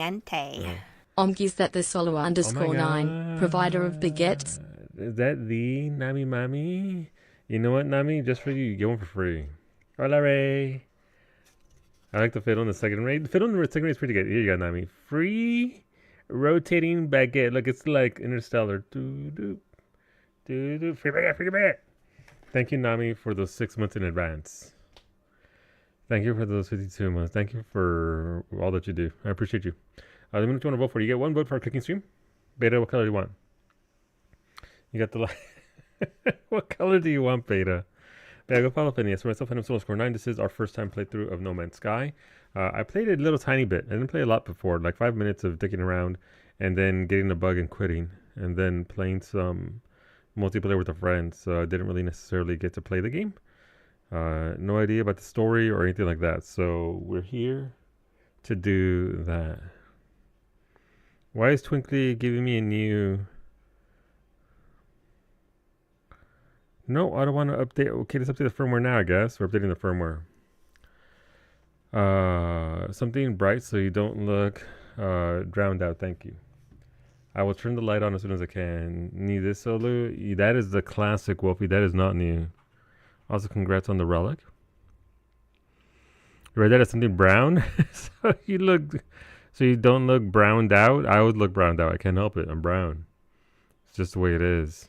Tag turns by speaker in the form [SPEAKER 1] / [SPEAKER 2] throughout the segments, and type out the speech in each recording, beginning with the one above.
[SPEAKER 1] Ante.
[SPEAKER 2] Omgis that the solo
[SPEAKER 3] Oh my
[SPEAKER 2] underscore 9, provider of baguettes.
[SPEAKER 3] Is that the Nami Mami? You know what, Nami? Just for you, you get one for free. Hola, Ray. I like the fiddle in the second raid. The fiddle in the second raid is pretty good. Here you go, Nami. Free rotating baguette. Look, it's like Interstellar. Free baguette, free baguette. Thank you, Nami, for those 6 months in advance. Thank you for those 52 months. Thank you for all that you do. I appreciate you. Let me know what you want to vote for. You get one vote for our cooking stream. Beta, what color do you want? You got the what color do you want, Beta? Beta, go follow Phineas. For myself, I'm score 9. This is our first time playthrough of No Man's Sky. I played a little tiny bit. I didn't play a lot before, like 5 minutes of dicking around and then getting the bug and quitting, and then playing some multiplayer with a friend. So I didn't really necessarily get to play the game. No idea about the story or anything like that. So we're here to do that. Why is Twinkly giving me a new... No, I don't want to update. Okay, let's update the firmware now, I guess. We're updating the firmware. Something bright so you don't look drowned out. Thank you. I will turn the light on as soon as I can. Need this solo? That is the classic, Wolfie. That is not new. Also, congrats on the relic. You read that as something brown? So you don't look browned out? I would look browned out. I can't help it. I'm brown. It's just the way it is.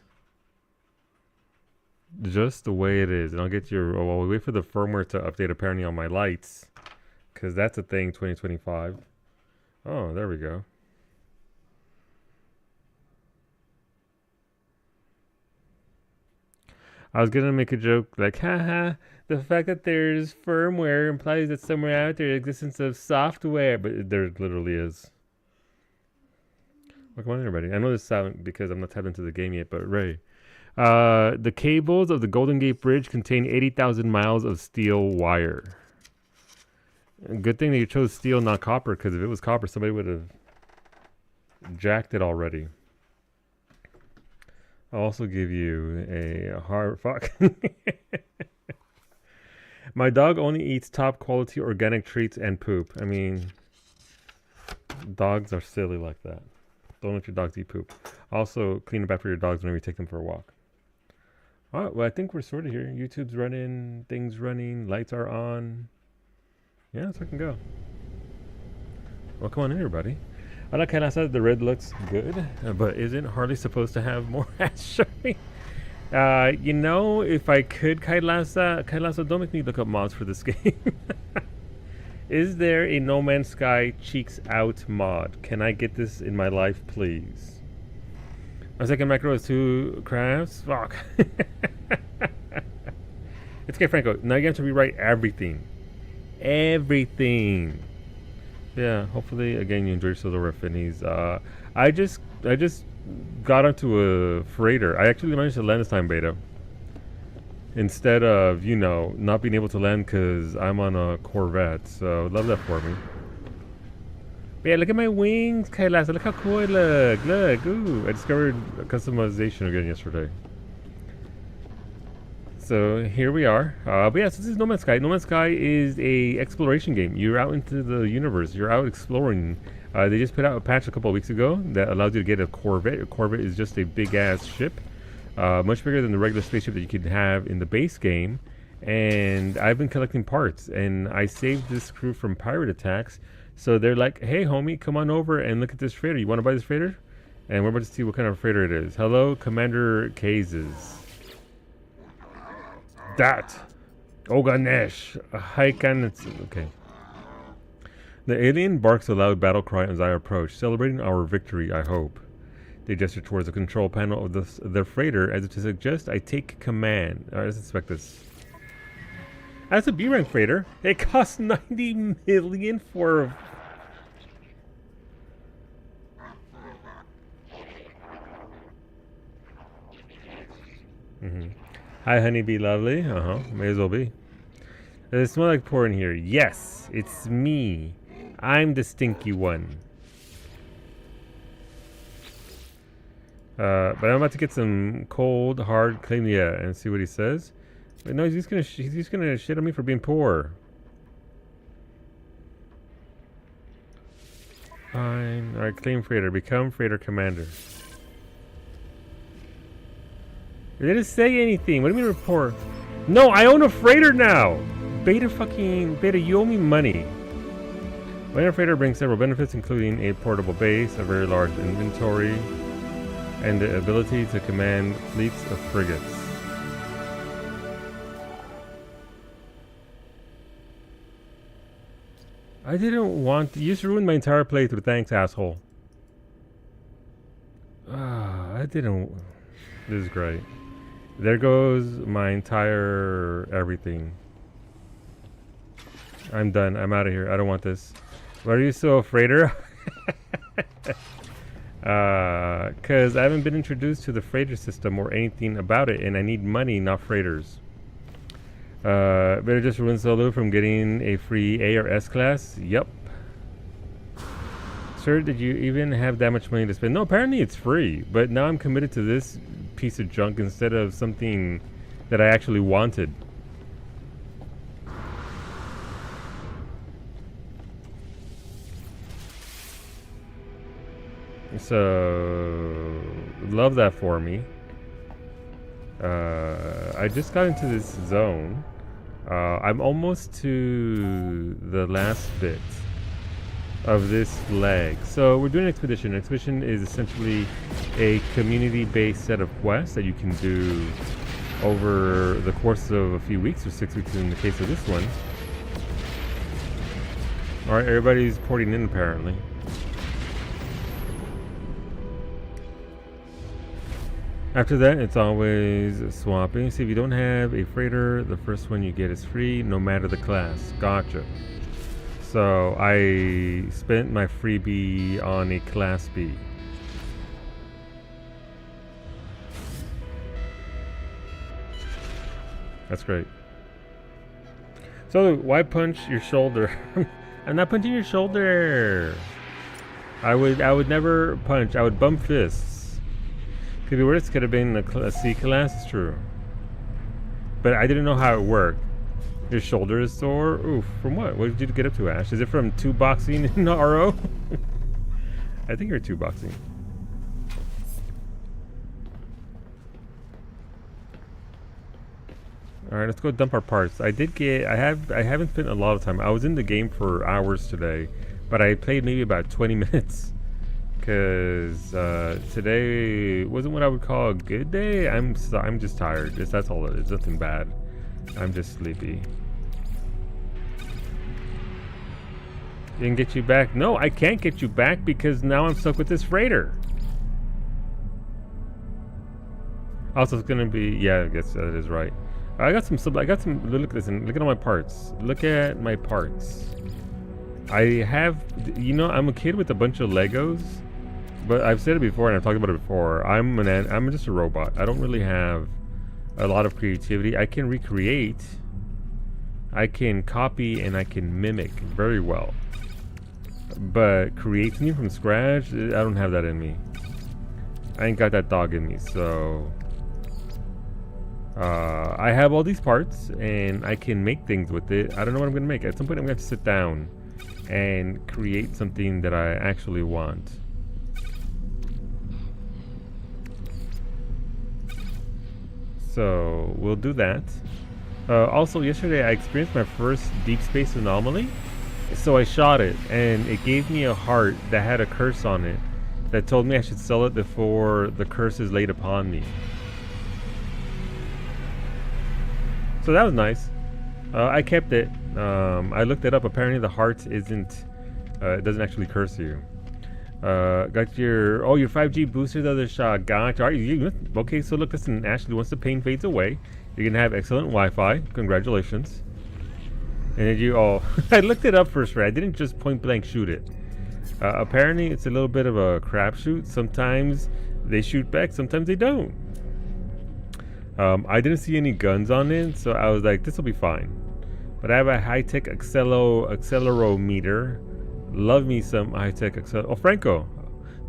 [SPEAKER 3] Just the way it is. And I'll get your... Oh, well, we wait for the firmware to update apparently on my lights. Because that's a thing, 2025. Oh, there we go. I was going to make a joke like, haha, the fact that there's firmware implies that somewhere out there the existence of software. But there literally is. Well, come on, everybody. I know this is silent because I'm not tapped into the game yet, but Ray... the cables of the Golden Gate Bridge contain 80,000 miles of steel wire. Good thing that you chose steel, not copper, because if it was copper, somebody would have jacked it already. I'll also give you a hard fuck. My dog only eats top quality organic treats and poop. I mean, dogs are silly like that. Don't let your dogs eat poop. Also, clean up after your dogs whenever you take them for a walk. All right, well, I think we're sorted here. YouTube's running, things running, lights are on. Yeah, so I can go. Well, come on in, everybody. I like how I said the red looks good, but isn't Harley supposed to have more ass showing? You know, if I could, Kailasa, don't make me look up mods for this game. Is there a No Man's Sky Cheeks Out mod? Can I get this in my life, please? My second macro is 2 crafts. Fuck. It's okay, Franco. Now you have to rewrite everything. Everything. Yeah, hopefully, again, you enjoyed yourself over at Finney's. I just got onto a freighter. I actually managed to land this time, Beta. Instead of, you know, not being able to land because I'm on a Corvette. So, love that for me. But yeah, look at my wings, Kailasa. Look how cool I look. Look, ooh. I discovered customization again yesterday. So here we are. But yeah, so this is No Man's Sky. No Man's Sky is a exploration game. You're out into the universe. You're out exploring. They just put out a patch a couple of weeks ago that allows you to get a Corvette. A Corvette is just a big-ass ship. Much bigger than the regular spaceship that you could have in the base game. And I've been collecting parts. And I saved this crew from pirate attacks. So they're like, hey, homie, come on over and look at this freighter. You want to buy this freighter? And we're about to see what kind of freighter it is. Hello, Commander Kazes. That. Oh, Ganesh. Okay. The alien barks a loud battle cry as I approach, celebrating our victory, I hope. They gesture towards the control panel of the freighter as if to suggest I take command. Alright, let's inspect this. That's a B-rank freighter. It costs 90 million for... Hi, honeybee lovely. May as well be. Does it smell like porn here? Yes, it's me. I'm the stinky one. But I'm about to get some cold, hard claim, yeah, and see what he says. But no, he's just gonna shit on me for being poor. Fine. Alright, claim freighter. Become freighter commander. It didn't say anything. What do you mean report? No, I own a freighter now! Beta, you owe me money. Owning a freighter brings several benefits, including a portable base, a very large inventory, and the ability to command fleets of frigates. I didn't want to. You just ruined my entire playthrough. Thanks, asshole. I didn't. This is great. There goes my entire everything. I'm done. I'm out of here. I don't want this. Why are you so afraid of? Because I haven't been introduced to the freighter system or anything about it, and I need money, not freighters. Better just ruin Solo from getting a free A or S class? Yep. Sir, did you even have that much money to spend? No, apparently it's free, but now I'm committed to this piece of junk instead of something that I actually wanted. So, love that for me. I just got into this zone. I'm almost to the last bit of this leg. So we're doing an expedition. An expedition is essentially a community-based set of quests that you can do over the course of a few weeks, or 6 weeks in the case of this one. Alright, everybody's porting in apparently. After that, it's always swapping. See, if you don't have a freighter, the first one you get is free, no matter the class. Gotcha. So, I spent my freebie on a Class B. That's great. So, why punch your shoulder? I'm not punching your shoulder. I would never punch. I would bump fists. Could be worse. Could have been a C class. It's true. But I didn't know how it worked. Your shoulder is sore. Oof. From what? What did you get up to, Ash? Is it from 2 boxing in RO? I think you're 2 boxing. All right, let's go dump our parts. I haven't spent a lot of time. I was in the game for hours today, but I played maybe about 20 minutes. Because today wasn't what I would call a good day. I'm just tired. That's all it is. Nothing bad. I'm just sleepy. Didn't get you back. No, I can't get you back because now I'm stuck with this freighter. Also, it's gonna be. Yeah, I guess that is right. I got some. Look, listen. Look at all my parts. Look at my parts. I have. You know, I'm a kid with a bunch of Legos. But I've said it before, and I've talked about it before. I'm just a robot. I don't really have a lot of creativity. I can recreate, I can copy, and I can mimic very well. But create something from scratch, I don't have that in me. I ain't got that dog in me. So I have all these parts, and I can make things with it. I don't know what I'm gonna make. At some point, I'm gonna have to sit down and create something that I actually want. So we'll do that. Also, yesterday I experienced my first deep space anomaly. So I shot it, and it gave me a heart that had a curse on it that told me I should sell it before the curse is laid upon me. So that was nice. I kept it. I looked it up. Apparently the heart isn't, it doesn't actually curse you. Got your 5G booster the other shot. Gotcha. Okay, so look, listen, Ashley, once the pain fades away, you're gonna have excellent Wi-Fi. Congratulations. And then I looked it up first, right? I didn't just point blank shoot it. Apparently it's a little bit of a crapshoot. Sometimes they shoot back, sometimes they don't. I didn't see any guns on it, so I was like, this will be fine. But I have a high-tech accelerometer. Love me some high-tech Oh, Franco.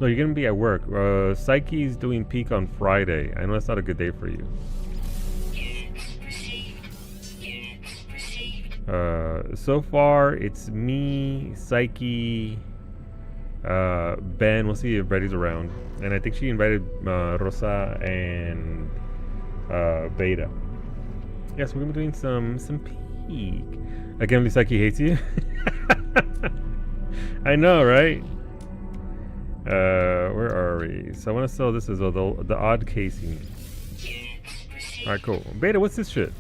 [SPEAKER 3] No, you're gonna be at work. Psyche's doing peak on Friday. I know that's not a good day for you. So far, it's me, Psyche, Ben, we'll see if Betty's around. And I think she invited Rosa and Beta. Yes, we're gonna be doing some peek. Again, Lisaki hates you. I know, right? Where are we? So I want to sell this as well, the odd casing. Alright, cool. Beta, what's this shit?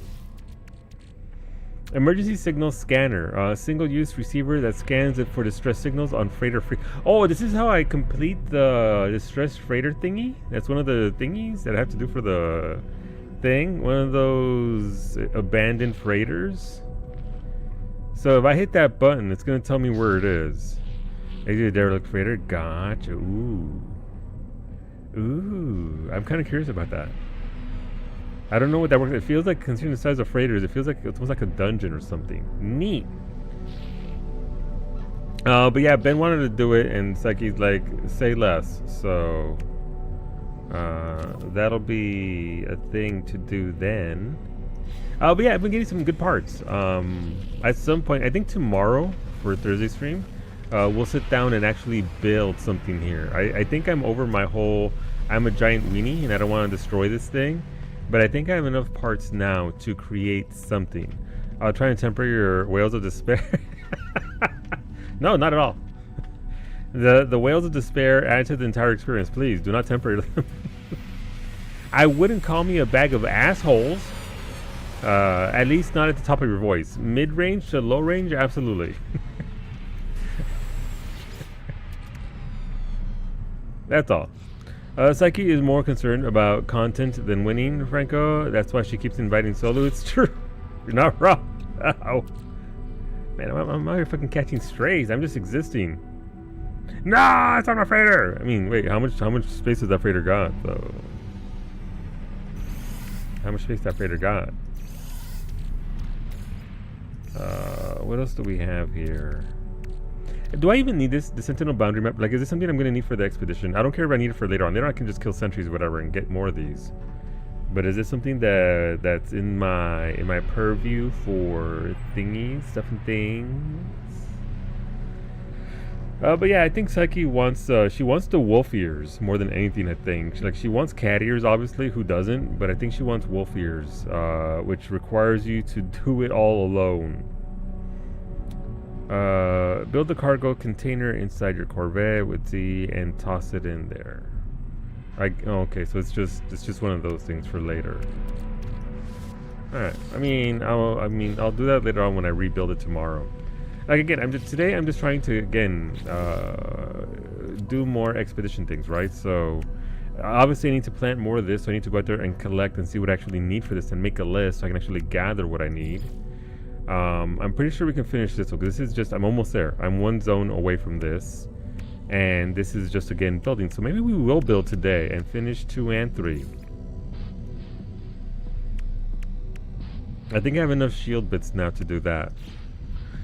[SPEAKER 3] Emergency signal scanner. Single-use receiver that scans it for distress signals on freighter free. Oh, this is how I complete the distress freighter thingy? That's one of the thingies that I have to do for the thing. One of those abandoned freighters. So if I hit that button, it's going to tell me where it is. Exit a derelict freighter. Gotcha. Ooh. Ooh. I'm kind of curious about that. I don't know what that works. It feels like, considering the size of freighters, it feels like it's almost like a dungeon or something. Neat. But yeah, Ben wanted to do it, and Psyche's like, say less. So that'll be a thing to do then. But yeah, I've been getting some good parts. At some point, I think tomorrow for Thursday stream, we'll sit down and actually build something here. I think I'm over my whole, I'm a giant weenie and I don't want to destroy this thing. But I think I have enough parts now to create something. I'll try and temper your whales of despair. No, not at all. The whales of despair add to the entire experience. Please do not temper them. I wouldn't call me a bag of assholes. At least not at the top of your voice. Mid-range to low range, absolutely. That's all. Psyche is more concerned about content than winning, Franco. That's why she keeps inviting solo. It's true. You're not wrong. Ow. Man, I'm out here fucking catching strays. I'm just existing. No, it's not my freighter. I mean, wait, how much space has that freighter got, though? How much space that freighter got? What else do we have here? Do I even need this? The Sentinel boundary map? Like, is this something I'm going to need for the expedition? I don't care if I need it for later on. Later on I can just kill sentries or whatever and get more of these. But is this something that's in my purview for thingies, stuff and things? But yeah, I think Psyche wants she wants the wolf ears more than anything. I think she wants cat ears, obviously. Who doesn't? But I think she wants wolf ears, which requires you to do it all alone. Build a cargo container inside your Corvette with Z and toss it in there. Okay, so it's just one of those things for later. All right. I mean, I'll do that later on when I rebuild it tomorrow. Like again, I'm just trying to again do more expedition things, right? So obviously I need to plant more of this. So I need to go out there and collect and see what I actually need for this and make a list so I can actually gather what I need. I'm pretty sure we can finish this one because this is just, I'm almost there. I'm one zone away from this, and this is just again building. So maybe we will build today and finish 2 and 3. I think I have enough shield bits now to do that.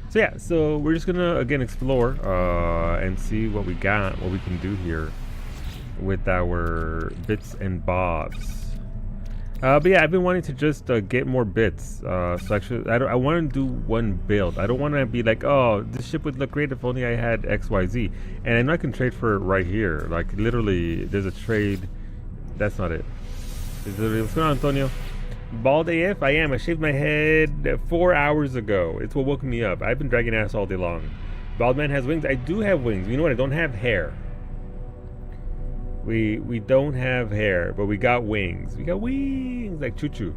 [SPEAKER 3] So yeah, so we're just gonna again explore and see what we got, what we can do here with our bits and bobs. But yeah, I've been wanting to just get more bits. So actually, I want to do one build. I don't want to be like, oh, this ship would look great if only I had XYZ. And I know I can trade for it right here. Like literally, there's a trade. That's not it. What's going on, Antonio? Bald AF? I am. I shaved my head 4 hours ago. It's what woke me up. I've been dragging ass all day long. Bald man has wings. I do have wings. You know what? I don't have hair. We don't have hair, but we got wings. We got wings like Choo Choo.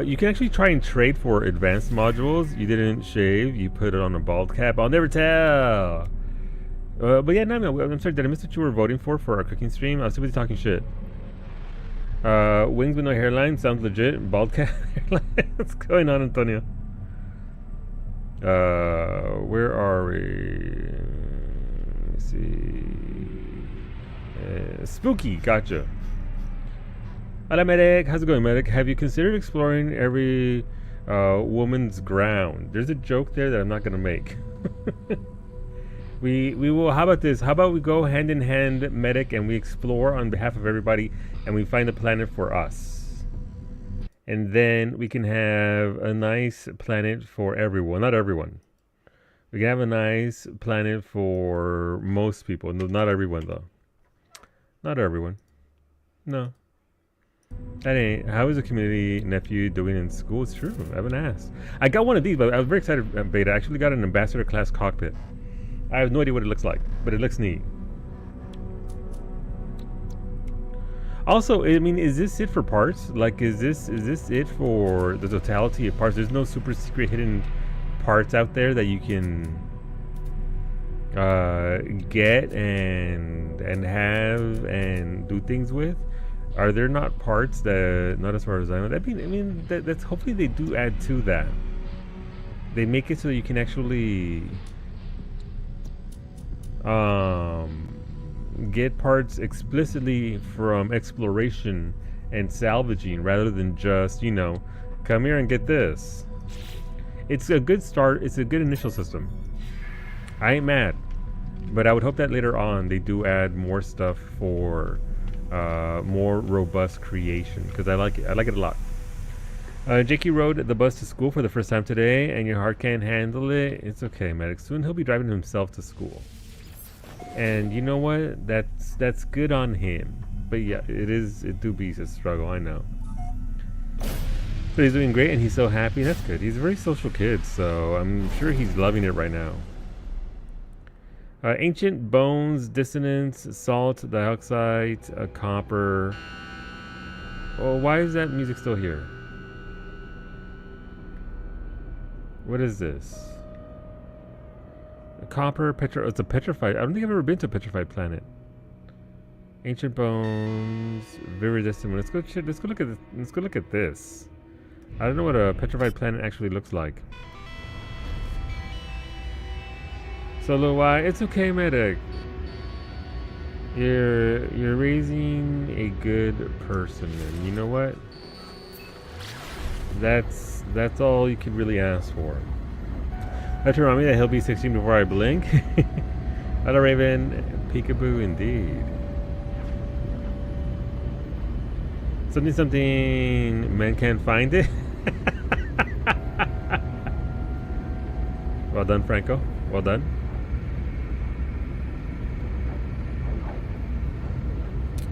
[SPEAKER 3] You can actually try and trade for advanced modules. You didn't shave. You put it on a bald cap. I'll never tell. But yeah, no, I'm sorry. Did I miss what you were voting for our cooking stream? I was too busy talking shit. Wings with no hairline sounds legit. Bald cap hairline. What's going on, Antonio? Where are we? Let's see. Spooky, gotcha. Hello, Medic. How's it going, Medic? Have you considered exploring every woman's ground? There's a joke there that I'm not gonna make. We will. How about this? How about we go hand in hand, Medic, and we explore on behalf of everybody, and we find a planet for us. And then we can have a nice planet for everyone. Not everyone. We can have a nice planet for most people. No, not everyone, though. Not everyone. No. That ain't. How is a community nephew doing in school? It's true. I haven't asked. I got one of these, but I was very excited. Beta. I actually got an ambassador class cockpit. I have no idea what it looks like, but it looks neat. Also, I mean, is this it for parts? Like, is this it for the totality of parts? There's no super secret hidden parts out there that you can get and have and do things with. Are there not parts that, not as far as I know? I mean, that's hopefully they do add to that. They make it so you can actually get parts explicitly from exploration and salvaging rather than just, you know, come here and get this. It's a good start. It's a good initial system. I ain't mad, but I would hope that later on they do add more stuff for more robust creation, because I like it. I like it a lot. Jakey rode the bus to school for the first time today, and your heart can't handle it. It's okay, medic. Soon he'll be driving himself to school. And you know what? That's good on him. But yeah, it do be a struggle, I know. But he's doing great and he's so happy. That's good. He's a very social kid, so I'm sure he's loving it right now. Ancient bones, dissonance, salt, dioxide, copper. Oh, why is that music still here? What is this? Copper, it's a petrified. I don't think I've ever been to a petrified planet. Ancient bones, viridescent. Let's go check. Let's go look at this. Let's go look at this. I don't know what a petrified planet actually looks like. Solo Y, it's okay, medic. You're raising a good person, and you know what? That's all you can really ask for. Let's remind me that he'll be 16 before I blink. Hello, Raven. Peekaboo, indeed. Something men can't find it. Well done, Franco. Well done.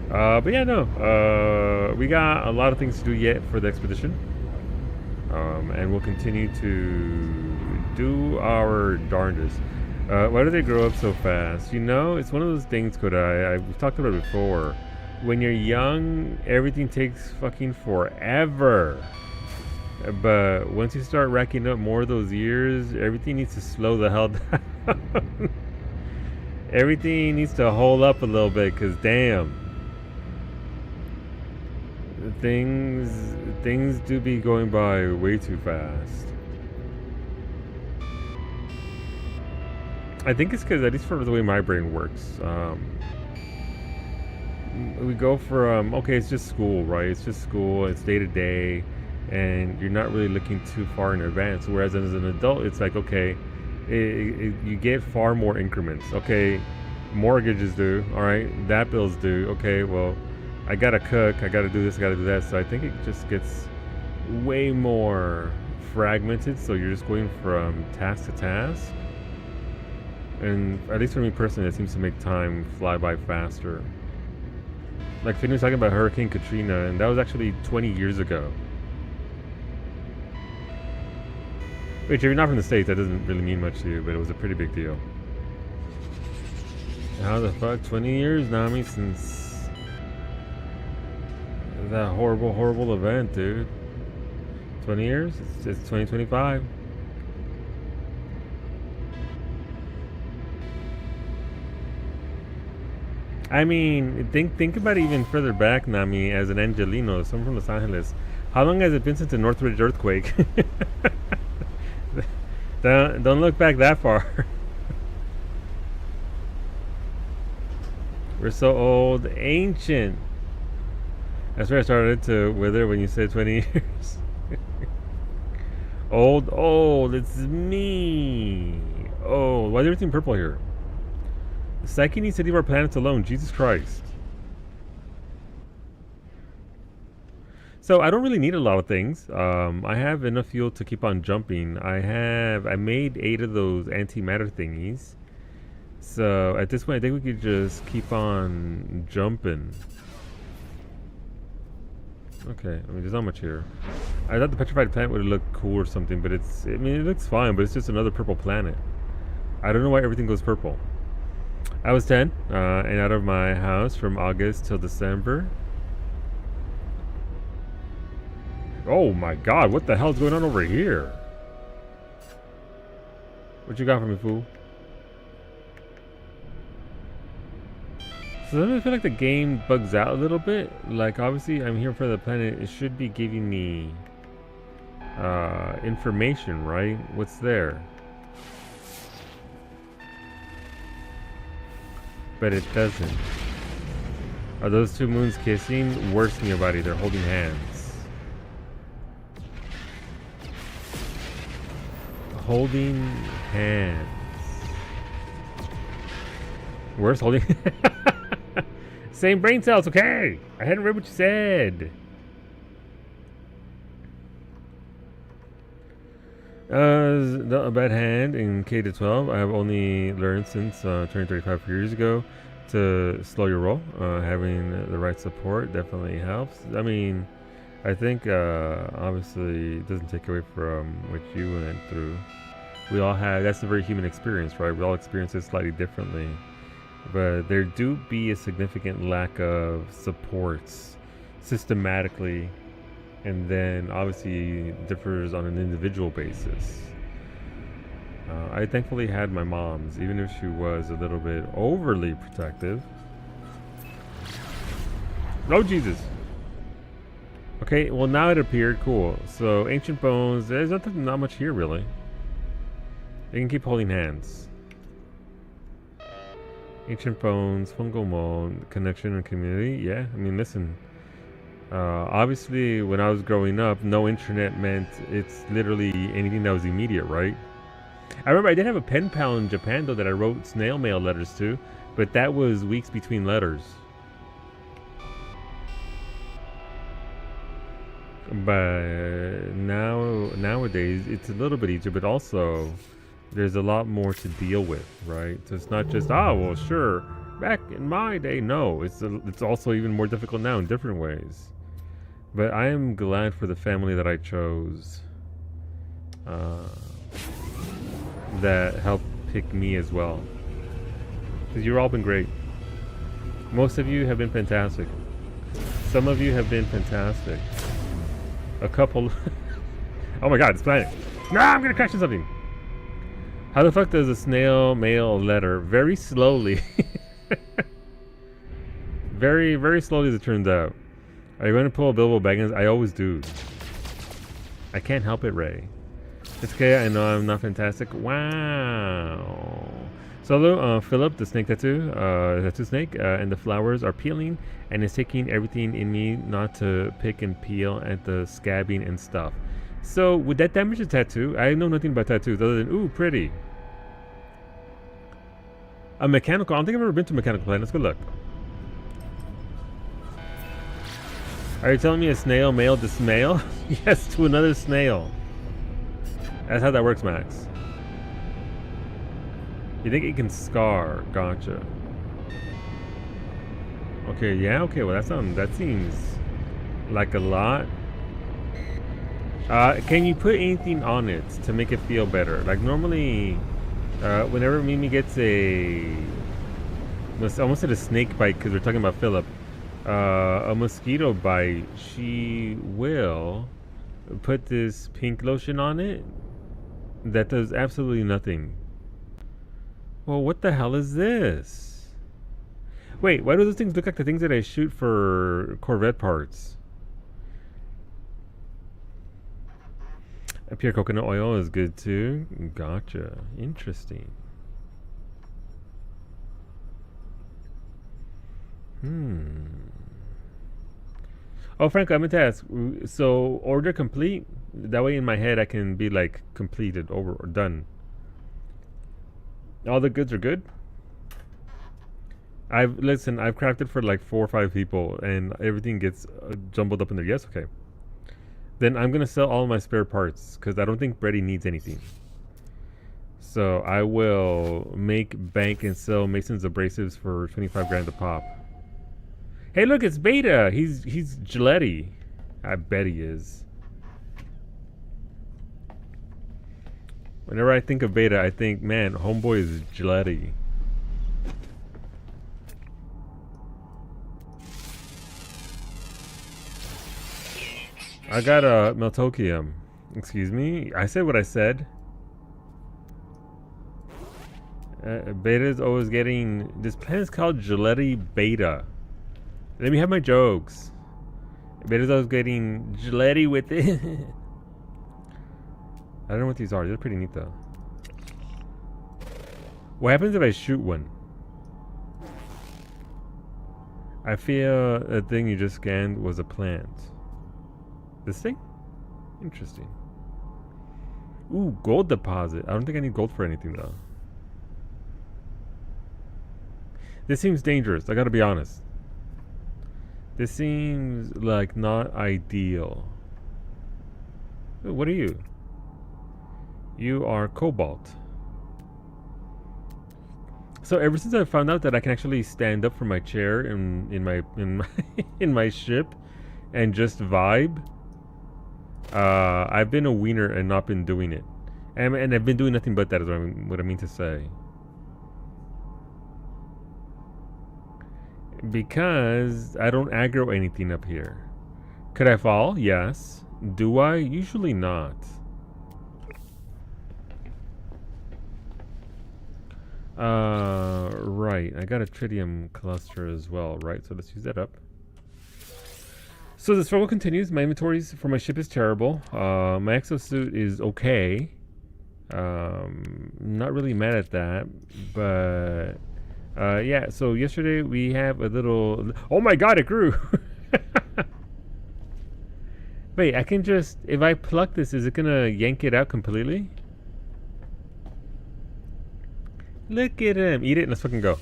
[SPEAKER 3] But yeah, no. We got a lot of things to do yet for the expedition. And we'll continue to do our darndest. Why do they grow up so fast? You know, it's one of those things, we've talked about it before. When you're young, everything takes fucking forever. But once you start racking up more of those years, everything needs to slow the hell down. Everything needs to hold up a little bit, because damn. Things do be going by way too fast. I think it's because, at least for the way my brain works, we go from, okay, it's just school, right? It's just school, it's day to day, and you're not really looking too far in advance. Whereas as an adult, it's like, okay, you get far more increments. Okay, mortgages due, all right, that bill's due. Okay, well, I gotta cook, I gotta do this, I gotta do that. So I think it just gets way more fragmented. So you're just going from task to task. And at least for me personally, it seems to make time fly by faster. Like Finn was talking about Hurricane Katrina, and that was actually 20 years ago. Which, if you're not from the States, that doesn't really mean much to you, but it was a pretty big deal. How the fuck? 20 years, Nami, since that horrible, horrible event, dude. 20 years? It's 2025. I mean, think about it even further back, Nami, as an Angelino, someone from Los Angeles. How long has it been since the Northridge earthquake? Don't look back that far. We're so old, ancient. That's where I started to wither when you said 20 years. Old, it's me. Oh, why is everything purple here? Psyche needs to leave our planet alone. Jesus Christ. So I don't really need a lot of things. I have enough fuel to keep on jumping. I made 8 of those antimatter thingies. So at this point, I think we could just keep on jumping. Okay, I mean, there's not much here. I thought the petrified plant would look cool or something, but I mean, it looks fine, but it's just another purple planet. I don't know why everything goes purple. I was 10 and out of my house from August till December. Oh my god, what the hell's going on over here? What you got for me, fool? So doesn't it feel like the game bugs out a little bit? Like, obviously, I'm here for the planet. It should be giving me information, right? What's there? But it doesn't. Are those two moons kissing? Worse nearby, they're holding hands. Holding hands. Worse holding. Same brain cells, okay. I hadn't read what you said. A bad hand in K to 12. I have only learned since turning 35 years ago to slow your roll. Having the right support definitely helps. I mean, I think obviously it doesn't take away from what you went through. We all have, that's a very human experience, right? We all experience it slightly differently. But there do be a significant lack of supports systematically, and then obviously differs on an individual basis. I thankfully had my mom's, even if she was a little bit overly protective. Oh Jesus! Okay, well now it appeared. Cool. So ancient bones. There's not much here really. They can keep holding hands. Ancient bones, fungal mold, connection and community. Yeah, I mean, listen. Obviously, when I was growing up, no internet meant it's literally anything that was immediate, right? I remember I did have a pen pal in Japan, though, that I wrote snail mail letters to, but that was weeks between letters. But nowadays, it's a little bit easier, but also there's a lot more to deal with, right? So it's not just, oh, well, sure, back in my day. No, it's also even more difficult now in different ways. But I am glad for the family that I chose that helped pick me as well. Because you've all been great. Most of you have been fantastic. Some of you have been fantastic. A couple... Oh my god, it's planet. Nah, I'm gonna crash into something. How the fuck does a snail mail a letter? Very slowly. Very, very slowly as it turns out. Are you going to pull a Bilbo Baggins? I always do. I can't help it, Ray. It's okay, I know I'm not fantastic. Wow. Solo, Philip, the snake tattoo snake, and the flowers are peeling, and it's taking everything in me not to pick and peel at the scabbing and stuff. So, would that damage the tattoo? I know nothing about tattoos other than, ooh, pretty. A mechanical, I don't think I've ever been to Mechanical Planet. Let's go look. Are you telling me a snail mailed a snail? Yes, to another snail. That's how that works, Max. You think it can scar? Gotcha. Okay, yeah, okay, well that seems like a lot. Can you put anything on it to make it feel better? Like normally, whenever Mimi gets I almost said a snake bite because we're talking about Philip. A mosquito bite, she will put this pink lotion on it that does absolutely nothing. Well, what the hell is this? Wait, why do those things look like the things that I shoot for Corvette parts? Pure coconut oil is good too. Gotcha. Interesting. Oh, Frank, I meant to ask. So, order complete? That way in my head I can be like completed, over, or done. All the goods are good? I've crafted for like 4 or 5 people and everything gets jumbled up in there. Yes, okay. then I'm gonna sell all my spare parts because I don't think Brady needs anything. So I will make bank and sell Mason's abrasives for 25 grand a pop. Hey, look, it's Beta. He's Gillette. I bet he is. Whenever I think of Beta, I think, man, homeboy is Gillette. I got a Meltokium. Excuse me. I said what I said. Beta is always getting... This plan is called Gillette Beta. Let me have my jokes. Beta's always getting Gillette with it. I don't know what these are. They're pretty neat though. What happens if I shoot one? I feel the thing you just scanned was a plant. This thing? Interesting. Ooh, gold deposit. I don't think I need gold for anything though. This seems dangerous. I gotta be honest. This seems like not ideal. Ooh, what are you? You are Cobalt. So ever since I found out that I can actually stand up from my chair in my in my ship and just vibe, I've been a wiener and not been doing it, and I've been doing nothing but that is what I mean to say. Because I don't aggro anything up here. Could I fall? Yes. Do I? Usually not. Right. I got a tritium cluster as well, right? So let's use that up. So the struggle continues. My inventories for my ship is terrible. My exosuit is okay. Not really mad at that, but yeah. So yesterday we have a little. Oh my God! It grew. Wait, I can just if I pluck this, is it gonna yank it out completely? Look at him. Eat it and let's fucking go.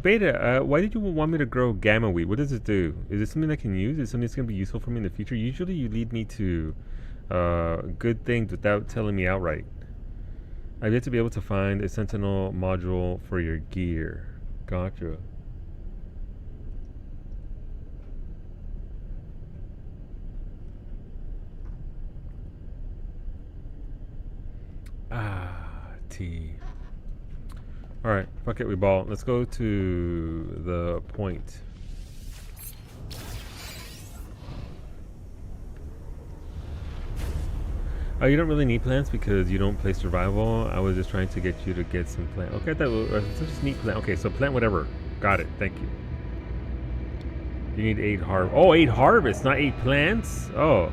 [SPEAKER 3] Beta, why did you want me to grow gamma wheat? What does it do? Is it something I can use? Is it something that's going to be useful for me in the future? Usually you lead me to good things without telling me outright. I've yet to be able to find a Sentinel module for your gear. Gotcha. T. Alright, fuck it, we ball. Let's go to the point. Oh, you don't really need plants because you don't play survival. I was just trying to get you to get some plant. Okay, that was just neat plant. Okay, so plant whatever. Got it, thank you. You need 8 harvest. Oh, 8 harvests, not 8 plants? Oh.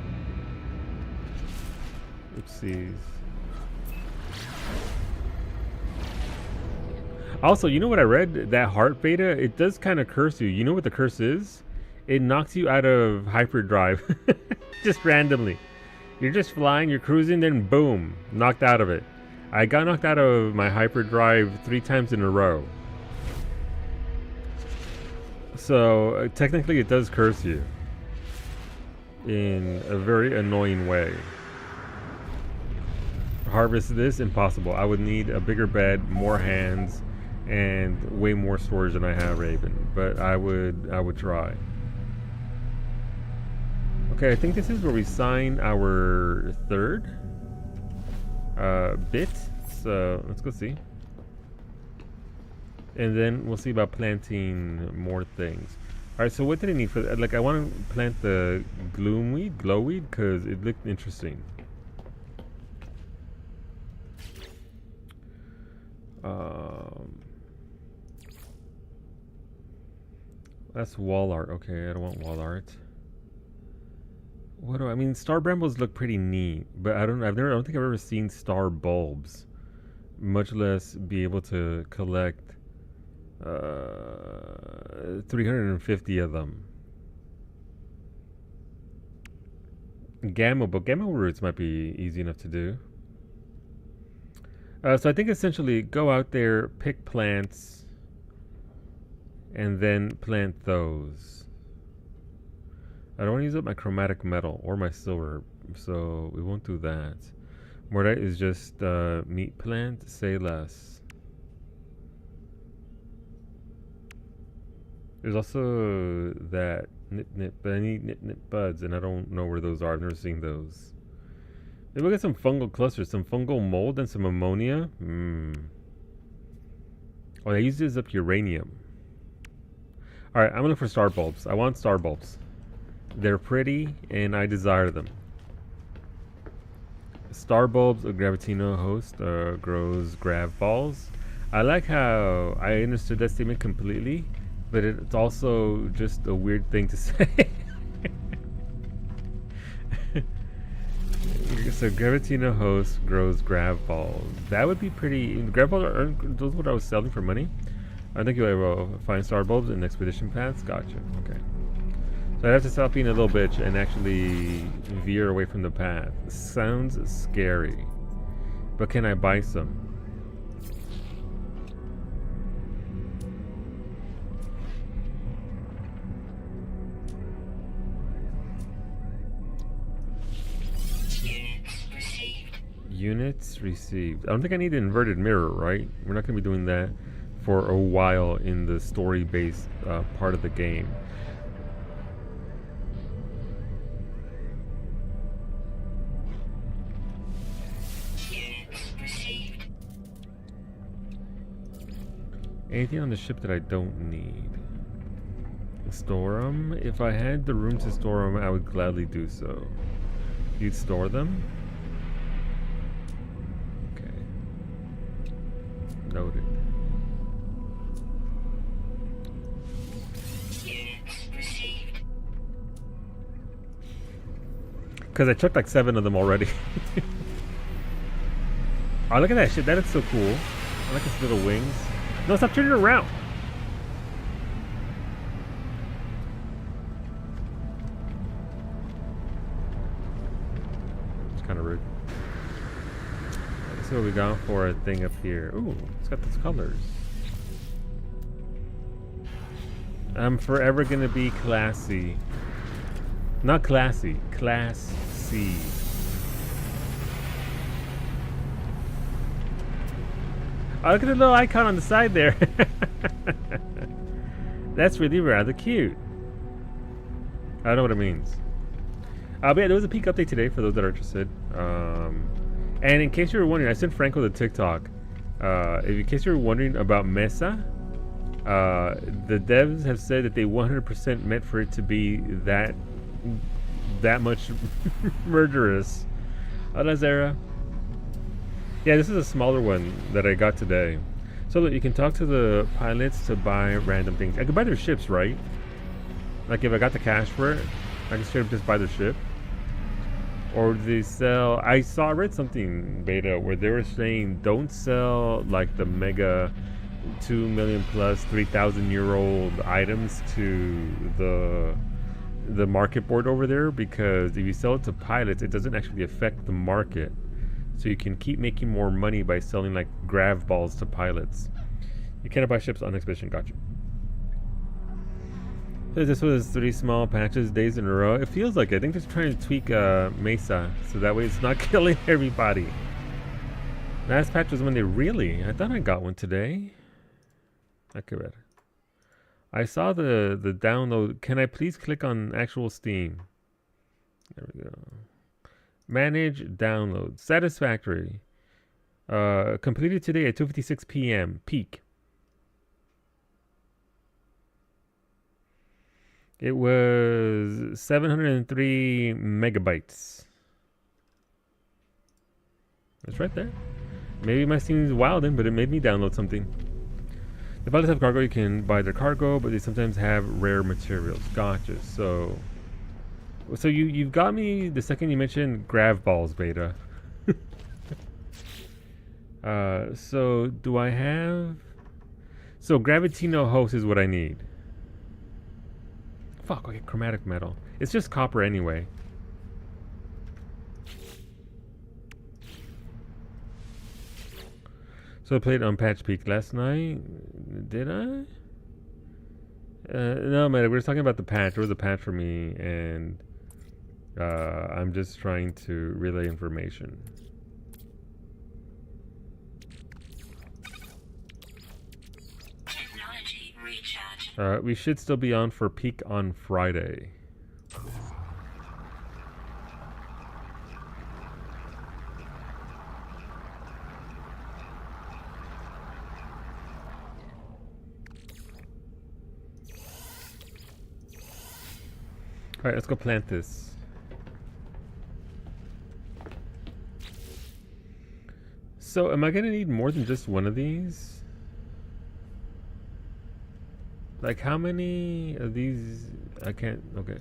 [SPEAKER 3] Oopsies. Also, you know what I read? That heart beta, it does kind of curse you. You know what the curse is? It knocks you out of hyperdrive. Just randomly. You're just flying, you're cruising, then boom, knocked out of it. I got knocked out of my hyperdrive 3 times in a row. So, technically it does curse you. In a very annoying way. Harvest this? Impossible. I would need a bigger bed, more hands, and way more storage than I have, Raven. But I would try. Okay, I think this is where we sign our 3rd bit. So let's go see. And then we'll see about planting more things. Alright, so what did I need for that? Like, I want to plant the glowweed, because it looked interesting. That's wall art. Okay, I don't want wall art. What do I mean? Star brambles look pretty neat, but I don't think I've ever seen star bulbs, much less be able to collect 350 of them. But gamma roots might be easy enough to do. So I think essentially go out there, pick plants, and then plant those. I don't want to use up my chromatic metal or my silver, so we won't do that. Mortite is just meat plant, say less. There's also that nip, but I need nip buds, and I don't know where those are. I've never seen those. Maybe we'll get some fungal clusters, some fungal mold, and some ammonia. Oh, they uses up uranium. Alright, I'm gonna look for star bulbs. I want star bulbs. They're pretty, and I desire them. Star bulbs, a Gravitino host, grows grav balls. I like how I understood that statement completely, but it's also just a weird thing to say. So Gravitino host grows grav balls. That would be pretty. Grav balls are those what I was selling for money. I think you'll find star bulbs in expedition paths. Gotcha. Okay. So I have to stop being a little bitch and actually veer away from the path. Sounds scary. But can I buy some? Units received. I don't think I need an inverted mirror, right? We're not going to be doing that for a while in the story-based part of the game. Anything on the ship that I don't need? Store them? If I had the room to store them, I would gladly do so. You'd store them? Okay. Noted. Because I chucked like 7 of them already. Oh, look at that shit. That looks so cool. I like his little wings. No, stop turning around. It's kind of rude. Let's see what we got for a thing up here. Ooh, it's got those colors. I'm forever gonna be classy. Not classy, class C. Oh, look at the little icon on the side there. That's really rather cute. I don't know what it means. But yeah, there was a peak update today for those that are interested. And in case you were wondering, I sent Franco the TikTok. In case you were wondering about Mesa, the devs have said that they 100% meant for it to be that much murderous. Hola, Zara. Yeah, this is a smaller one that I got today. So look, you can talk to the pilots to buy random things. I could buy their ships, right? Like if I got the cash for it, I can straight up just buy the ship. Or they sell. I read something beta where they were saying don't sell like the mega 2 million plus 3,000-year-old items to the market board over there, because if you sell it to pilots, it doesn't actually affect the market. So you can keep making more money by selling like grav balls to pilots. You cannot buy ships on expedition. Gotcha. So this was 3 small patches, days in a row. It feels like it. I think they're trying to tweak Mesa so that way it's not killing everybody. Last patch was when they really. I thought I got one today. Okay, read. I saw the download. Can I please click on actual Steam? There we go. Manage download. Satisfactory. Completed today at 2:56 p.m. Peak. It was 703 megabytes. It's right there. Maybe my Steam is wilding, but it made me download something. The pilots have cargo. You can buy their cargo, but they sometimes have rare materials. Gotcha. So you've got me the second you mentioned grav balls beta. So do I have? So Gravitino host is what I need. Fuck. Okay, chromatic metal. It's just copper anyway. So I played Unpatched Peak last night. Did I? No, man, we were talking about the patch. There was a patch for me, and I'm just trying to relay information.
[SPEAKER 1] Technology recharge.
[SPEAKER 3] We should still be on for peak on Friday. Alright, let's go plant this. So, am I gonna need more than just one of these? Like, how many of these? I can't. Okay.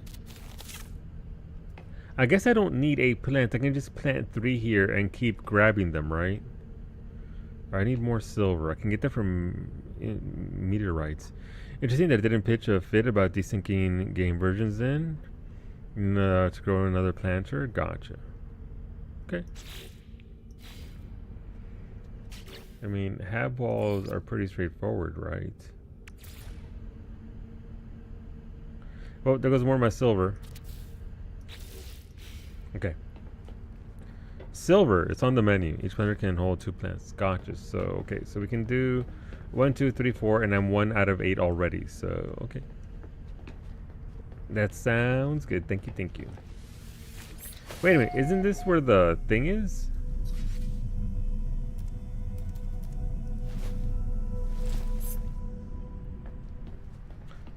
[SPEAKER 3] I guess I don't need a plant. I can just plant 3 here and keep grabbing them, right? Or I need more silver. I can get that from meteorites. Interesting that it didn't pitch a fit about desyncing game versions then. No, to grow another planter. Gotcha. Okay. I mean, hab walls are pretty straightforward, right? Oh, there goes more of my silver. Okay. Silver, it's on the menu. Each planter can hold 2 plants. Gotcha. So, okay, so we can do 1, 2, 3, 4, and I'm 1 out of 8 already. So, okay. That sounds good. Thank you, thank you. Wait a minute, isn't this where the thing is?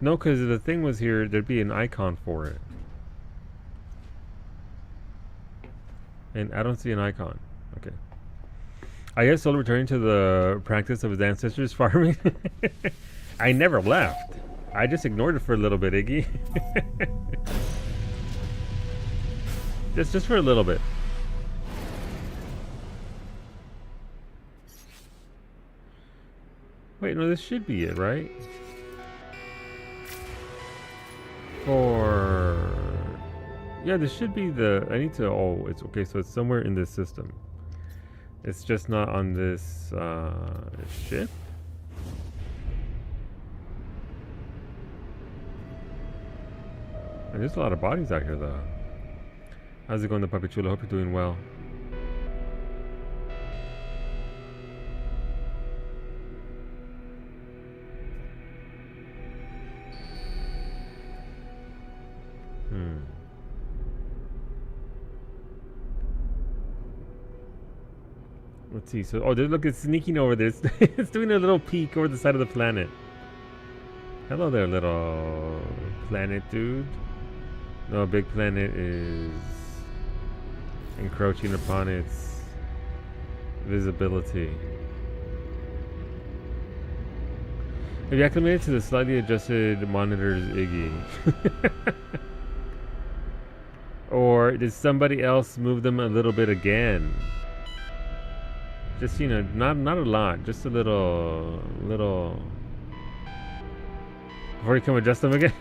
[SPEAKER 3] No, because if the thing was here, there'd be an icon for it. And I don't see an icon. Okay. I guess Soul returning to the practice of his ancestors farming. I never left. I just ignored it for a little bit, Iggy. just for a little bit. Wait, no, this should be it, right? Yeah, this should be the... I need to... Oh, it's okay, so it's somewhere in this system. It's just not on this ship? And there's a lot of bodies out here, though. How's it going, the Puppy Chulo? Hope you're doing well. Let's see. So, oh, look, it's sneaking over this. It's doing a little peek over the side of the planet. Hello there, little planet dude. No, big planet is encroaching upon its visibility. Have you acclimated to the slightly adjusted monitors, Iggy? Or did somebody else move them a little bit again? Just, you know, not a lot, just a little. Before you come adjust them again.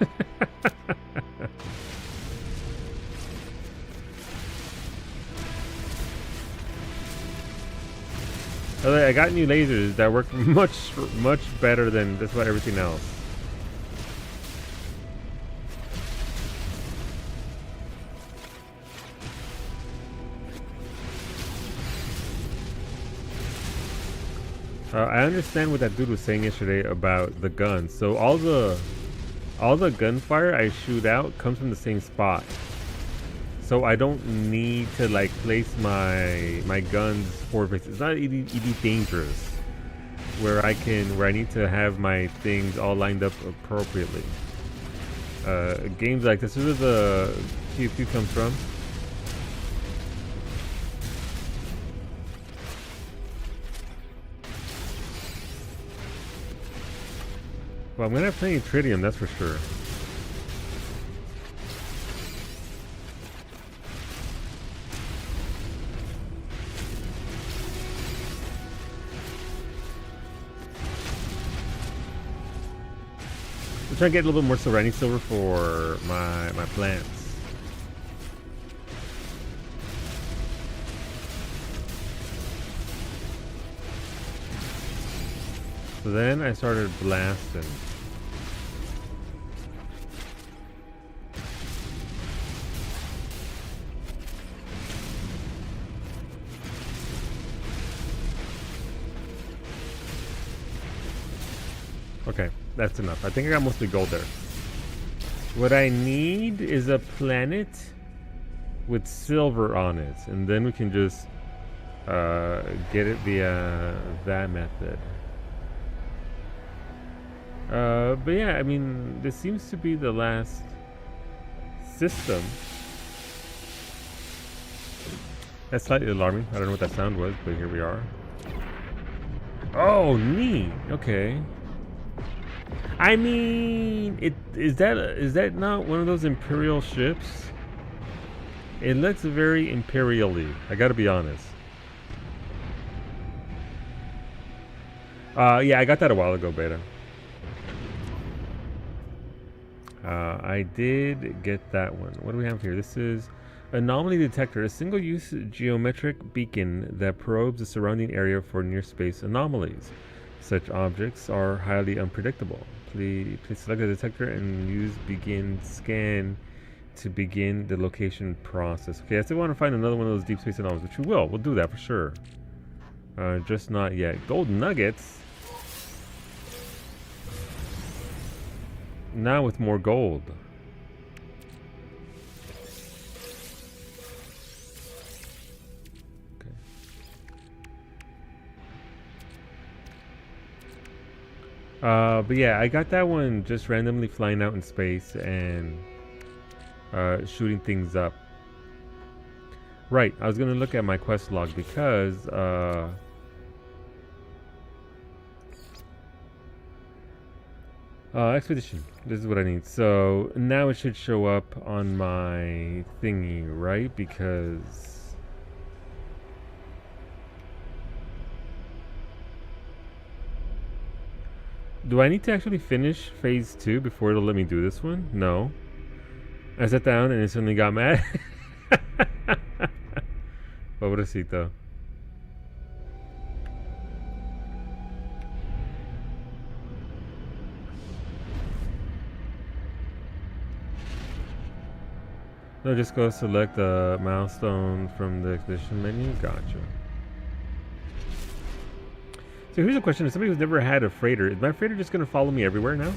[SPEAKER 3] I got new lasers that work much better than just about everything else. I understand what that dude was saying yesterday about the guns. So all the gunfire I shoot out comes from the same spot. So I don't need to like place my guns forward places. It's not really dangerous where I need to have my things all lined up appropriately. Games like this is where the PvP comes from. Well, I'm gonna have plenty of tritium, that's for sure. I'm trying to get a little bit more silver. I need silver for my plants. So then I started blasting. Okay, that's enough. I think I got mostly gold there. What I need is a planet with silver on it, and then we can just get it via that method. But yeah, I mean, this seems to be the last system. That's slightly alarming. I don't know what that sound was, but here we are. Oh, neat. Okay. I mean, is that not one of those Imperial ships? It looks very Imperial-y. I gotta be honest. Yeah, I got that a while ago, beta. I did get that one. What do we have here? This is Anomaly Detector, a single-use geometric beacon that probes the surrounding area for near-space anomalies. Such objects are highly unpredictable. Please select the detector and use Begin Scan to begin the location process. Okay, I still want to find another one of those deep space anomalies, which we will. We'll do that for sure. Just not yet. Gold nuggets. Now with more gold. Okay. But yeah, I got that one just randomly flying out in space and shooting things up. Right, I was gonna look at my quest log because expedition. This is what I need. So now it should show up on my thingy, right? Because do I need to actually finish phase 2 before it'll let me do this one? No. I sat down and it suddenly got mad. Pobrecito. No, just go select the milestone from the expedition menu. Gotcha. So here's a question. If somebody who's never had a freighter, is my freighter just going to follow me everywhere now?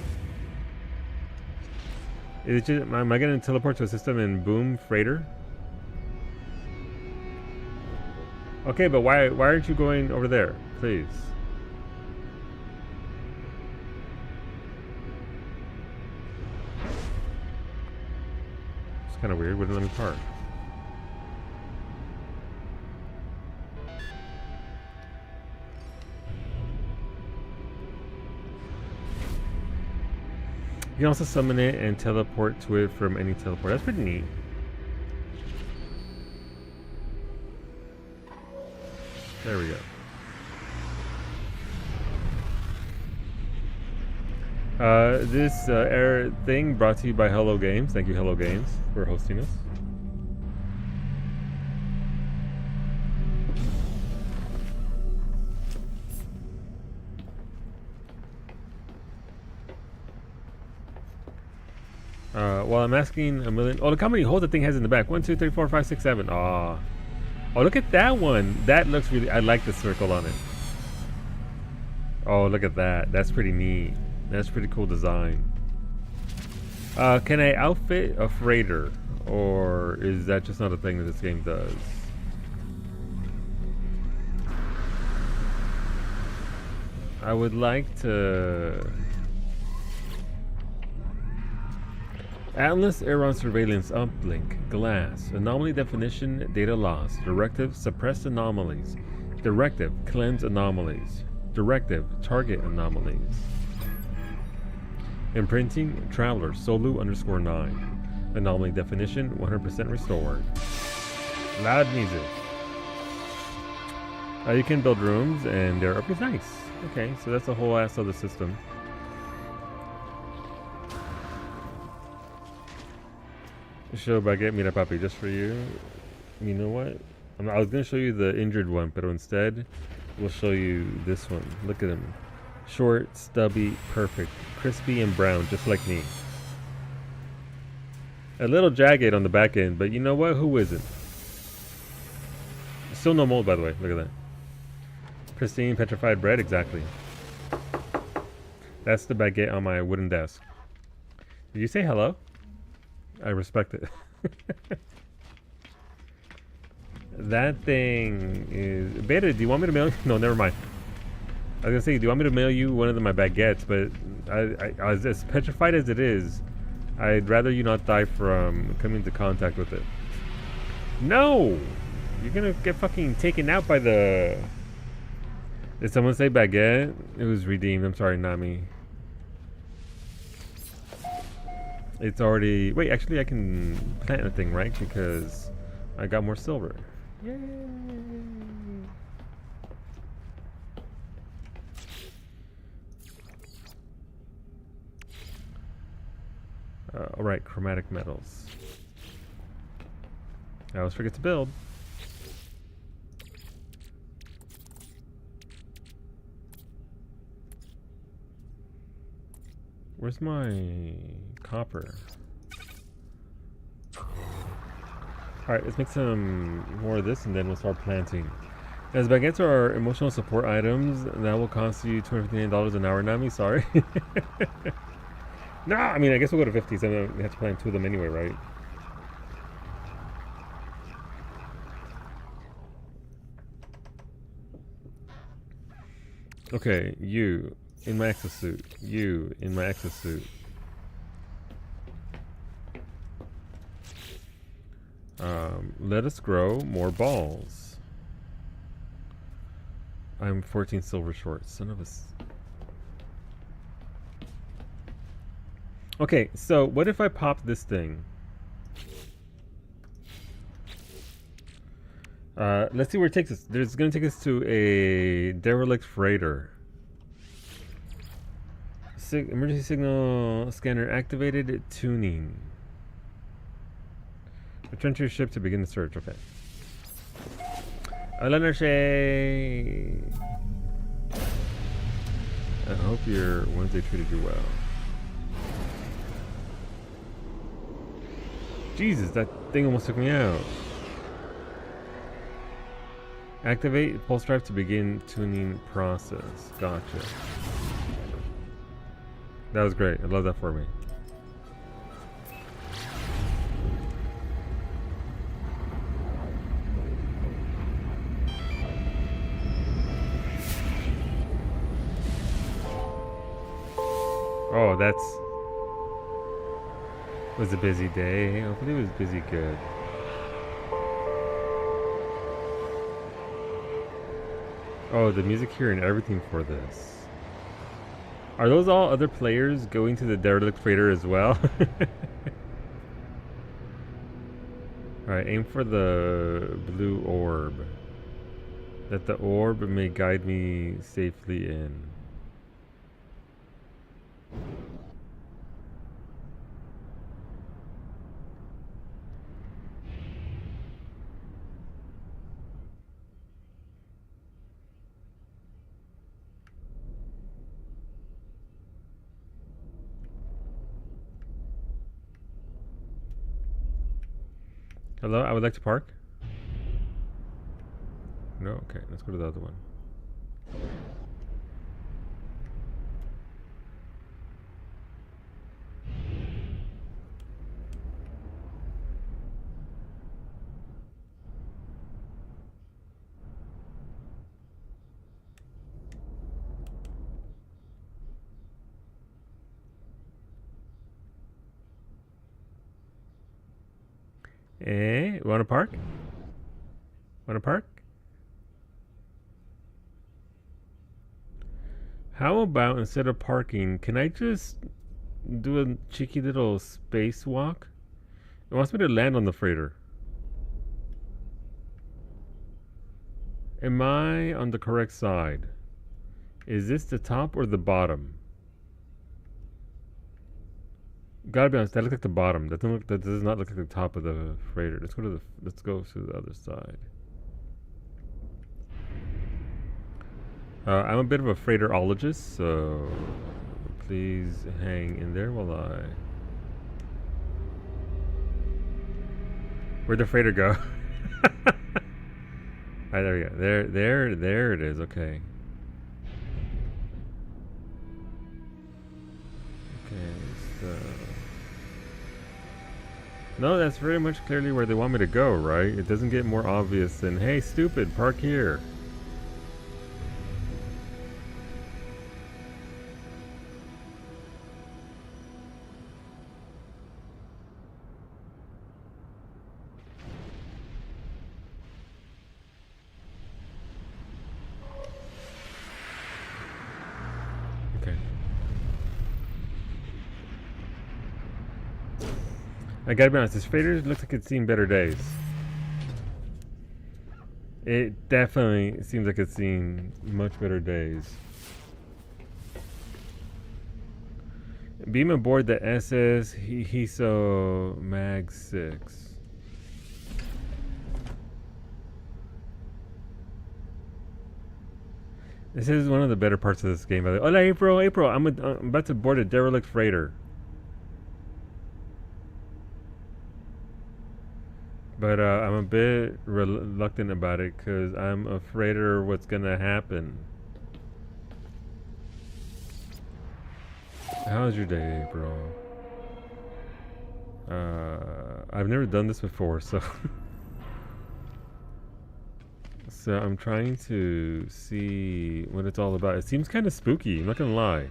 [SPEAKER 3] Is it just, am I going to teleport to a system and boom, freighter? Okay, but why aren't you going over there? Please. It's kind of weird. Wouldn't let me park. You can also summon it and teleport to it from any teleport. That's pretty neat. There we go. This error thing brought to you by Hello Games. Thank you, Hello Games, for hosting us. Well, I'm asking a million. Oh, look how many holes the thing has in the back. 1, 2, 3, 4, 5, 6, 7. Aw. Oh, look at that one. That looks really. I like the circle on it. Oh, look at that. That's pretty neat. That's pretty cool design. Can I outfit a freighter, or is that just not a thing that this game does? I would like to. Atlas Aeron Surveillance Uplink Glass Anomaly Definition Data Loss Directive Suppress Anomalies Directive Cleanse Anomalies Directive Target Anomalies Imprinting Traveler Solu_9 Anomaly Definition 100% Restored. Loud music. You can build rooms and they're okay, nice. Okay, so that's the whole ass of the system. Show Baguette Mira Papi just for you. You know what? I was going to show you the injured one, but instead we'll show you this one. Look at him. Short, stubby, perfect. Crispy and brown, just like me. A little jagged on the back end, but you know what? Who isn't? Still no mold, by the way. Look at that. Pristine, petrified bread, exactly. That's the baguette on my wooden desk. Did you say hello? I respect it. That thing is... Beta, do you want me to mail you? No, never mind. I was gonna say, do you want me to mail you one of my baguettes? But I as petrified as it is, I'd rather you not die from coming into contact with it. No! You're gonna get fucking taken out by the... Did someone say baguette? It was redeemed. I'm sorry, Nami. It's already... Wait, actually I can plant a thing, right? Because I got more silver. Yay! Alright, chromatic metals. I always forget to build. Where's my copper? Alright, let's make some more of this and then we'll start planting. As baguettes are emotional support items, that will cost you $259 an hour, Nami. Sorry. No, I mean, I guess we'll go to 50s and then we have to plant 2 of them anyway, right? Okay, you in my exosuit. You in my exosuit. Let us grow more balls. I'm 14 silver short. Son of a... Okay, so what if I pop this thing? Let's see where it takes us. It's going to take us to a derelict freighter. Emergency signal scanner activated. Tuning. Return to your ship to begin the search. Okay. Alanerche. I hope your Wednesday treated you well. Jesus, that thing almost took me out. Activate pulse drive to begin tuning process. Gotcha. That was great. I love that for me. Oh, that's... was a busy day. Hopefully it was busy good. Oh, the music here and everything for this. Are those all other players going to the derelict freighter as well? Alright, aim for the blue orb. That the orb may guide me safely in. Hello, I would like to park. No? Okay, let's go to the other one. Want to park? Want to park? How about instead of parking, can I just do a cheeky little spacewalk? It wants me to land on the freighter. Am I on the correct side? Is this the top or the bottom? Gotta be honest, that looks like the bottom. That does not look like the top of the freighter. Let's go to the other side. I'm a bit of a freighterologist, so please hang in there while I... Where'd the freighter go? Alright, there we go. There it is. Okay. No, that's very much clearly where they want me to go, right? It doesn't get more obvious than, hey, stupid, park here. Okay. I gotta be honest, this freighter looks like it's seen better days. It definitely seems like it's seen much better days. Beam aboard the SS Hiso Mag 6. This is one of the better parts of this game. By the way. Hola, April. I'm about to board a derelict freighter. But I'm a bit reluctant about it because I'm afraid of what's gonna happen. How's your day, bro? I've never done this before, so so I'm trying to see what it's all about. It seems kind of spooky. I'm not gonna lie.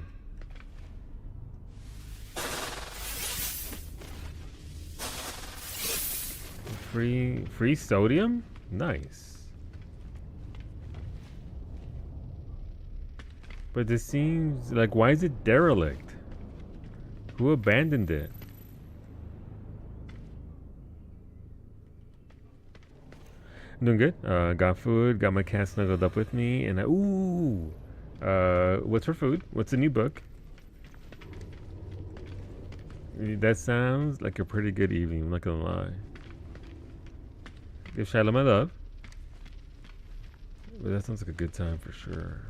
[SPEAKER 3] Free sodium? Nice. But this seems like, why is it derelict? Who abandoned it? I'm doing good. Got food, got my cat snuggled up with me, and what's for food? What's the new book? That sounds like a pretty good evening, I'm not gonna lie. Give Shiloh my love. But that sounds like a good time for sure.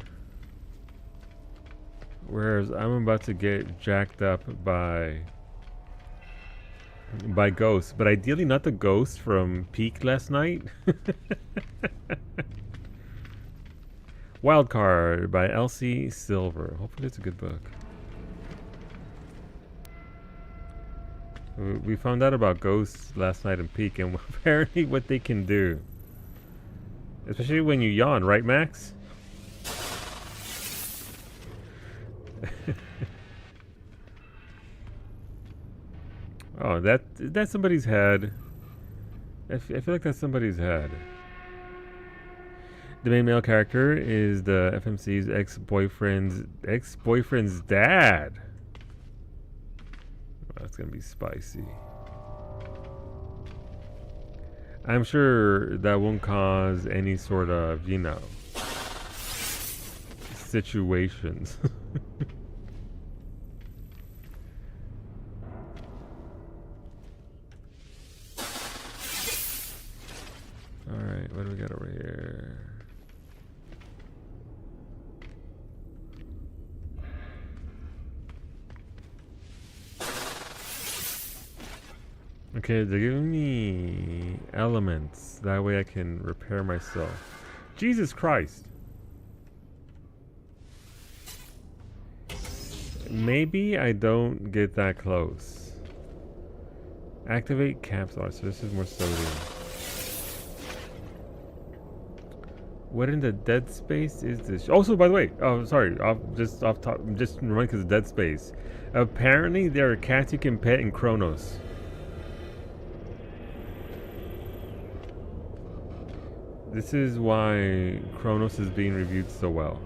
[SPEAKER 3] Whereas I'm about to get jacked up by ghosts, but ideally not the ghost from Peak last night. Wildcard by Elsie Silver. Hopefully it's a good book. We found out about ghosts last night in Peak and apparently what they can do. Especially when you yawn, right, Max? Oh, that's somebody's head. I feel like that's somebody's head. The main male character is the FMC's ex-boyfriend's dad. That's gonna be spicy. I'm sure that won't cause any sort of, situations. Alright, what do we got over here? Okay, they're giving me elements. That way I can repair myself. Jesus Christ. Maybe I don't get that close. Activate capsule. So this is more sodium. What in the dead space is this? Also, by the way, oh sorry, just reminded because of Dead Space. Apparently, there are cats you can pet in Kronos. This is why Kronos is being reviewed so well.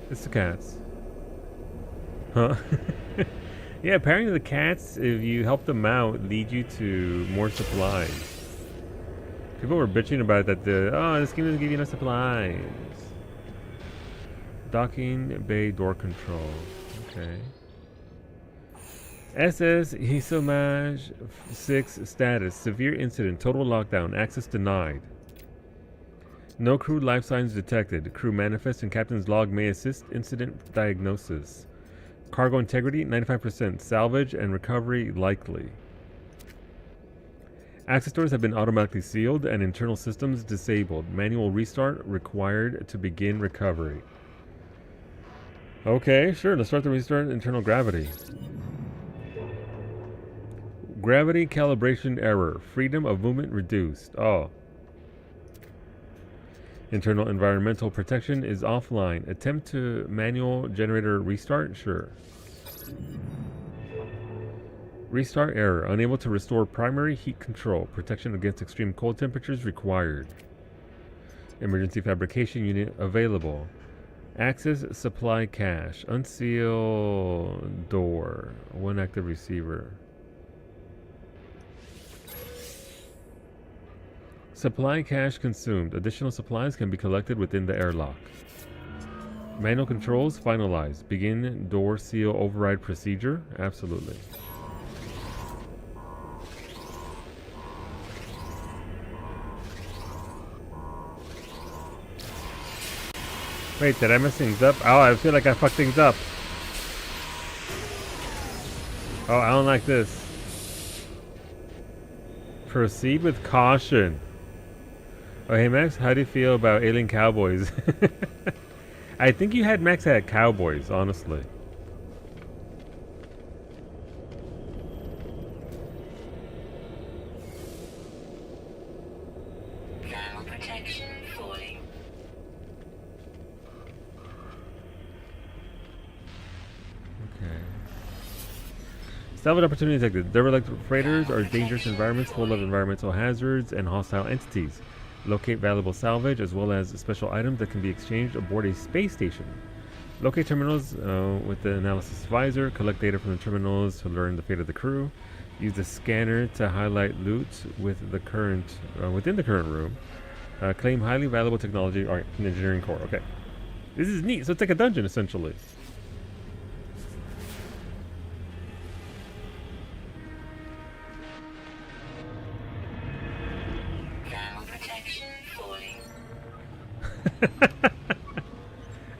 [SPEAKER 3] It's the cats. Huh? Yeah, apparently the cats, if you help them out, lead you to more supplies. People were bitching about that. This game doesn't give you enough supplies. Docking bay door control. Okay. SS Hisomage 6 status. Severe incident. Total lockdown. Access denied. No crew life signs detected. Crew manifest and captain's log may assist incident diagnosis. Cargo integrity 95%. Salvage and recovery likely. Access doors have been automatically sealed and internal systems disabled. Manual restart required to begin recovery. Okay, sure. Let's start the restart internal gravity. Gravity calibration error. Freedom of movement reduced. Oh. Internal environmental protection is offline. Attempt to manual generator restart? Sure. Restart error. Unable to restore primary heat control. Protection against extreme cold temperatures required. Emergency fabrication unit available. Access supply cache. Unseal door. One active receiver. Supply cache consumed. Additional supplies can be collected within the airlock. Manual controls finalized. Begin door seal override procedure. Absolutely. Wait, did I mess things up? Oh, I feel like I fucked things up. Oh, I don't like this. Proceed with caution. Oh, hey Max, how do you feel about Alien Cowboys? I think you had Max at Cowboys, honestly.
[SPEAKER 1] Thermal protection falling.
[SPEAKER 3] Okay. Salvage opportunity detected. Derelict freighters are dangerous environments full of environmental hazards and hostile entities. Locate valuable salvage as well as special items that can be exchanged aboard a space station. Locate terminals with the analysis visor. Collect data from the terminals to learn the fate of the crew. Use the scanner to highlight loot with the current within the current room. Claim highly valuable technology or engineering core. Okay, this is neat. So it's like a dungeon essentially.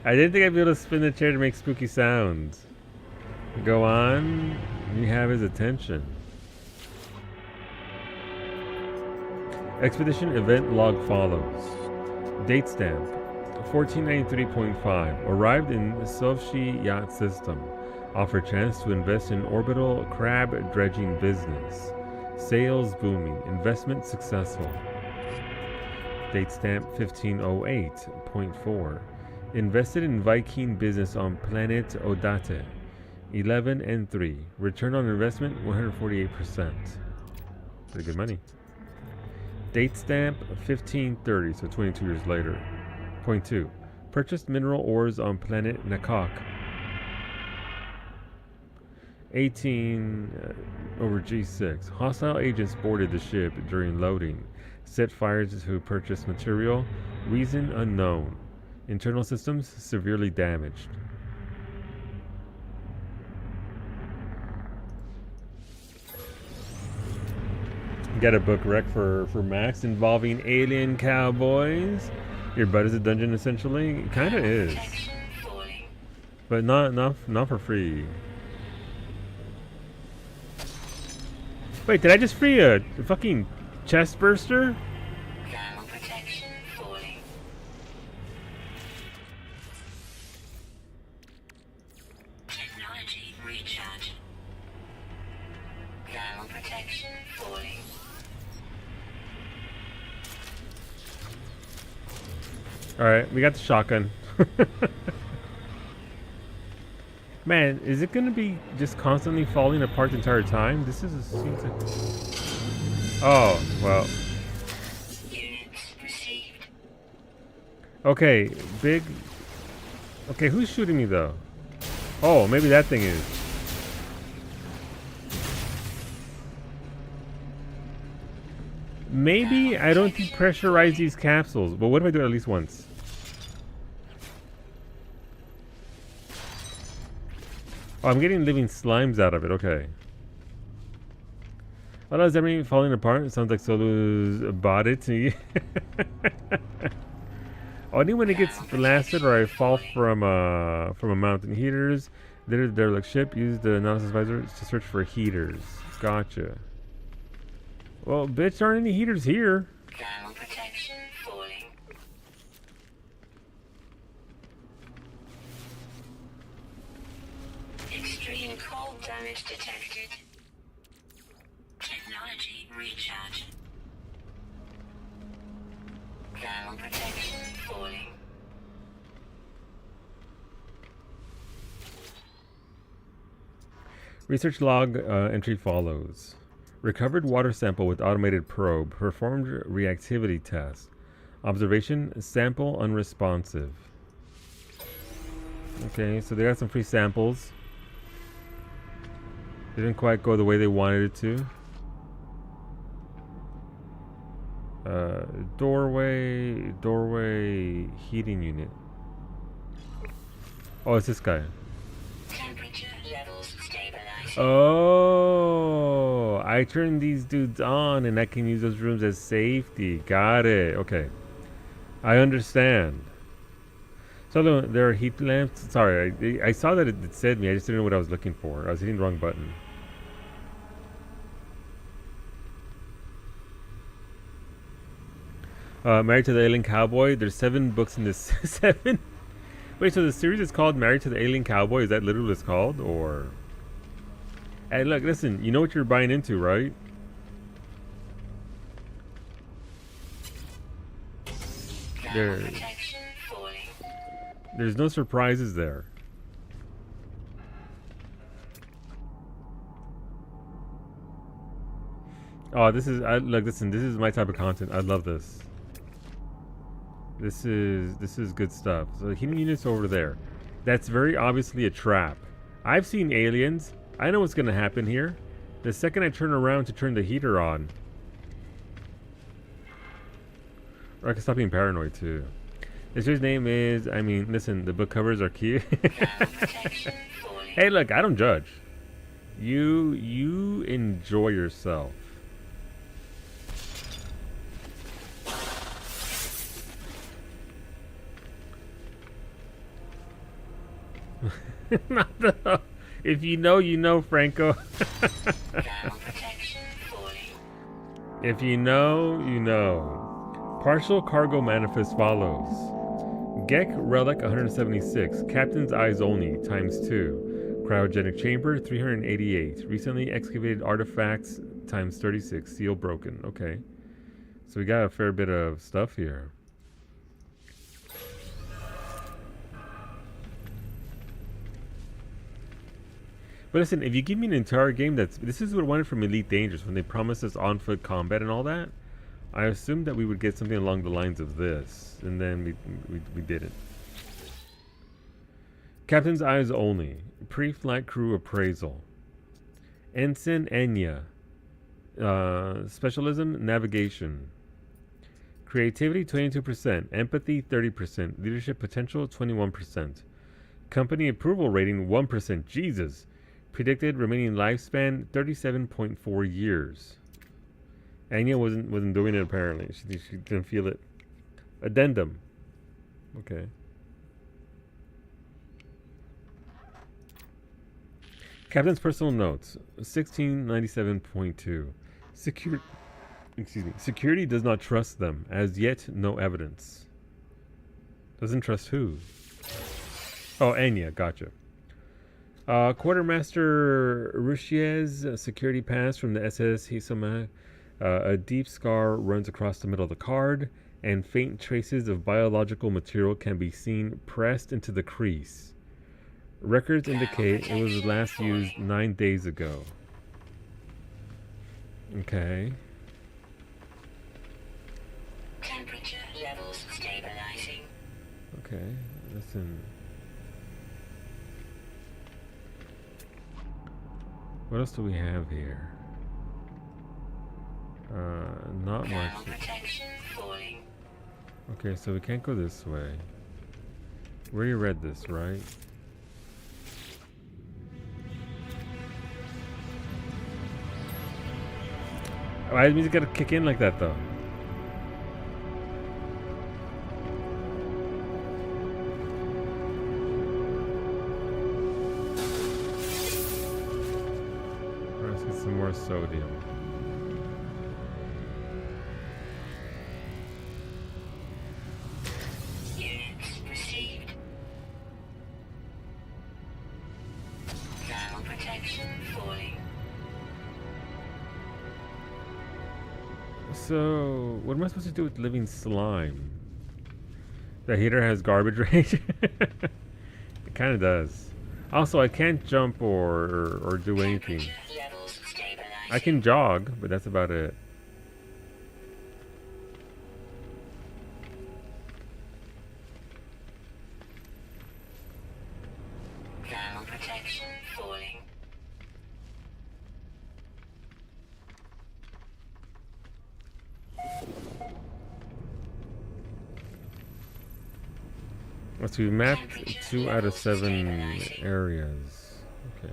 [SPEAKER 3] I didn't think I'd be able to spin the chair to make spooky sounds. Go on. You have his attention. Expedition event log follows. Date stamp 1493.5. Arrived in Sovshi Yacht System. Offer chance to invest in orbital crab dredging business. Sales booming. Investment successful. Date stamp 1508.4. Invested in Viking business on planet Odate. 11 and 3. Return on investment 148%. Pretty good money. Date stamp 1530, so 22 years later. Point 2. Purchased mineral ores on planet Nakok. 18 over G6. Hostile agents boarded the ship during loading. Set fires to purchase material. Reason unknown. Internal systems severely damaged. Got a book rec for Max involving alien cowboys. Your butt is a dungeon essentially. It kind of is. But not for free. Wait, did I just free a fucking chest burster?
[SPEAKER 1] Thermal protection falling. Technology recharge. Thermal protection falling.
[SPEAKER 3] Alright, we got the shotgun. Man, is it gonna be just constantly falling apart the entire time? This is seems like... Oh, well.
[SPEAKER 1] Units received.
[SPEAKER 3] Okay, big... Okay, who's shooting me though? Oh, maybe that thing is. Maybe I don't depressurize these capsules, but what if I do it at least once? Oh, I'm getting living slimes out of it, okay. Well, does everything falling apart? It sounds like Solu's bought it to you. Only when it gets blasted or I fall from a mountain. Heaters, there's derelict ship. Use the analysis visor to search for heaters. Gotcha. Well, bitch, there aren't any heaters here.
[SPEAKER 1] Thermal protection falling. Extreme cold damage detected. Recharge. Thermal protection falling.
[SPEAKER 3] Research log entry follows. Recovered water sample with automated probe. Performed reactivity test. Observation, sample unresponsive. Okay, so they got some free samples. Didn't quite go the way they wanted it to. Doorway heating unit. Oh, it's this guy.
[SPEAKER 1] Temperature levels stabilizing.
[SPEAKER 3] Oh, I turned these dudes on and I can use those rooms as safety. Got it. Okay. I understand. So there are heat lamps. Sorry, I saw that it said me. I just didn't know what I was looking for. I was hitting the wrong button. Married to the Alien Cowboy. There's 7 books in this. 7? Wait, so the series is called Married to the Alien Cowboy? Is that literally what it's called? Or... Hey, look, listen. You know what you're buying into, right?
[SPEAKER 1] Thermal protection falling.
[SPEAKER 3] There's no surprises there. Oh, this is... look, listen. This is my type of content. I love this. This is good stuff. So the heating unit's over there. That's very obviously a trap. I've seen aliens. I know what's gonna happen here. The second I turn around to turn the heater on. Or I can stop being paranoid too. This dude's name is, I mean, listen, the book covers are cute.
[SPEAKER 1] Thermal protection falling.
[SPEAKER 3] Hey, look, I don't judge. You enjoy yourself. Not the, if you know, you know, Franco.
[SPEAKER 1] Thermal protection falling.
[SPEAKER 3] If you know, you know. Partial cargo manifest follows. Gek Relic 176. Captain's eyes only, ×2. Cryogenic chamber 388. Recently excavated artifacts ×36. Seal broken. Okay. So we got a fair bit of stuff here. But listen, if you give me an entire game this is what I wanted from Elite Dangerous when they promised us on-foot combat and all that. I assumed that we would get something along the lines of this, and then we didn't. Captain's eyes only. Pre-flight crew appraisal. Ensign Enya. Specialism navigation. Creativity 22%. Empathy 30%. Leadership potential 21%. Company approval rating 1%. Jesus. Predicted remaining lifespan 37.4 years. Anya wasn't doing it apparently. She didn't feel it. Addendum. Okay. Captain's personal notes 1697.2. Security does not trust them. As yet, no evidence. Doesn't trust who? Oh, Anya. Gotcha. Quartermaster Rushiez, security pass from the SS Hisoma. A deep scar runs across the middle of the card, and faint traces of biological material can be seen pressed into the crease. Records indicate it was last used 9 days ago. Okay.
[SPEAKER 1] Temperature levels stabilizing.
[SPEAKER 3] Okay. Listen. What else do we have here? Not much.
[SPEAKER 1] Thermal protection falling.
[SPEAKER 3] Okay, so we can't go this way. We already read this, right? Why does music gotta kick in like that, though? Let's get some more sodium.
[SPEAKER 1] Units received. Thermal protection falling.
[SPEAKER 3] So, what am I supposed to do with living slime? The heater has garbage rage. It kind of does. Also, I can't jump or do anything.
[SPEAKER 1] Temperature levels stabilizing.
[SPEAKER 3] I can jog, but that's about it.
[SPEAKER 1] Thermal protection falling.
[SPEAKER 3] Let's see, we mapped 2 out of 7 areas. Okay.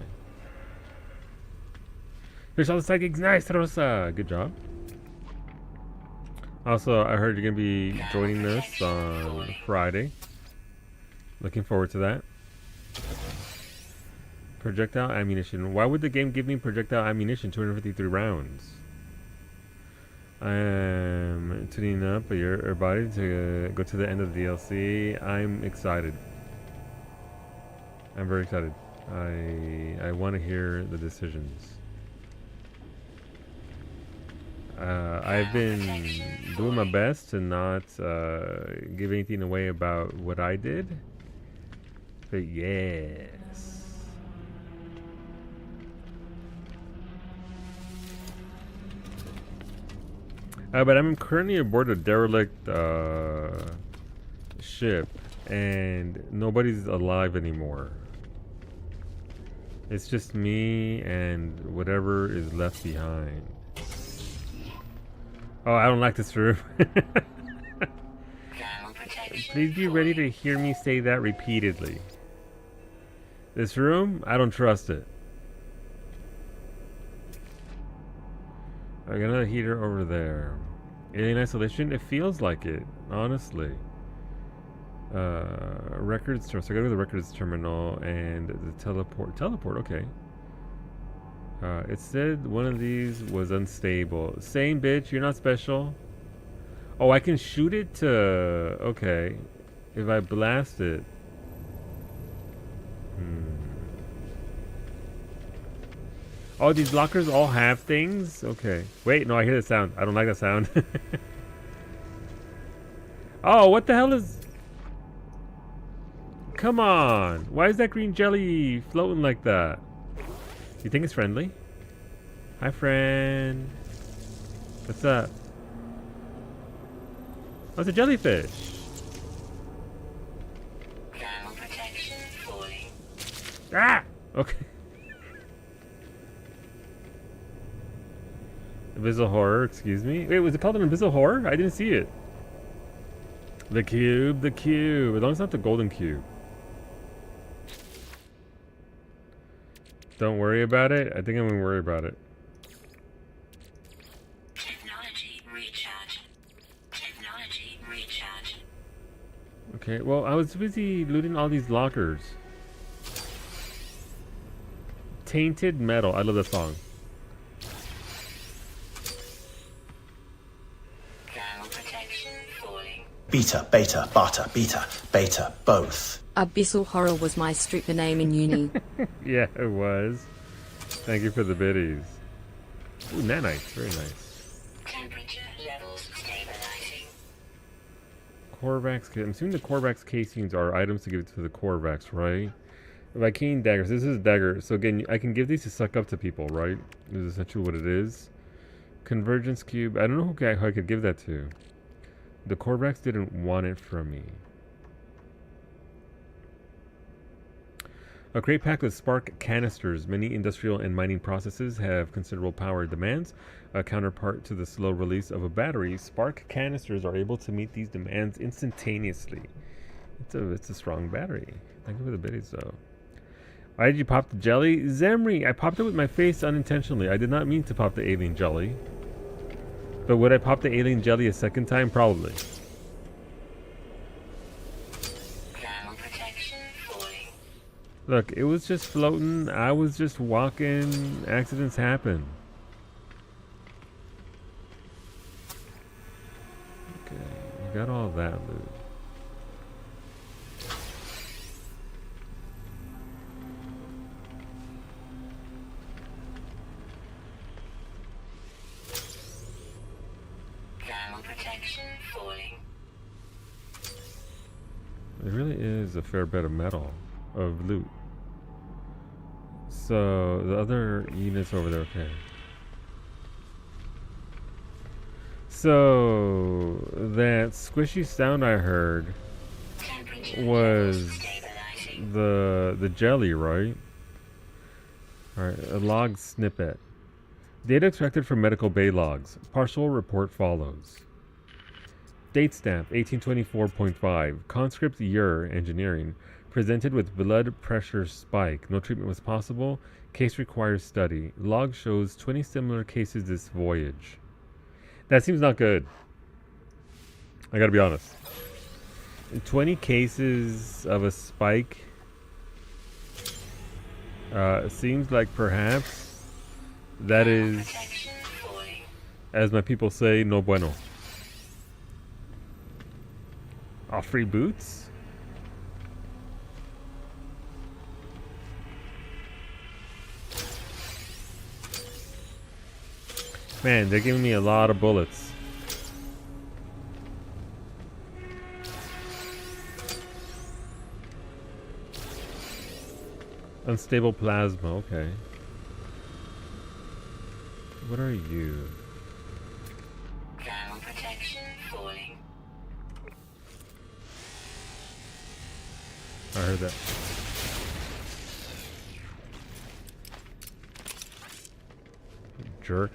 [SPEAKER 3] Fish all the psychics. Nice, Rosa. Good job. Also, I heard you're going to be joining us on Friday. Looking forward to that. Projectile ammunition. Why would the game give me projectile ammunition? 253 rounds. I am tuning up your body to go to the end of the DLC. I'm excited. I'm very excited. I want to hear the decisions. I've been doing my best to not give anything away about what I did. But yes. But I'm currently aboard a derelict ship, and nobody's alive anymore. It's just me and whatever is left behind. Oh, I don't like this room.
[SPEAKER 1] Thermal protection.
[SPEAKER 3] Please be ready to hear me say that repeatedly. This room, I don't trust it. I got another heater over there. Alien isolation, it feels like it, honestly. Records terminal. So I gotta go to the records terminal and the teleport. Teleport, okay. It said one of these was unstable. Same bitch, you're not special. Oh, I can shoot it to. Okay. If I blast it. Oh, these lockers all have things? Okay. Wait, no, I hear the sound. I don't like that sound. Oh, what the hell is... Come on. Why is that green jelly floating like that? You think it's friendly? Hi, friend. What's up? Oh, it's a jellyfish.
[SPEAKER 1] Thermal protection falling.
[SPEAKER 3] Ah! Okay. Invisible horror, excuse me. Wait, was it called an invisible horror? I didn't see it. The cube, the cube. As long as it's not the golden cube. Don't worry about it. I think I'm gonna worry about it.
[SPEAKER 1] Technology recharge. Technology recharge.
[SPEAKER 3] Okay, well, I was busy looting all these lockers. Tainted Metal. I love that song.
[SPEAKER 1] Thermal protection falling.
[SPEAKER 4] Beta, beta, beta, beta, beta, both.
[SPEAKER 2] Abyssal Horror was my stripper name in uni.
[SPEAKER 3] Yeah, it was. Thank you for the biddies. Ooh, nanites. Very nice.
[SPEAKER 1] Temperature levels stabilizing.
[SPEAKER 3] Korvax. I'm assuming the Korvax casings are items to give to the Korvax, right? Viking daggers. This is a dagger. So again, I can give these to suck up to people, right? This is essentially what it is. Convergence cube. I don't know who I could give that to. The Korvax didn't want it from me. A great pack of spark canisters. Many industrial and mining processes have considerable power demands. A counterpart to the slow release of a battery, spark canisters are able to meet these demands instantaneously. It's a strong battery. Thank you for the biddies, though. Why did you pop the jelly? Zemri, I popped it with my face unintentionally. I did not mean to pop the alien jelly. But would I pop the alien jelly a second time? Probably.
[SPEAKER 1] Thermal protection falling.
[SPEAKER 3] Look, it was just floating. I was just walking. Accidents happen. Okay, we got all that loot.
[SPEAKER 1] protection falling.
[SPEAKER 3] It really is a fair bit of metal, of loot. So the other units over there, okay. So that squishy sound I heard
[SPEAKER 1] Temperature
[SPEAKER 3] was
[SPEAKER 1] levels stabilizing.
[SPEAKER 3] the jelly, right? Alright, a log snippet. Data extracted from medical bay logs. Partial report follows. Date stamp 1824.5. Conscript Ur Engineering. Presented with blood pressure spike. No treatment was possible. Case requires study. Log shows 20 similar cases this voyage. That seems not good. I gotta be honest. 20 cases of a spike seems like perhaps that is,
[SPEAKER 1] Protection falling.
[SPEAKER 3] as my people say, no bueno. Oh, free boots? Man, they're giving me a lot of bullets. Unstable plasma, okay. What are you?
[SPEAKER 1] Ground protection falling.
[SPEAKER 3] I heard that. Jerk.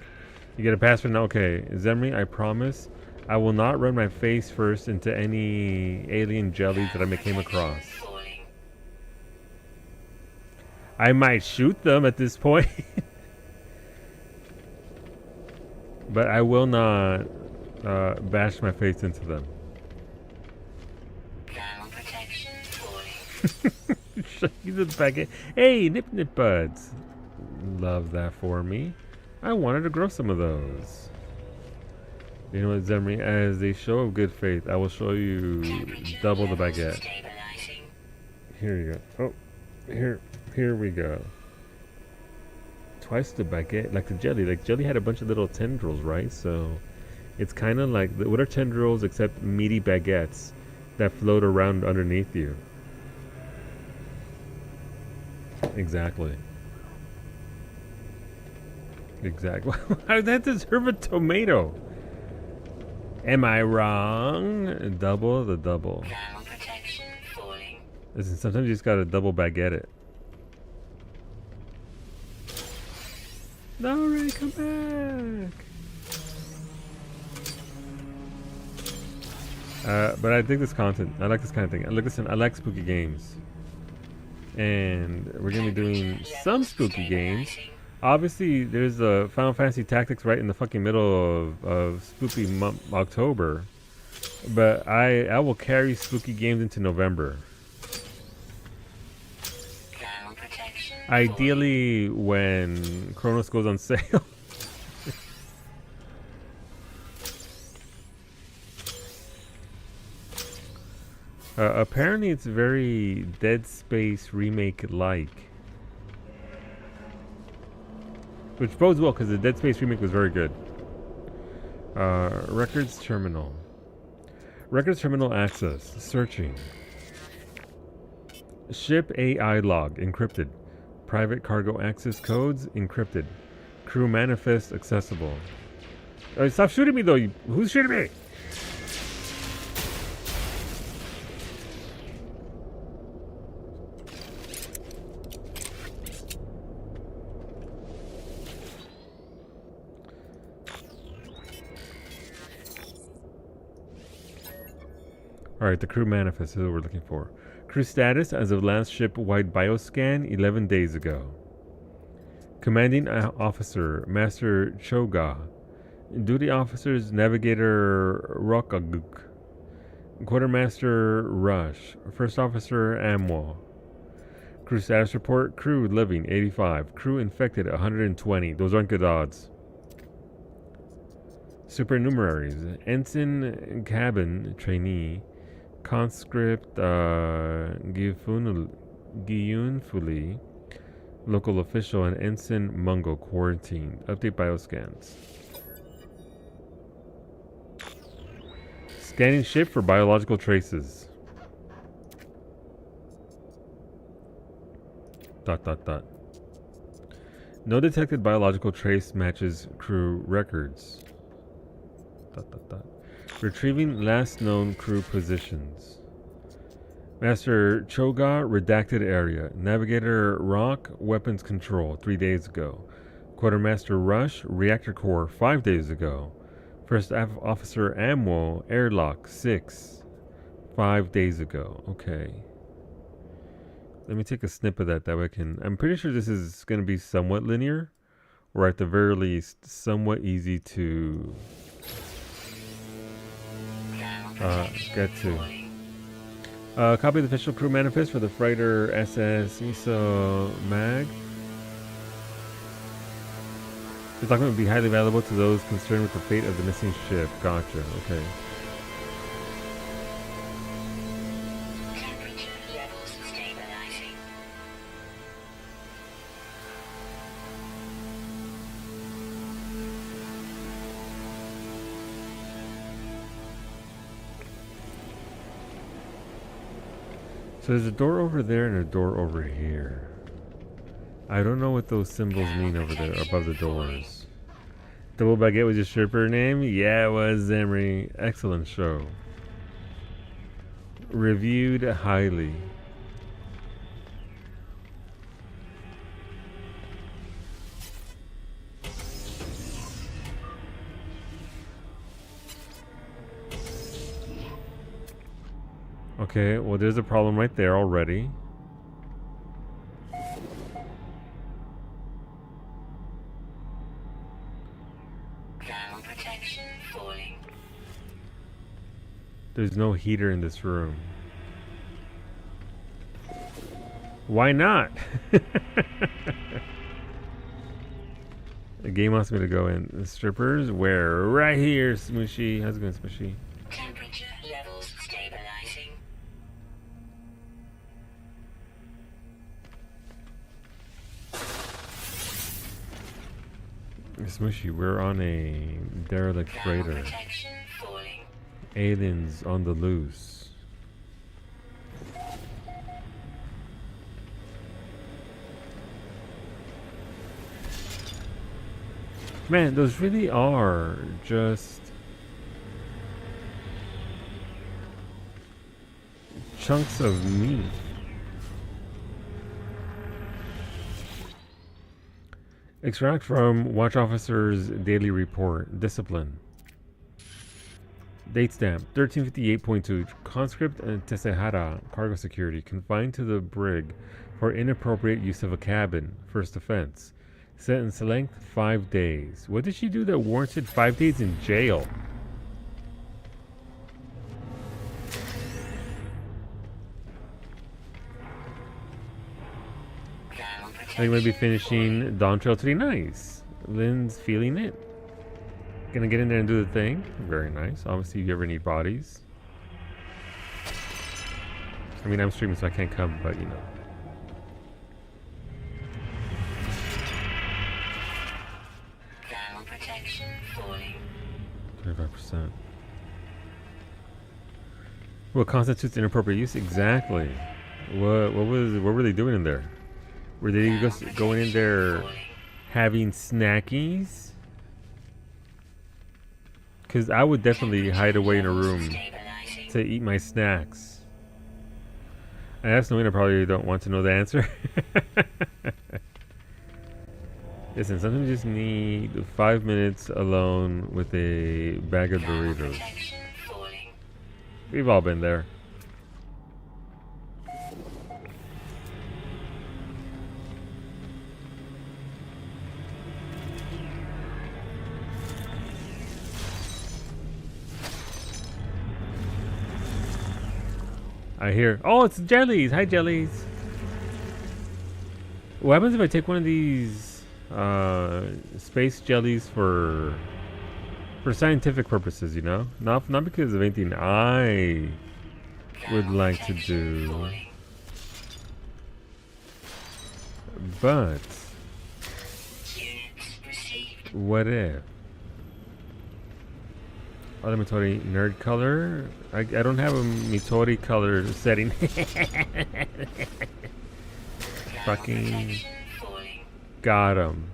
[SPEAKER 3] You get a password now? Okay. Zemri, I promise I will not run my face first into any alien jellies that I may came across.
[SPEAKER 1] Falling.
[SPEAKER 3] I might shoot them at this point. But I will not bash my face into them.
[SPEAKER 1] Ground protection falling.
[SPEAKER 3] Show you the baguette. Hey, Nip Nip Buds. Love that for me. I wanted to grow some of those. You know what, Zemri? As a show of good faith, I will show you
[SPEAKER 1] Temperature
[SPEAKER 3] double the
[SPEAKER 1] levels
[SPEAKER 3] baguette.
[SPEAKER 1] stabilizing.
[SPEAKER 3] Here you go. Oh, here we go. Twice the baguette, like the jelly. Like jelly had a bunch of little tendrils, right? So it's kind of like what are tendrils except meaty baguettes that float around underneath you. Exactly. Exactly. How did that deserve a tomato? Am I wrong? Double the double.
[SPEAKER 1] Ground protection falling.
[SPEAKER 3] Listen, sometimes you just gotta double baguette it. No, Ray, come back. But I dig this content. I like this kind of thing. I like spooky games. And we're gonna be doing some spooky games. Obviously, there's a Final Fantasy Tactics right in the fucking middle of spooky October. But I will carry spooky games into November.
[SPEAKER 1] Ground protection
[SPEAKER 3] Ideally, when Chronos goes on sale. Apparently, it's very Dead Space remake-like. Which bodes well, because the Dead Space remake was very good. Records Terminal. Records Terminal access. Searching. Ship AI log. Encrypted. Private cargo access codes. Encrypted. Crew manifest accessible. Stop shooting me, though. Who's shooting me? Alright, the crew manifest is what we're looking for. Crew status as of last ship-wide bioscan 11 days ago. Commanding Officer Master Choga. Duty Officers Navigator Rokaguk. Quartermaster Rush. First Officer Amwo. Crew status report. Crew living 85. Crew infected 120. Those aren't good odds. Supernumeraries. Ensign Cabin Trainee. Conscript Giyunfuli, local official, and Ensign Mungo quarantined. Update bioscans. Scanning ship for biological traces. Dot dot dot. No detected biological trace matches crew records. Dot dot dot. Retrieving last known crew positions. Master Choga, redacted area. Navigator Rock, weapons control, 3 days ago. Quartermaster Rush, reactor core, 5 days ago. First Officer Amwo, airlock, 6, 5 days ago. Okay. Let me take a snip of that way I can... I'm pretty sure this is going to be somewhat linear. Or at the very least, somewhat easy to get to. Copy of the official crew manifest for the freighter SS Iso Mag. The document will be highly valuable to those concerned with the fate of the missing ship. Gotcha, okay.
[SPEAKER 1] Temperature levels stabilizing.
[SPEAKER 3] So there's a door over there and a door over here. I don't know what those symbols mean over there above the doors. Double Baguette was your stripper name? Yeah, it was, Emery. Excellent show. Reviewed highly. Okay, well there's a problem right there already.
[SPEAKER 1] Thermal protection falling.
[SPEAKER 3] There's no heater in this room. Why not? The game wants me to go in. The strippers? Where? Right here, Smooshy. How's it going, Smooshy?
[SPEAKER 1] Temperature levels stabilizing.
[SPEAKER 3] Smooshy, we're on a derelict
[SPEAKER 1] Thermal
[SPEAKER 3] freighter.
[SPEAKER 1] protection falling.
[SPEAKER 3] Aliens on the loose. Man, those really are just chunks of meat. Extract from Watch Officer's Daily Report. Discipline. Date stamp 1358.2. Conscript and Tesehara. Cargo security. Confined to the brig for inappropriate use of a cabin. First offense. Sentence length 5 days. What did she do that warranted 5 days in jail?
[SPEAKER 1] Thermal
[SPEAKER 3] I think we'll be
[SPEAKER 1] protection
[SPEAKER 3] finishing Dawn Trail today. Nice. Lynn's feeling it. Gonna get in there and do the thing. Very nice. Obviously, if you ever need bodies. I mean, I'm streaming, so I can't come, but you know.
[SPEAKER 1] Thermal protection falling.
[SPEAKER 3] 25%. What constitutes inappropriate use? Exactly. What were they doing in there? Were they just going in there having snackies? Because I would definitely hide away in a room
[SPEAKER 1] Stabilizing.
[SPEAKER 3] to eat my snacks. And that's knowing I probably don't want to know the answer. Listen, sometimes you just need 5 minutes alone with a bag of
[SPEAKER 1] Thermal
[SPEAKER 3] burritos.
[SPEAKER 1] protection falling.
[SPEAKER 3] We've all been there. I hear. Oh, it's Jellies. Hi, Jellies. What happens if I take one of these space jellies for scientific purposes? You know, not because of anything I would
[SPEAKER 1] Thermal
[SPEAKER 3] like to
[SPEAKER 1] protection
[SPEAKER 3] do,
[SPEAKER 1] falling.
[SPEAKER 3] but
[SPEAKER 1] Units received.
[SPEAKER 3] what if? Other Mitori nerd color. I don't have a Mitori color setting. Fucking
[SPEAKER 1] Protection falling.
[SPEAKER 3] got him.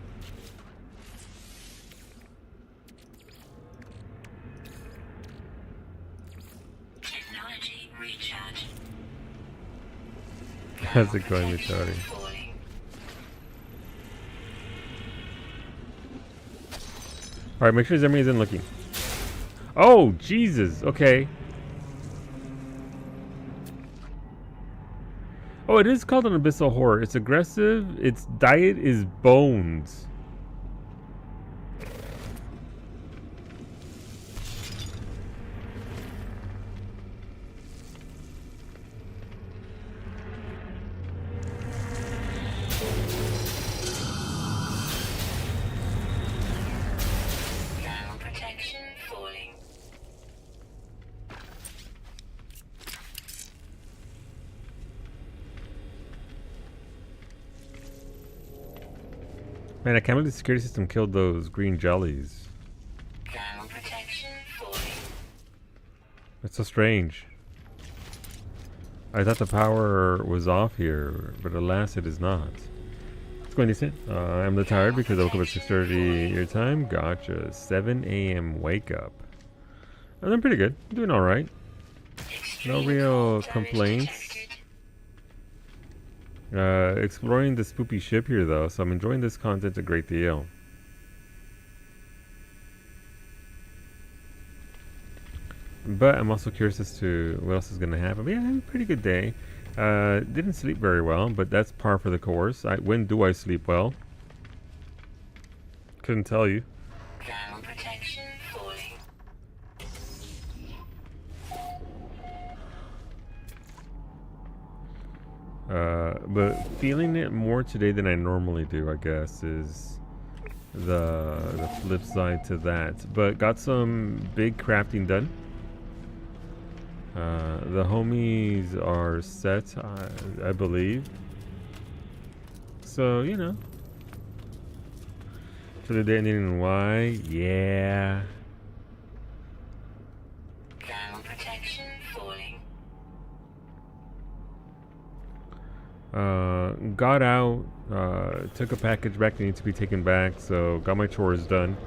[SPEAKER 1] Technology recharge.
[SPEAKER 3] How's it going,
[SPEAKER 1] Protection
[SPEAKER 3] Mitori?
[SPEAKER 1] falling.
[SPEAKER 3] Alright, make sure Zemi isn't looking. Oh, Jesus. Okay. Oh, it is called an abyssal horror. It's aggressive. Its diet is bones.
[SPEAKER 1] Ground protection falling.
[SPEAKER 3] Man, I can't believe the security system killed those green jellies.
[SPEAKER 1] Ground protection falling.
[SPEAKER 3] That's so strange. I thought the power was off here, but alas, it is not. It's going decent. I'm the tired because I woke up at 6:30 your time. Gotcha. 7 a.m. wake up. I'm doing pretty good. I'm doing all right.
[SPEAKER 1] Extreme
[SPEAKER 3] real
[SPEAKER 1] cold damage
[SPEAKER 3] complaints.
[SPEAKER 1] detected.
[SPEAKER 3] Exploring the spoopy ship here, though, so I'm enjoying this content a great deal. But I'm also curious as to what else is going to happen. But yeah, I had a pretty good day. Didn't sleep very well, but that's par for the course. When do I sleep well? Couldn't tell you.
[SPEAKER 1] Ground protection falling.
[SPEAKER 3] But feeling it more today than I normally do, I guess, is the flip side to that. But got some big crafting done. The homies are set, I believe. So, you know. For the day ending in Y, yeah.
[SPEAKER 1] Ground protection falling.
[SPEAKER 3] Got out, took a package back that needs to be taken back, so got my chores done.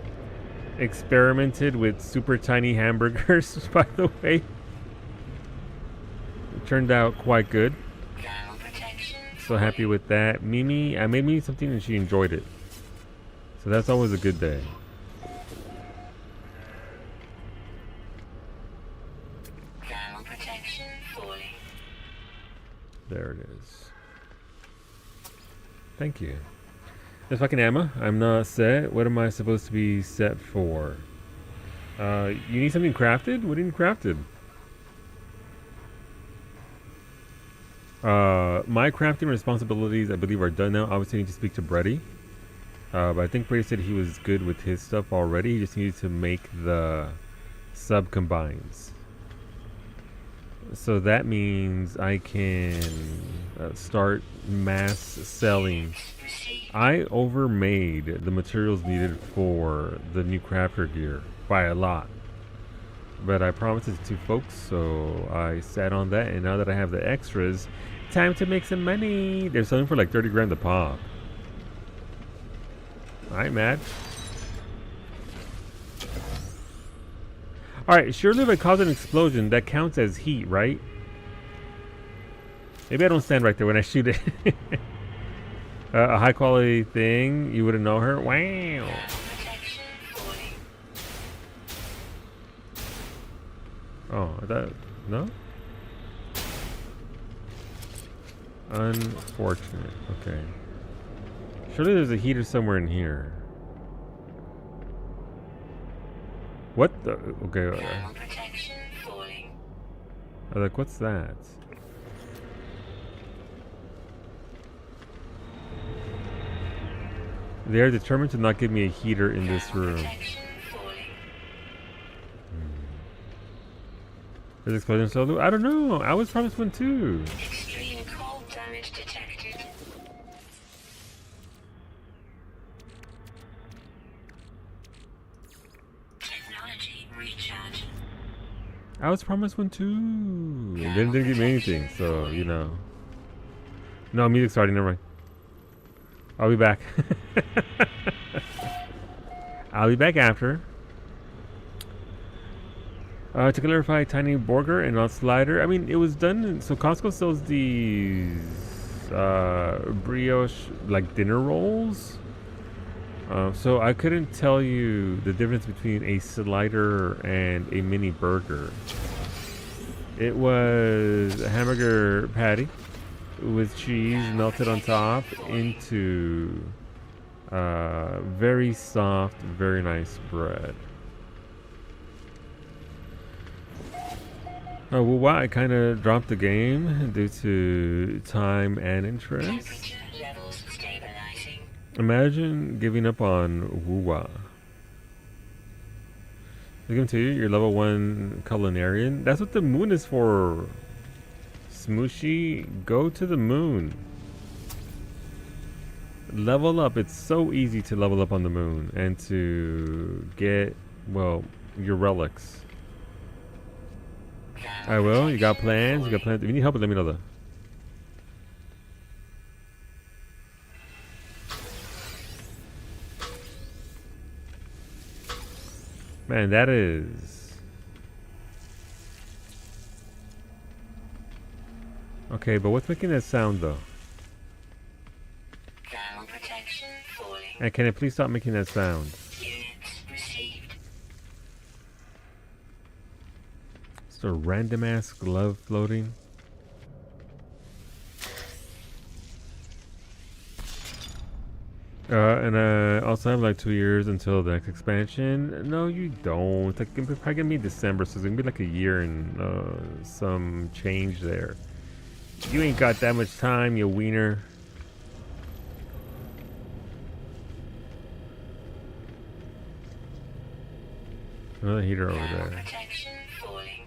[SPEAKER 3] Experimented with super tiny hamburgers, by the way. It turned out quite good.
[SPEAKER 1] Ground protection
[SPEAKER 3] So happy with that. Mimi, I made Mimi something and she enjoyed it. So that's always a good day.
[SPEAKER 1] ground protection falling.
[SPEAKER 3] There it is. Thank you. This fucking Emma, I'm not set. What am I supposed to be set for? You need something crafted? What do you need crafted? My crafting responsibilities, I believe, are done now. Obviously, I need to speak to Brady. But I think Brady said he was good with his stuff already. He just needed to make the sub combines. So that means I can start mass selling. I overmade the materials needed for the new crafter gear by a lot. But I promised it to folks, so I sat on that, and now that I have the extras, time to make some money. They're selling for like 30 grand a pop. I ain't mad. Alright, surely if I cause an explosion, that counts as heat, right? Maybe I don't stand right there when I shoot it. A high quality thing, you wouldn't know her? Wow.
[SPEAKER 1] Protection falling.
[SPEAKER 3] Oh, I thought, no? Unfortunate. Okay. Surely there's a heater somewhere in here. What the? Okay.
[SPEAKER 1] Ground protection falling.
[SPEAKER 3] I was like, what's that? They are determined to not give me a heater in this room.
[SPEAKER 1] Protection falling.
[SPEAKER 3] Is explosion solo? I don't know. I was promised one too.
[SPEAKER 1] Extreme cold damage detected. Technology recharge.
[SPEAKER 3] I was promised one too. And then didn't give me anything, so you know. No, music starting, never mind. I'll be back. I'll be back after. To clarify, tiny burger and not slider. I mean, it was done. So Costco sells these brioche like dinner rolls. So I couldn't tell you the difference between a slider and a mini burger. It was a hamburger patty with cheese melted on top into very soft, very nice bread. Oh, well, wow, I kind of dropped the game due to time and interest.
[SPEAKER 1] Temperature levels stabilizing.
[SPEAKER 3] Imagine giving up on Wuwa. Look into you, you're level 1 culinarian. That's what the moon is for. Smooshy, go to the moon. Level up. It's so easy to level up on the moon and to get, well, your relics. I will. You got plans? You got plans? If you need help, let me know though. Man, that is... Okay, but what's making that sound though?
[SPEAKER 1] Thermal protection falling.
[SPEAKER 3] And can it please stop making that sound?
[SPEAKER 1] Units received.
[SPEAKER 3] It's a random ass glove floating. And I also have like 2 years until the next expansion. No, you don't. It's like, it's probably gonna be December, so it's gonna be like a year and some change there. You ain't got that much time, you wiener. Another heater over
[SPEAKER 1] Thermal
[SPEAKER 3] there.
[SPEAKER 1] protection falling.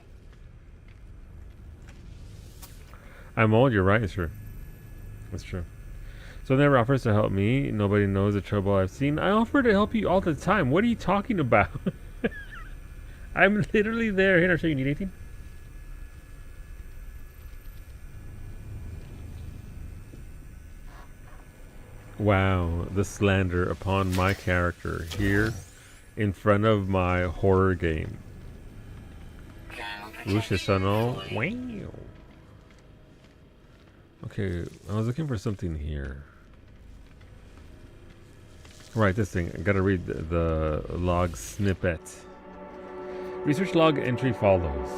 [SPEAKER 3] I'm old, you're right, it's true. That's true. So it never offers to help me. Nobody knows the trouble I've seen. I offer to help you all the time. What are you talking about? I'm literally there. Here, I'll show you. Need anything? Wow, the slander upon my character here in front of my horror game.
[SPEAKER 1] Thermal
[SPEAKER 3] Lucia
[SPEAKER 1] protection
[SPEAKER 3] Sano.
[SPEAKER 1] falling.
[SPEAKER 3] Wow. Okay, I was looking for something here. Right, this thing. I gotta read the log snippet. Research log entry follows.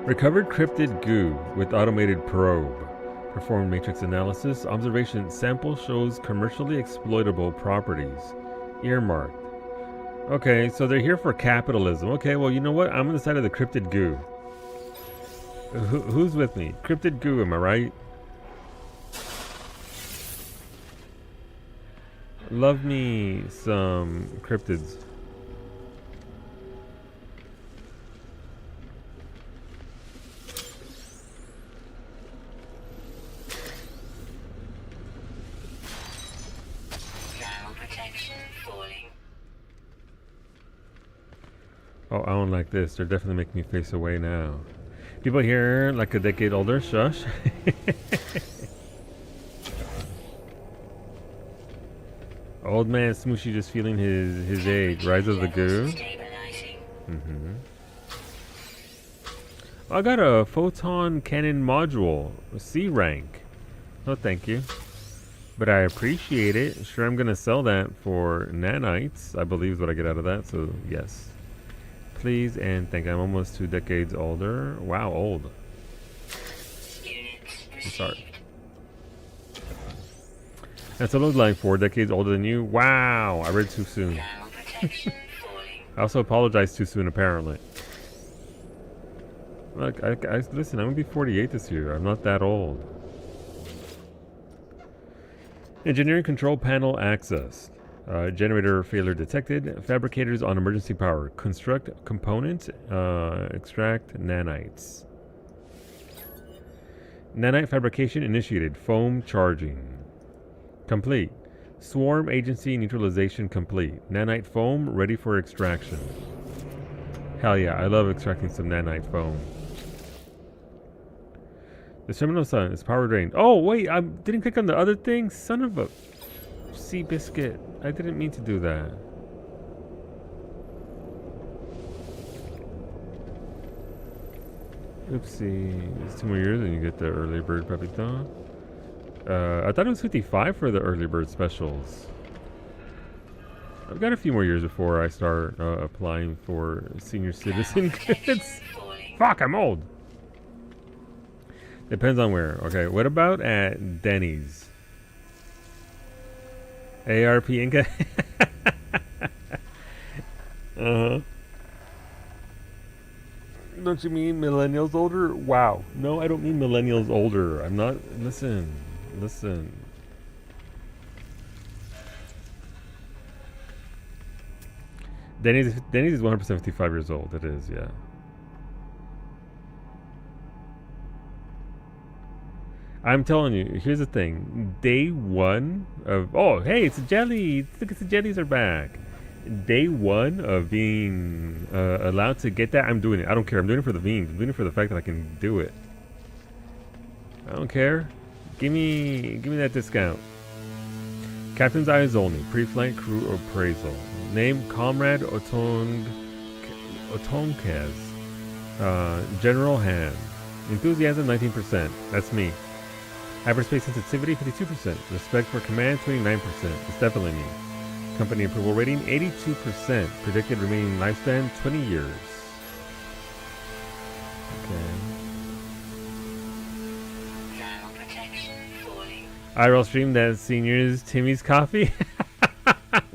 [SPEAKER 3] Recovered cryptid goo with automated probe. Performed matrix analysis. Observation sample shows commercially exploitable properties. Earmarked. Okay, so they're here for capitalism. Okay, well, you know what? I'm on the side of the cryptid goo. Who's with me? Cryptid goo, am I right? Love me some cryptids.
[SPEAKER 1] Thermal protection falling.
[SPEAKER 3] Oh, I don't like this. They're definitely making me face away now. People here like a decade older. Shush. Old man Smooshy just feeling his age. Rise of the goo.
[SPEAKER 1] Stabilizing.
[SPEAKER 3] I got a photon cannon module, C rank. No, thank you. But I appreciate it. Sure, I'm gonna sell that for nanites. I believe is what I get out of that. So yes, please and thank you. I'm almost 2 decades older. Wow, old.
[SPEAKER 1] Units
[SPEAKER 3] I'm sorry.
[SPEAKER 1] received.
[SPEAKER 3] And so looks like 4 decades older than you. Wow, I read too soon.
[SPEAKER 1] Thermal protection falling.
[SPEAKER 3] I also apologized too soon, apparently. Look, I listen. I'm gonna be 48 this year. I'm not that old. Engineering control panel accessed. Generator failure detected. Fabricators on emergency power. Construct component. Extract nanites. Nanite fabrication initiated. Foam charging. Complete. Swarm agency neutralization complete. Nanite foam ready for extraction. Hell yeah, I love extracting some nanite foam. The terminal sun is power drained. Oh wait, I didn't click on the other thing. Son of a sea biscuit. I didn't mean to do that. Oopsie. It's 2 more years and you get the early bird papita. I thought it was 55 for the early bird specials. I've got a few more years before I start applying for senior citizen goods. Fuck, I'm old. Depends on where. Okay, what about at Denny's? ARP Inca? Uh-huh. Don't you mean millennials older? Wow. No, I don't mean millennials older. I'm not... Listen. Denny's is 100% 55 years old. It is, yeah. I'm telling you, here's the thing. Day one of... Oh, hey, it's a jelly. Look, the jellies are back. Day one of being allowed to get that, I'm doing it. I don't care. I'm doing it for the beans. I'm doing it for the fact that I can do it. I don't care. Give me that discount. Captain's eyes only. Pre-flight crew appraisal. Name Comrade Otonkez. General Han. Enthusiasm 19%. That's me. Hyperspace sensitivity 52%. Respect for command 29%. It's definitely me. Company approval rating 82%. Predicted remaining lifespan 20 years. Okay.
[SPEAKER 1] Thermal protection falling.
[SPEAKER 3] IRL stream that seniors Timmy's coffee.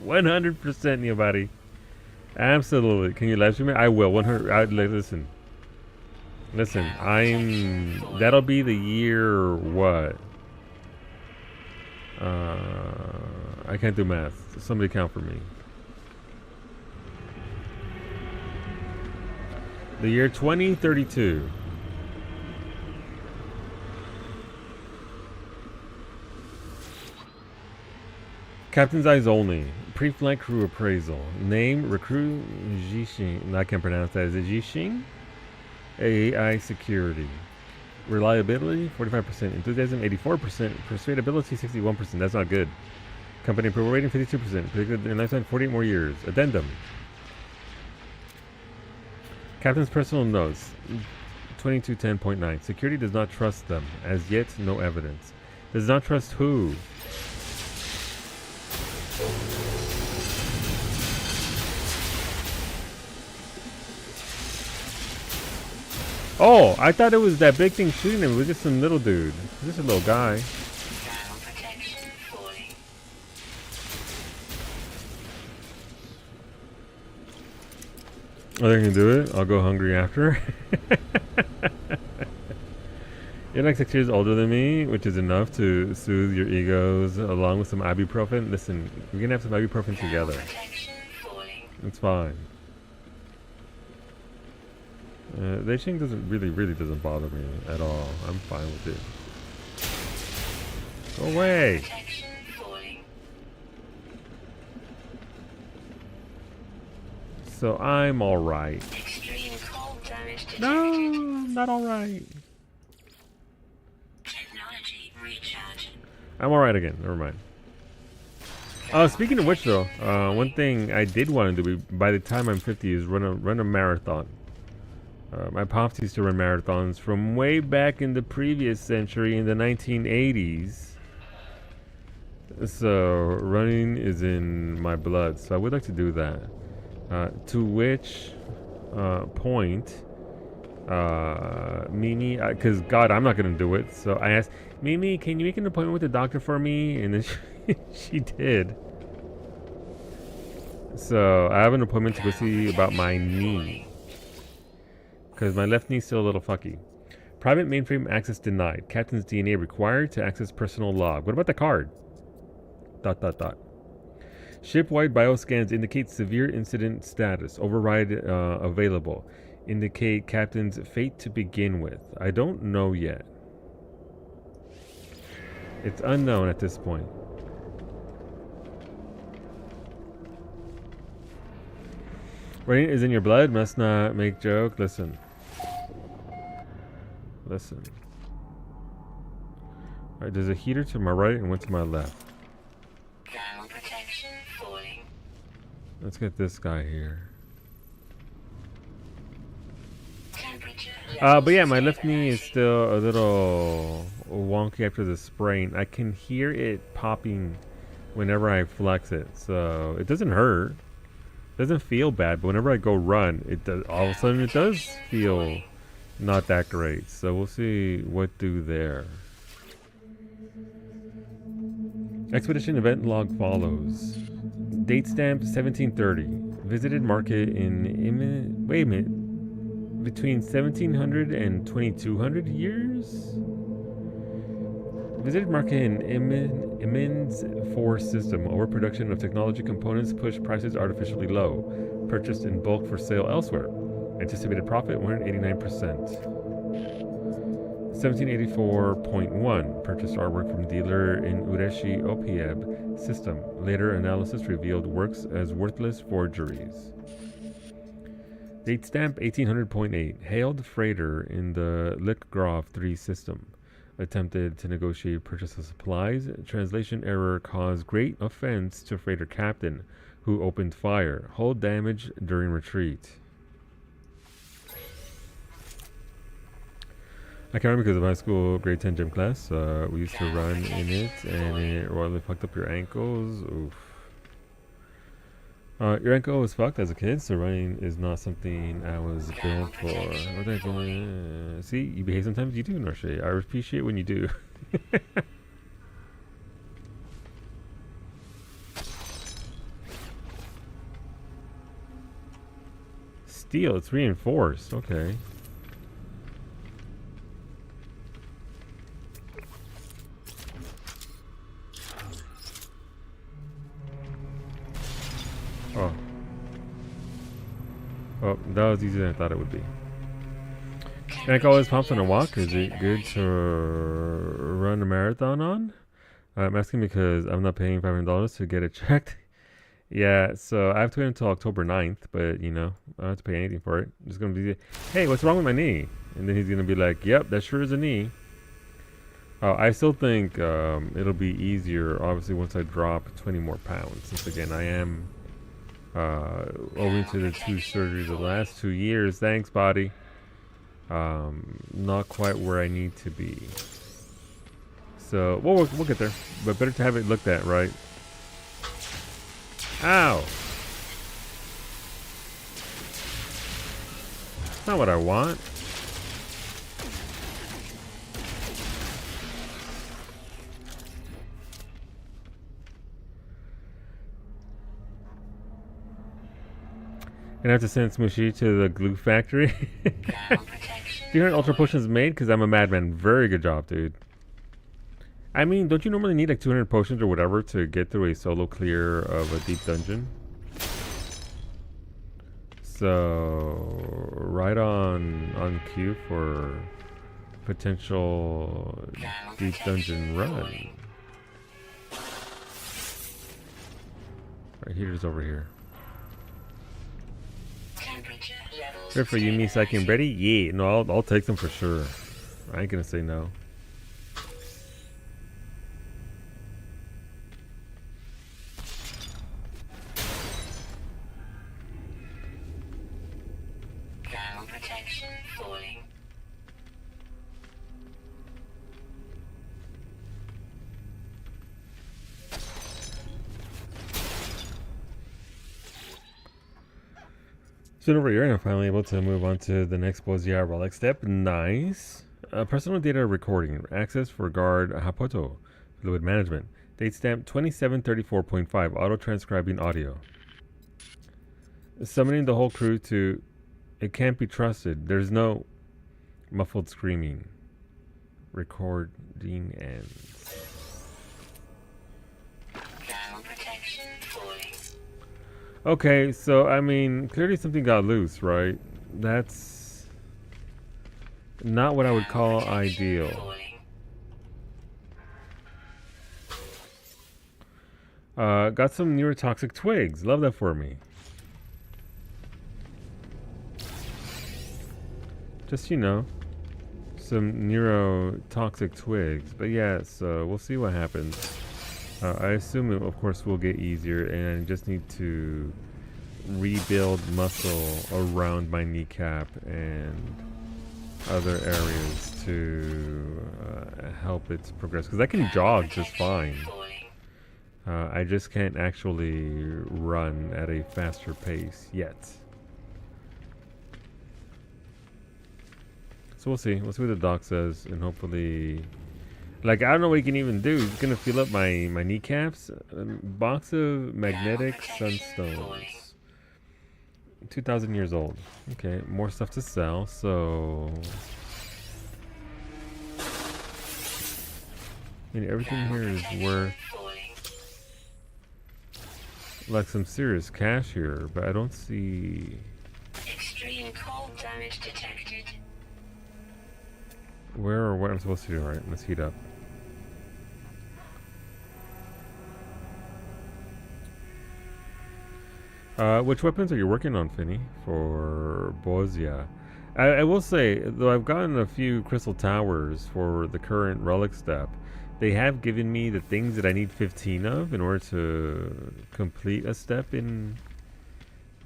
[SPEAKER 3] 100% Neobody. Absolutely. Can you live stream it? I will. 100. Listen. That'll be the year what? I can't do math. Somebody count for me. The year 2032. Captain's eyes only. Pre-flight crew appraisal. Name recruit Jixing. I can't pronounce that. Is it Jixing? AI security. Reliability 45%. Enthusiasm 84%. Persuadability 61%. That's not good. Company approval rating 52%. Predicted in lifetime 48 more years. Addendum. Captain's personal notes 2210.9. Security does not trust them. As yet, no evidence. Does not trust who? Oh, I thought it was that big thing shooting him. It was just some little dude. Just a little guy.
[SPEAKER 1] Thermal protection falling.
[SPEAKER 3] Oh, they're gonna do it? I'll go hungry after. You're like 6 years older than me, which is enough to soothe your egos along with some ibuprofen. Listen, we're gonna have some ibuprofen together.
[SPEAKER 1] Protection falling.
[SPEAKER 3] It's fine. They Ching really doesn't bother me at all. I'm fine with it. Go away.
[SPEAKER 1] Protection falling.
[SPEAKER 3] So I'm alright.
[SPEAKER 1] Extreme cold damage detected.
[SPEAKER 3] No, I'm not alright.
[SPEAKER 1] Technology recharge.
[SPEAKER 3] I'm alright again. Never mind. Speaking of which, though, one thing I did want to do by the time I'm 50 is run a marathon. My pops used to run marathons from way back in the previous century in the 1980s. So running is in my blood. So I would like to do that. To which point, Mimi, because God, I'm not going to do it. So I asked, Mimi, can you make an appointment with the doctor for me? And then she did. So I have an appointment to go see about my knee. Because my left knee's still a little fucky. Private mainframe access denied. Captain's DNA required to access personal log. What about the card? ... Ship-wide bioscans indicate severe incident status. Override available. Indicate captain's fate to begin with. I don't know yet. It's unknown at this point. Rain is in your blood. Must not make joke. Listen. Listen. Alright, there's a heater to my right and one to my left.
[SPEAKER 1] Thermal protection falling.
[SPEAKER 3] Let's get this guy here.
[SPEAKER 1] Temperature
[SPEAKER 3] But yeah, my left knee is still a little wonky after the sprain. I can hear it popping whenever I flex it, so it doesn't hurt. Doesn't feel bad, but whenever I go run, it does. All of a sudden, it does feel not that great. So we'll see what do there. Expedition event log follows. Date stamp 1730. Visited market in wait a minute. Between 1700 and 2200 years? Visited market in Immen's 4 system. Overproduction of technology components push prices artificially low. Purchased in bulk for sale elsewhere. Anticipated profit 189%. 1784.1. Purchased artwork from dealer in Ureshi Opieb system. Later analysis revealed works as worthless forgeries. Date stamp 1800.8. Hailed freighter in the Lickgrove 3 system. Attempted to negotiate purchase of supplies. Translation error caused great offense to freighter captain, who opened fire. Hull damage during retreat. I can't remember because of high school grade 10 gym class. We used to run in it, and it royally fucked up your ankles. Oof. Your ankle was fucked as a kid, so running is not something I was built for. What I going? See, you behave sometimes. You do, Norshe. I appreciate when you do. Steel. It's reinforced. Okay. Oh. Oh, that was easier than I thought it would be. Ankle always pumps on a walk. Is it good to run a marathon on? I'm asking because I'm not paying $500 to get it checked. Yeah, so I have to wait until October 9th, but you know, I don't have to pay anything for it. It's going to be, hey, what's wrong with my knee? And then he's going to be like, yep, that sure is a knee. I still think it'll be easier, obviously, once I drop 20 more pounds. Since again, I am owing to the 2 surgeries the last 2 years. Thanks, body. Not quite where I need to be. So we'll get there, but better to have it looked at, right? Ow! That's not what I want. Gonna have to send Smooshy to the glue factory. 300 ultra potions made because I'm a madman. Very good job, dude. I mean, don't you normally need like 200 potions or whatever to get through a solo clear of a deep dungeon? So, right on cue for potential deep dungeon run. Right, here's over here. Good for you, me, Psyche, and Betty? Yeah, no, I'll take them for sure. I ain't gonna say no.
[SPEAKER 1] Thermal protection falling.
[SPEAKER 3] So over here, I'm finally able to move on to the next Bozia relic step. Nice. Personal data recording. Access for guard Hapoto. Fluid management. Date stamp 2734.5. Auto transcribing audio. Summoning the whole crew to... It can't be trusted. There's no muffled screaming. Recording ends.
[SPEAKER 1] Thermal protection falling.
[SPEAKER 3] Okay, so I mean, clearly something got loose, right? That's not what I would call ideal.
[SPEAKER 1] Falling.
[SPEAKER 3] Got some neurotoxic twigs. Love that for me. Just, you know, some neurotoxic twigs. But yeah, so we'll see what happens. I assume it, of course, will get easier, and I just need to rebuild muscle around my kneecap and other areas to help it progress. Because I can jog just fine. I just can't actually run at a faster pace yet. So we'll see. We'll see what the doc says, and hopefully, like, I don't know what he can even do. He's gonna fill up my kneecaps. Box of magnetic sunstones. 2,000 years old. Okay, more stuff to sell. So, I mean, everything here is worth like some serious cash here, but I don't see.
[SPEAKER 1] Extreme cold damage detected.
[SPEAKER 3] Where or what I'm supposed to do. Alright, let's heat up. Which weapons are you working on, Finny? For Bozia. I will say, though I've gotten a few crystal towers for the current relic step, they have given me the things that I need 15 of in order to complete a step in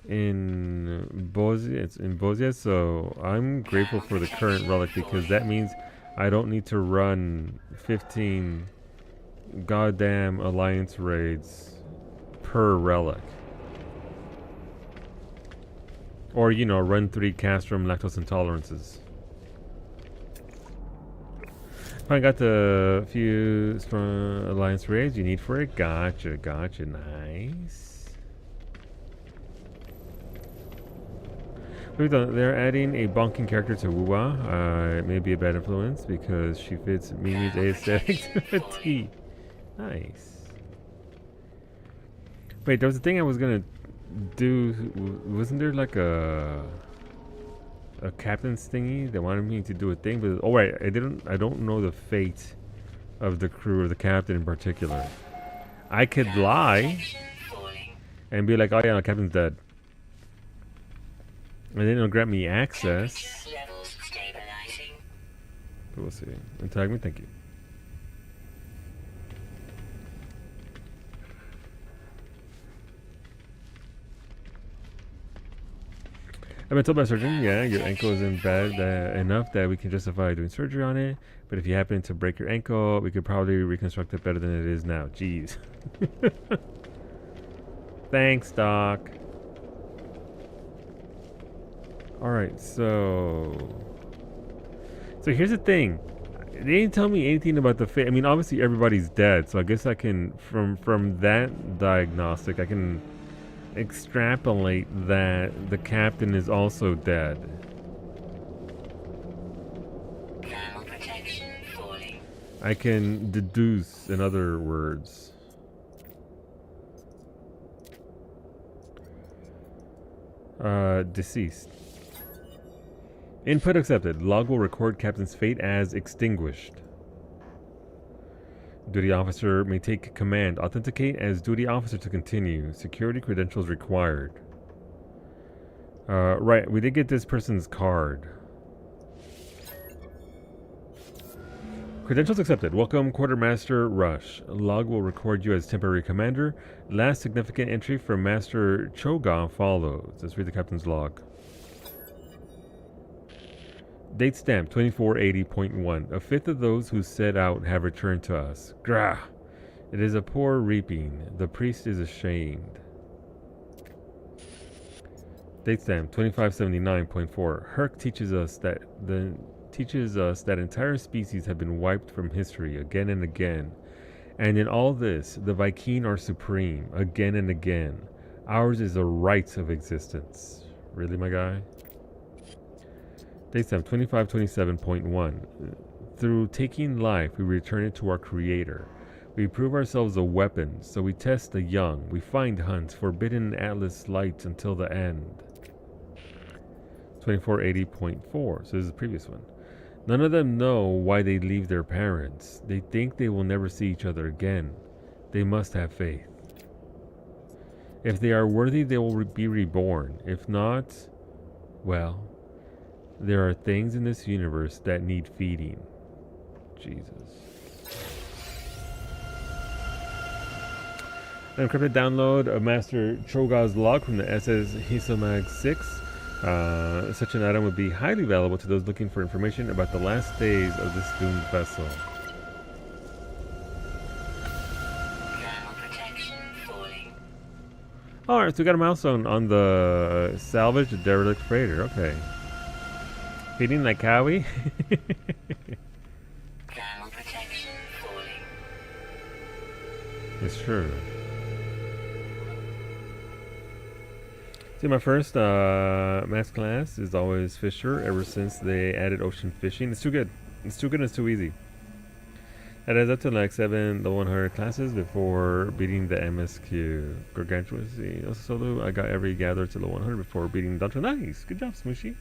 [SPEAKER 3] Bozia. It's in Bozia, so I'm grateful for the current relic because that means I don't need to run 15 goddamn alliance raids per relic. Or, you know, run 3 Castrum lactose intolerances. I got the few strong alliance raids you need for it. Gotcha, gotcha, nice. They're adding a bonking character to Wuwa. It may be a bad influence because she fits Mimi's aesthetic to a T. Nice. Wait, there was a thing I was gonna do. Wasn't there like a captain's thingy that wanted me to do a thing? But oh right, I don't know the fate of the crew or the captain in particular. I could lie and be like, oh yeah, the captain's dead. And then it'll grant me access.
[SPEAKER 1] Levels stabilizing.
[SPEAKER 3] But we'll see. And tag me, thank you. I've been told by a surgeon, yeah, your ankle isn't bad enough that we can justify doing surgery on it. But if you happen to break your ankle, we could probably reconstruct it better than it is now. Jeez. Thanks, Doc. Alright, so here's the thing. They didn't tell me anything about the fate. I mean, obviously everybody's dead, so I guess I can, from that diagnostic, I can extrapolate that the captain is also dead.
[SPEAKER 1] Thermal protection falling.
[SPEAKER 3] I can deduce, in other words. Deceased. Input accepted. Log will record captain's fate as extinguished. Duty officer may take command. Authenticate as duty officer to continue. Security credentials required. Right, we did get this person's card. Credentials accepted. Welcome, Quartermaster Rush. Log will record you as temporary commander. Last significant entry from Master Choga follows. Let's read the captain's log. Date stamp 2480.1. A fifth of those who set out have returned to us. Grah! It is a poor reaping. The priest is ashamed. Date stamp 2579.4. Herc teaches us that entire species have been wiped from history again and again. And in all this, the Vy'keen are supreme, again and again. Ours is a right of existence. Really, my guy? Date stamp 2527.1. Through taking life, we return it to our Creator. We prove ourselves a weapon, so we test the young. We find hunts, forbidden Atlas light until the end. 2480.4. So this is the previous one. None of them know why they leave their parents. They think they will never see each other again. They must have faith. If they are worthy, they will be reborn. If not, well, There are things in this universe that need feeding. Jesus. Encrypted download of Master Cho'Gath's log from the SS Hisomag 6. Such an item would be highly valuable to those looking for information about the last days of this doomed vessel.
[SPEAKER 1] Thermal protection falling.
[SPEAKER 3] Alright, so we got a milestone on the salvaged derelict freighter. Okay. Feeding like Cowie?
[SPEAKER 1] Thermal protection falling.
[SPEAKER 3] It's true. See, my first max class is always Fisher ever since they added ocean fishing. It's too good. It's too good and it's too easy. It adds up to like 7 level 100 classes before beating the MSQ. Gargantuan. See, also solo, I got every gather to level 100 before beating Dungeon. Nice! Good job, Smooshy.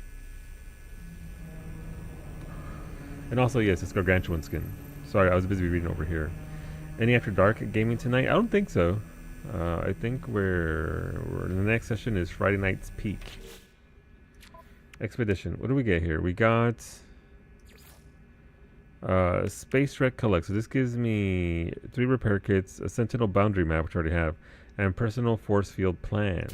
[SPEAKER 3] And also, yes, it's Gargantuan skin. Sorry, I was busy reading over here. Any After Dark gaming tonight? I don't think so. I think we're the next session is Friday Night's Peak. Expedition. What do we get here? We got Space Trek Collect. So this gives me 3 repair kits, a Sentinel boundary map, which I already have, and personal force field plans.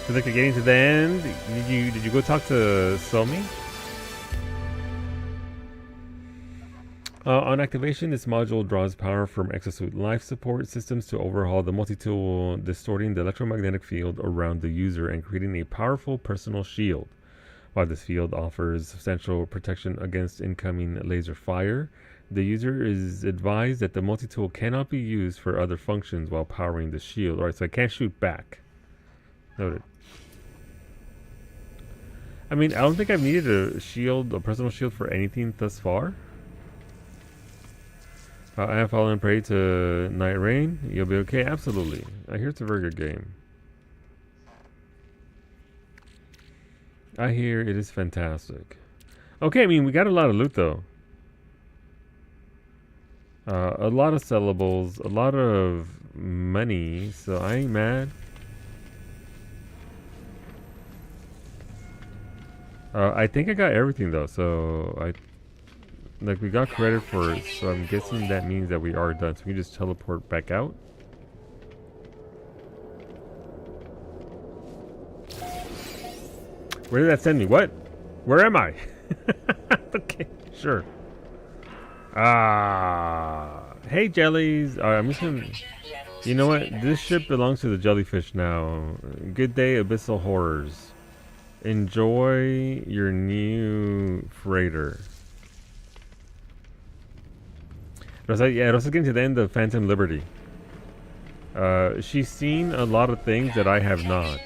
[SPEAKER 3] So like getting to the end. Did you go talk to Somi? On activation, this module draws power from exosuit life support systems to overhaul the multi-tool, distorting the electromagnetic field around the user and creating a powerful personal shield. While this field offers substantial protection against incoming laser fire, the user is advised that the multi-tool cannot be used for other functions while powering the shield. Alright, so I can't shoot back. Noted. I mean, I don't think I've needed a personal shield for anything thus far. I have fallen prey to Night Rain. You'll be okay? Absolutely. I hear it's a very good game. I hear it is fantastic. Okay, I mean, we got a lot of loot, though. A lot of sellables, a lot of money, so I ain't mad. I think I got everything, though, so like, we got credit for it, so I'm guessing that means that we are done. So we can just teleport back out. Where did that send me? What? Where am I? Okay, sure. Hey, jellies. I'm just gonna... You know what? This ship belongs to the jellyfish now. Good day, Abyssal Horrors. Enjoy your new freighter. Rosa is getting to the end of Phantom Liberty. She's seen a lot of things that I have not.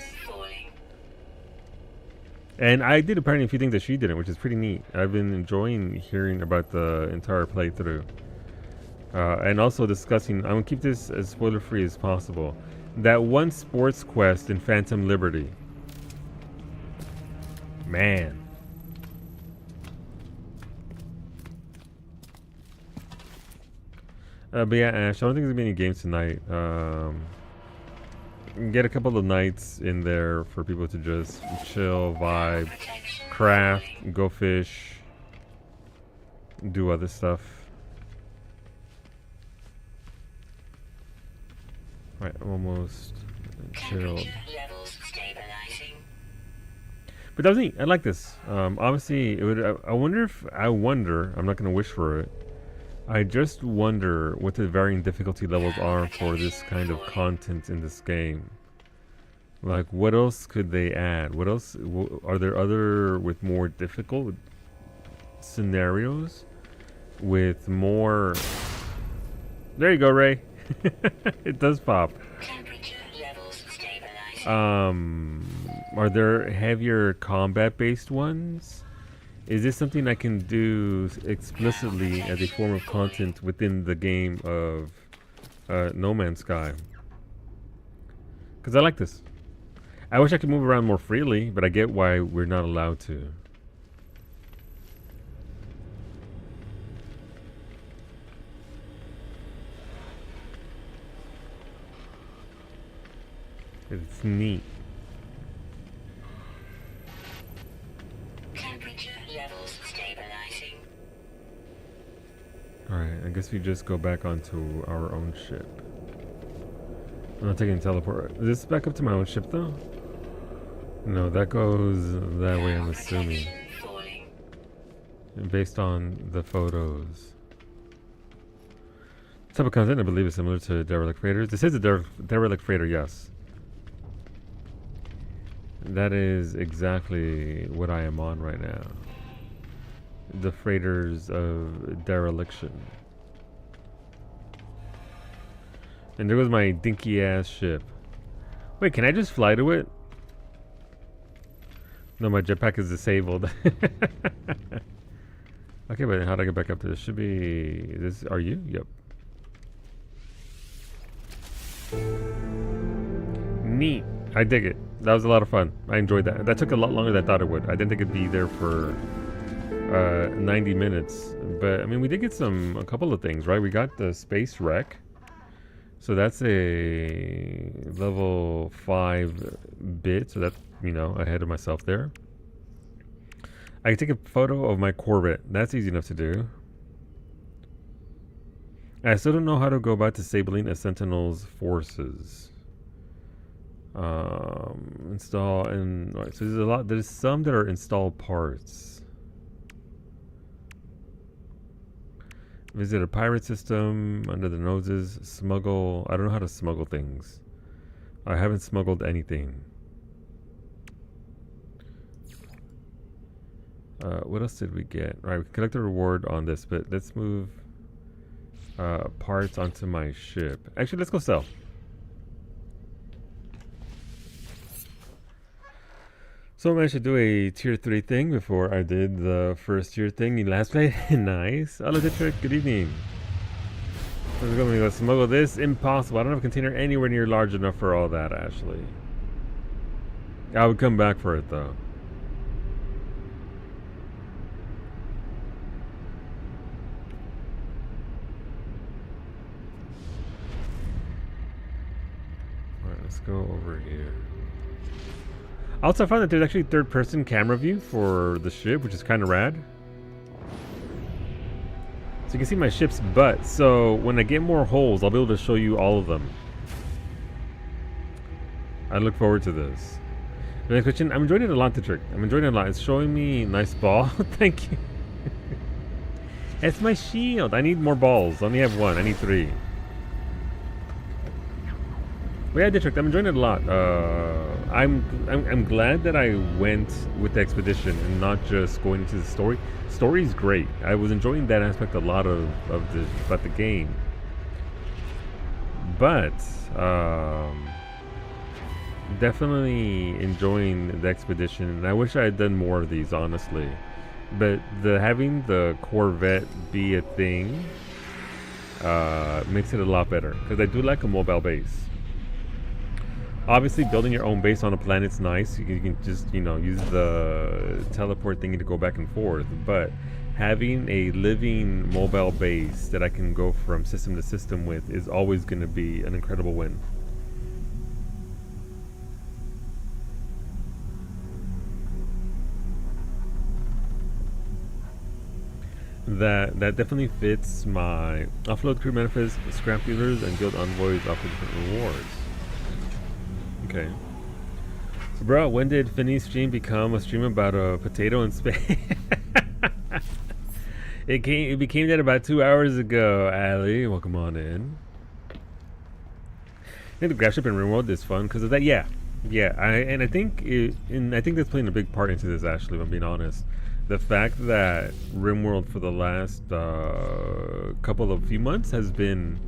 [SPEAKER 3] And I did apparently a few things that she didn't, which is pretty neat. I've been enjoying hearing about the entire playthrough. And also discussing, I'm going to keep this as spoiler free as possible. That one sports quest in Phantom Liberty. Man. But yeah, Ash, I don't think there's gonna be any games tonight. Get a couple of nights in there for people to just chill, vibe, craft, go fish, do other stuff. Right, I'm almost chilled. But that was neat. I like this. Obviously, it would. I wonder. I'm not gonna wish for it. I just wonder what the varying difficulty levels are for this kind of content in this game. Like, what else could they add? What else? Are there other with more difficult scenarios? With more... There you go, Ray. It does pop. Are there heavier combat-based ones? Is this something I can do explicitly as a form of content within the game of No Man's Sky? Because I like this. I wish I could move around more freely, but I get why we're not allowed to. It's neat.
[SPEAKER 1] Temperature levels stabilizing.
[SPEAKER 3] Alright, I guess we just go back onto our own ship. I'm not taking teleport. Is this back up to my own ship though? No, that goes that way, I'm assuming.
[SPEAKER 1] Protection falling.
[SPEAKER 3] Based on the photos. Type of content I believe is similar to derelict freighters. This is a derelict freighter, yes. That is exactly what I am on right now. The freighters of dereliction. And there goes my dinky ass ship. Wait, can I just fly to it? No, my jetpack is disabled. Okay, but how do I get back up to this? Should be this. Are you? Yep. Neat. I dig it. That was a lot of fun. I enjoyed that. That took a lot longer than I thought it would. I didn't think it'd be there for 90 minutes. But I mean, we did get a couple of things, right? We got the space wreck. So that's a level 5 bit. So that's, you know, ahead of myself there. I can take a photo of my Corvette. That's easy enough to do. I still don't know how to go about disabling a Sentinel's forces. Install and right, so there's a lot. There's some that are installed parts. Visit a pirate system under the noses. Smuggle. I don't know how to smuggle things. I haven't smuggled anything. What else did we get? Right, we can collect a reward on this, but let's move parts onto my ship. Actually, let's go sell. So I managed to do a tier 3 thing before I did the first tier thing in last play. Nice. Hello, Detrick. Good evening. Let's go smuggle this. Impossible. I don't have a container anywhere near large enough for all that, Ashley. I would come back for it, though. Alright, let's go over here. Also, I found that there's actually third-person camera view for the ship, which is kind of rad. So you can see my ship's butt. So when I get more holes, I'll be able to show you all of them. I look forward to this. The next question, I'm enjoying it a lot, the trick. I'm enjoying it a lot. It's showing me nice ball. Thank you. It's my shield. I need more balls. I only have one. I need 3. But yeah, District, I'm enjoying it a lot. I'm glad that I went with the expedition and not just going into the story. Story's great. I was enjoying that aspect a lot about the game. But definitely enjoying the expedition, and I wish I had done more of these, honestly. But having the Corvette be a thing makes it a lot better, because I do like a mobile base. Obviously, building your own base on a planet's nice. You can just, you know, use the teleport thingy to go back and forth. But having a living mobile base that I can go from system to system with is always going to be an incredible win. That definitely fits my offload crew manifest, scrap dealers, and guild envoys offer different rewards. Okay. So bro, when did Finney's stream become a stream about a potato in space? It became that about 2 hours ago, Ali. Welcome on in. I think the graph ship in RimWorld is fun because of that. Yeah. I think that's playing a big part into this, actually, if I'm being honest. The fact that RimWorld for the last few months has been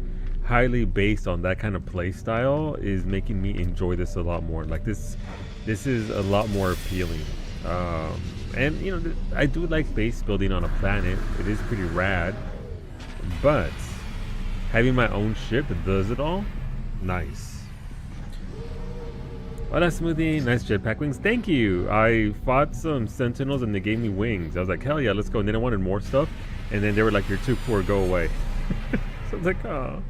[SPEAKER 3] highly based on that kind of play style is making me enjoy this a lot more. Like this is a lot more appealing. And you know, I do like base building on a planet. It is pretty rad. But having my own ship that does it all, nice. Hola Smoothie, nice jetpack wings. Thank you. I fought some sentinels and they gave me wings. I was like, hell yeah, let's go. And then I wanted more stuff. And then they were like, you're too poor, go away. So I was like, oh.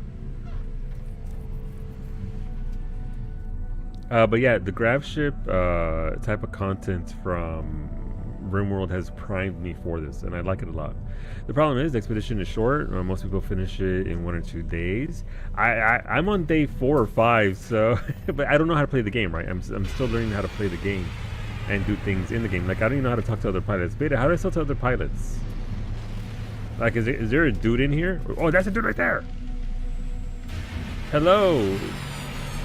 [SPEAKER 3] But yeah, the grab ship type of content from RimWorld has primed me for this, and I like it a lot. The problem is the expedition is short. Most people finish it in 1 or 2 days. I'm on day 4 or 5, so but I don't know how to play the game, right? I'm still learning how to play the game and do things in the game. Like I don't even know how to talk to other pilots. Beta, how do I talk to other pilots? Like, is there a dude in here? Oh, that's a dude right there. Hello.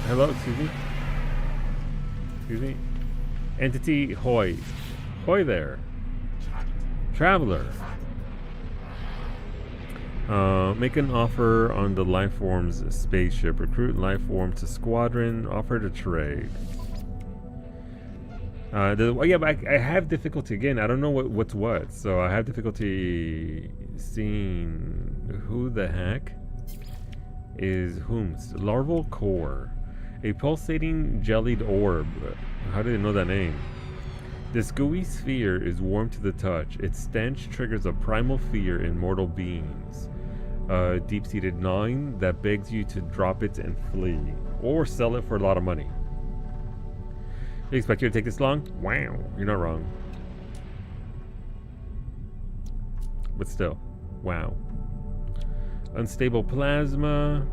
[SPEAKER 3] Hello, excuse me. Excuse me. Entity Hoy. Hoy there. Traveler. Make an offer on the Lifeform's spaceship. Recruit Lifeform to squadron. Offer to trade. Yeah, but I have difficulty again. I don't know what's what, so I have difficulty seeing who the heck is whom's. Larval core, a pulsating jellied orb. How did I know that name? This gooey sphere is warm to the touch. Its stench triggers a primal fear in mortal beings. A deep-seated gnawing that begs you to drop it and flee, or sell it for a lot of money. You expect you to take this long? Wow, you're not wrong. But still, wow. Unstable plasma.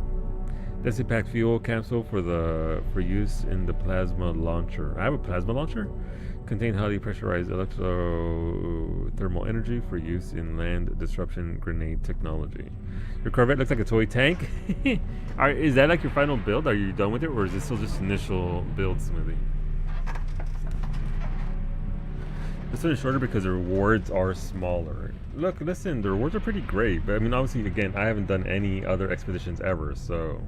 [SPEAKER 3] Decipack fuel capsule for use in the plasma launcher. I have a plasma launcher. Contain highly pressurized electrothermal energy for use in land disruption grenade technology. Your Corvette looks like a toy tank. Is that like your final build? Are you done with it, or is this still just initial build, Smoothie? This one is shorter because the rewards are smaller. Look, listen, the rewards are pretty great, but I mean, obviously, again, I haven't done any other expeditions ever, so...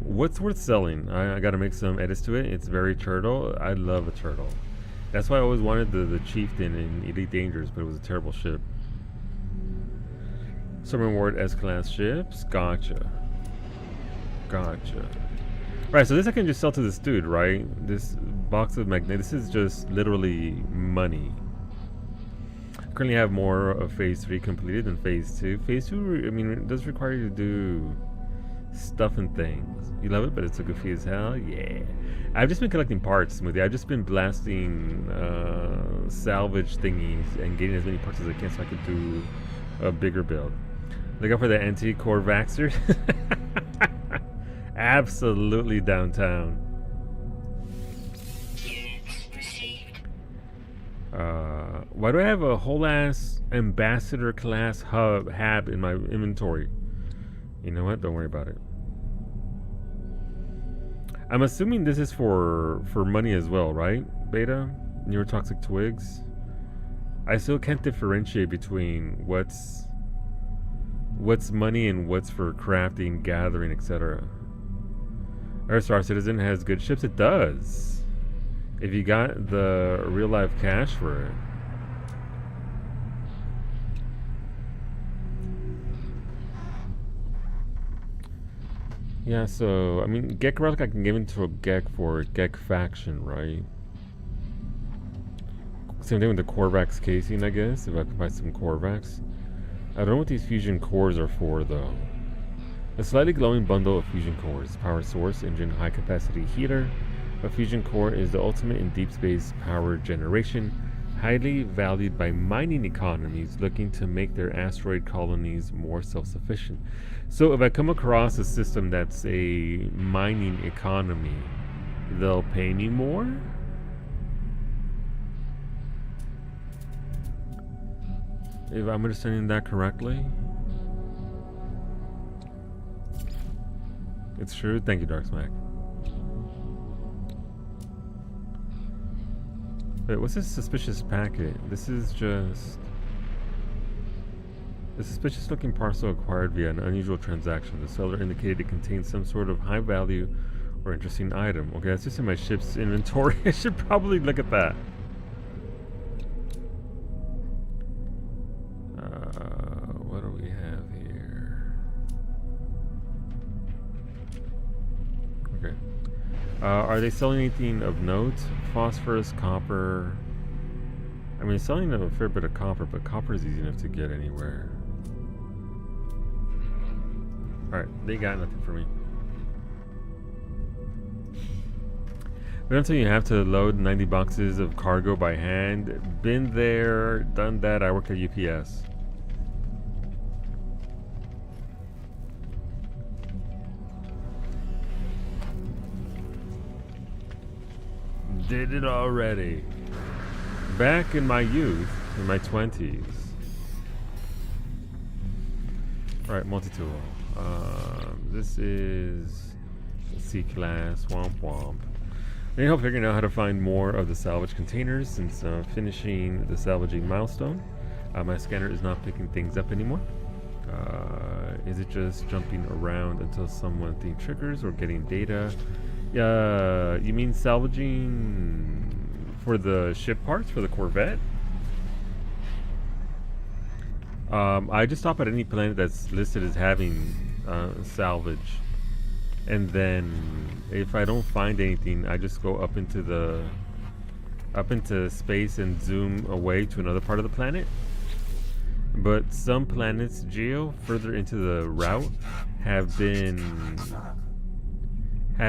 [SPEAKER 3] what's worth selling? I gotta make some edits to it. It's very turtle. I love a turtle. That's why I always wanted the Chieftain in Elite Dangerous, but it was a terrible ship. Some reward S-class ships. Gotcha. Gotcha. Right, so this I can just sell to this dude, right? This box of magnet. This is just literally money. I currently have more of Phase 3 completed than Phase 2. Phase 2, I mean, it does require you to do stuff and things. You love it, but it's a goofy as hell. Yeah. I've just been collecting parts, Smoothie. I've just been blasting salvage thingies and getting as many parts as I can so I could do a bigger build. Look out for the anti-Corvaxer. Absolutely downtown. Why do I have a whole ass ambassador class hab in my inventory? You know what? Don't worry about it. I'm assuming this is for money as well, right? Beta? Neurotoxic twigs? I still can't differentiate between what's money and what's for crafting, gathering, etc. Earthstar Citizen has good ships. It does. If you got the real life cash for it. Yeah, so, I mean, Gek Relic I can give into a Gek for Gek Faction, right? Same thing with the Corvax casing, I guess, if I can buy some Corvax. I don't know what these fusion cores are for, though. A slightly glowing bundle of fusion cores. Power source, engine, high capacity heater. A fusion core is the ultimate in deep space power generation. Highly valued by mining economies looking to make their asteroid colonies more self-sufficient. So if I come across a system that's a mining economy, they'll pay me more? If I'm understanding that correctly? It's true? Thank you, Darksmack. Wait, what's this suspicious packet? This is just... The suspicious looking parcel acquired via an unusual transaction. The seller indicated it contains some sort of high value or interesting item. Okay, that's just in my ship's inventory. I should probably look at that. What do we have here? Okay. Are they selling anything of note? Phosphorus, copper. I mean, selling a fair bit of copper, but copper is easy enough to get anywhere. Alright, they got nothing for me. But until you have to load 90 boxes of cargo by hand. Been there, done that. I work at UPS. Did it already. Back in my youth, in my 20s. Alright, multi-tool. This is C-class, womp womp. I need help figuring out how to find more of the salvage containers since finishing the salvaging milestone. My scanner is not picking things up anymore. Is it just jumping around until someone thing triggers or getting data? You mean salvaging for the ship parts for the Corvette? I just stop at any planet that's listed as having salvage, and then if I don't find anything, I just go up into space and zoom away to another part of the planet. But some planets, Geo, further into the route, have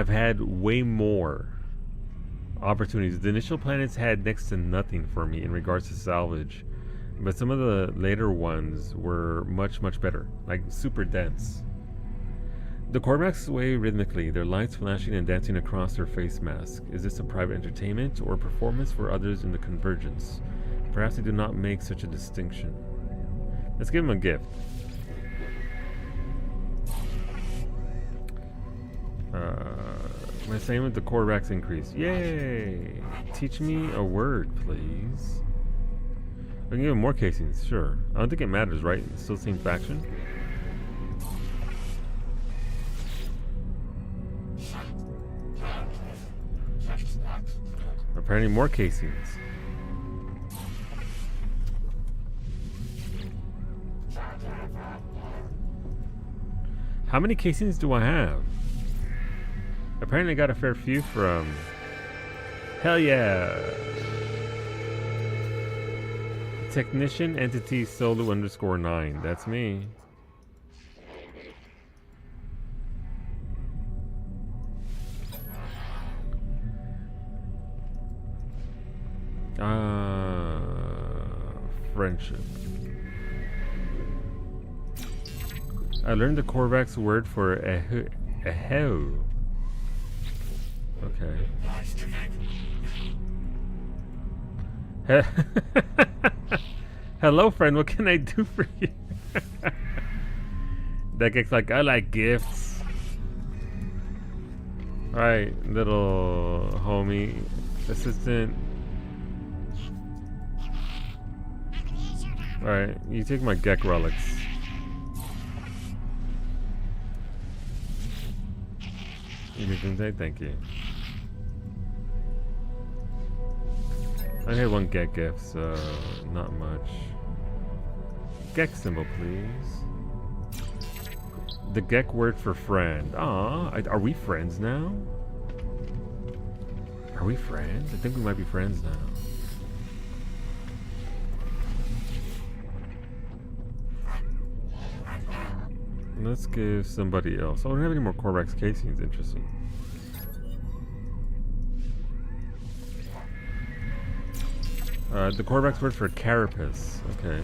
[SPEAKER 3] had way more opportunities. The initial planets had next to nothing for me in regards to salvage, but some of the later ones were much, much better, like super dense. The Corvax sway rhythmically, their lights flashing and dancing across their face mask. Is this a private entertainment or a performance for others in the convergence? Perhaps they do not make such a distinction. Let's give them a gift. My same with the Corvax increase. Yay! Teach me a word, please. I can give him more casings, sure. I don't think it matters, right? It's still the same faction. Apparently more casings. How many casings do I have? Apparently I got a fair few from... Hell yeah! Technician entity solo _9. That's me. Friendship. I learned the Corvax word for eheu. Okay. Hello, friend. What can I do for you? That gets like, I like gifts. Alright, little homie assistant. Alright, you take my Gek relics. You can say thank you. I had one Gek gift, so not much. Gek symbol, please. The Gek word for friend. Aw, are we friends now? Are we friends? I think we might be friends now. Let's give somebody else. Oh, we don't have any more Corvax casings. Interesting. The Corvax word for carapace. Okay.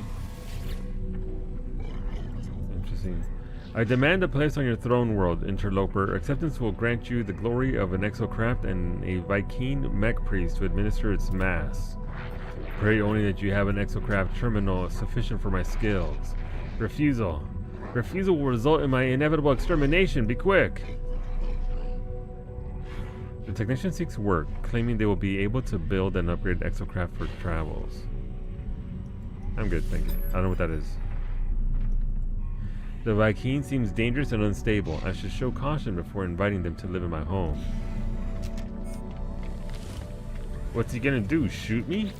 [SPEAKER 3] Interesting. I demand a place on your throne world, interloper. Acceptance will grant you the glory of an exocraft and a Vy'keen mech priest to administer its mass. Pray only that you have an exocraft terminal sufficient for my skills. Refusal. Refusal will result in my inevitable extermination. Be quick. The technician seeks work, claiming they will be able to build and upgrade exocraft for travels. I'm good, thank you. I don't know what that is. The Vy'keen seems dangerous and unstable. I should show caution before inviting them to live in my home. What's he gonna do? Shoot me?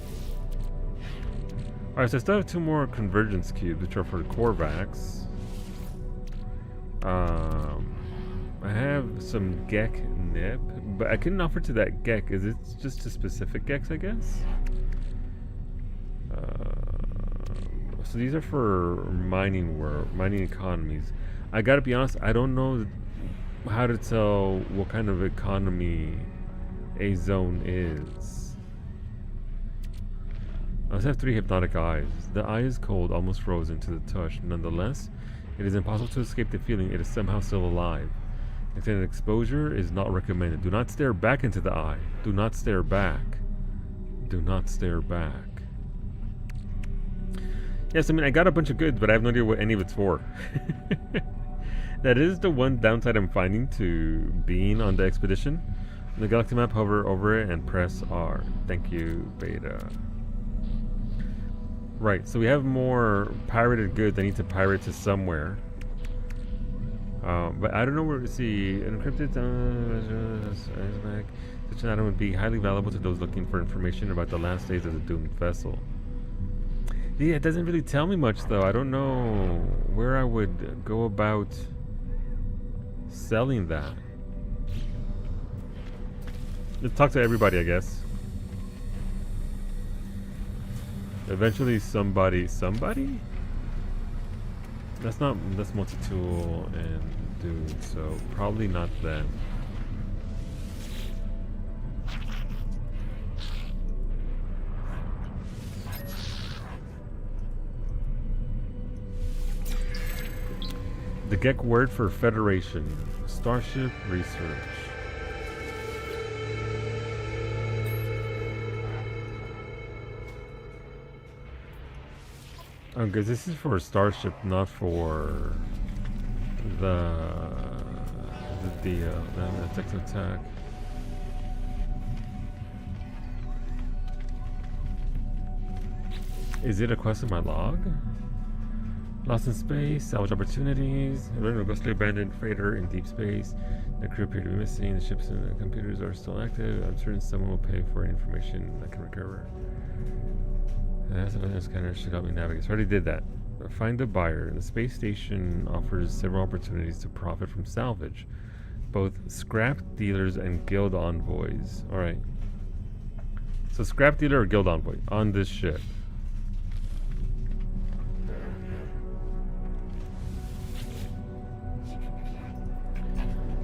[SPEAKER 3] Alright, so I still have 2 more convergence cubes, which are for the Corvax. I have some Gek nip, but I couldn't offer to that Gek. Is it just to specific Geks, I guess? So these are for mining economies. I gotta be honest, I don't know how to tell what kind of economy a zone is. I also have 3 hypnotic eyes. The eye is cold, almost frozen to the touch. Nonetheless, it is impossible to escape the feeling it is somehow still alive. Extended exposure is not recommended. Do not stare back into the eye. Do not stare back. Do not stare back. Yes, I mean, I got a bunch of goods, but I have no idea what any of it's for. That is the one downside I'm finding to being on the expedition. On the galaxy map, hover over it and press R. Thank you, Beta. Right, so we have more pirated goods I need to pirate to somewhere. But I don't know where to see. Encrypted such an item would be highly valuable to those looking for information about the last days of the doomed vessel. Yeah, it doesn't really tell me much though. I don't know where I would go about selling that. Let's talk to everybody, I guess. Eventually somebody? That's multi-tool and dude, so probably not them. The Gek word for Federation. Starship Research. Oh, because this is for Starship, not for the Technotech. Is it a quest in my log? Lost in space, salvage opportunities, learn a ghostly abandoned freighter in deep space. The crew appear to be missing, the ships and the computers are still active. I'm certain someone will pay for information I can recover. The asset scanner should help me navigate. So I already did that. Find a buyer. The space station offers several opportunities to profit from salvage. Both scrap dealers and guild envoys. Alright. So scrap dealer or guild envoy on this ship.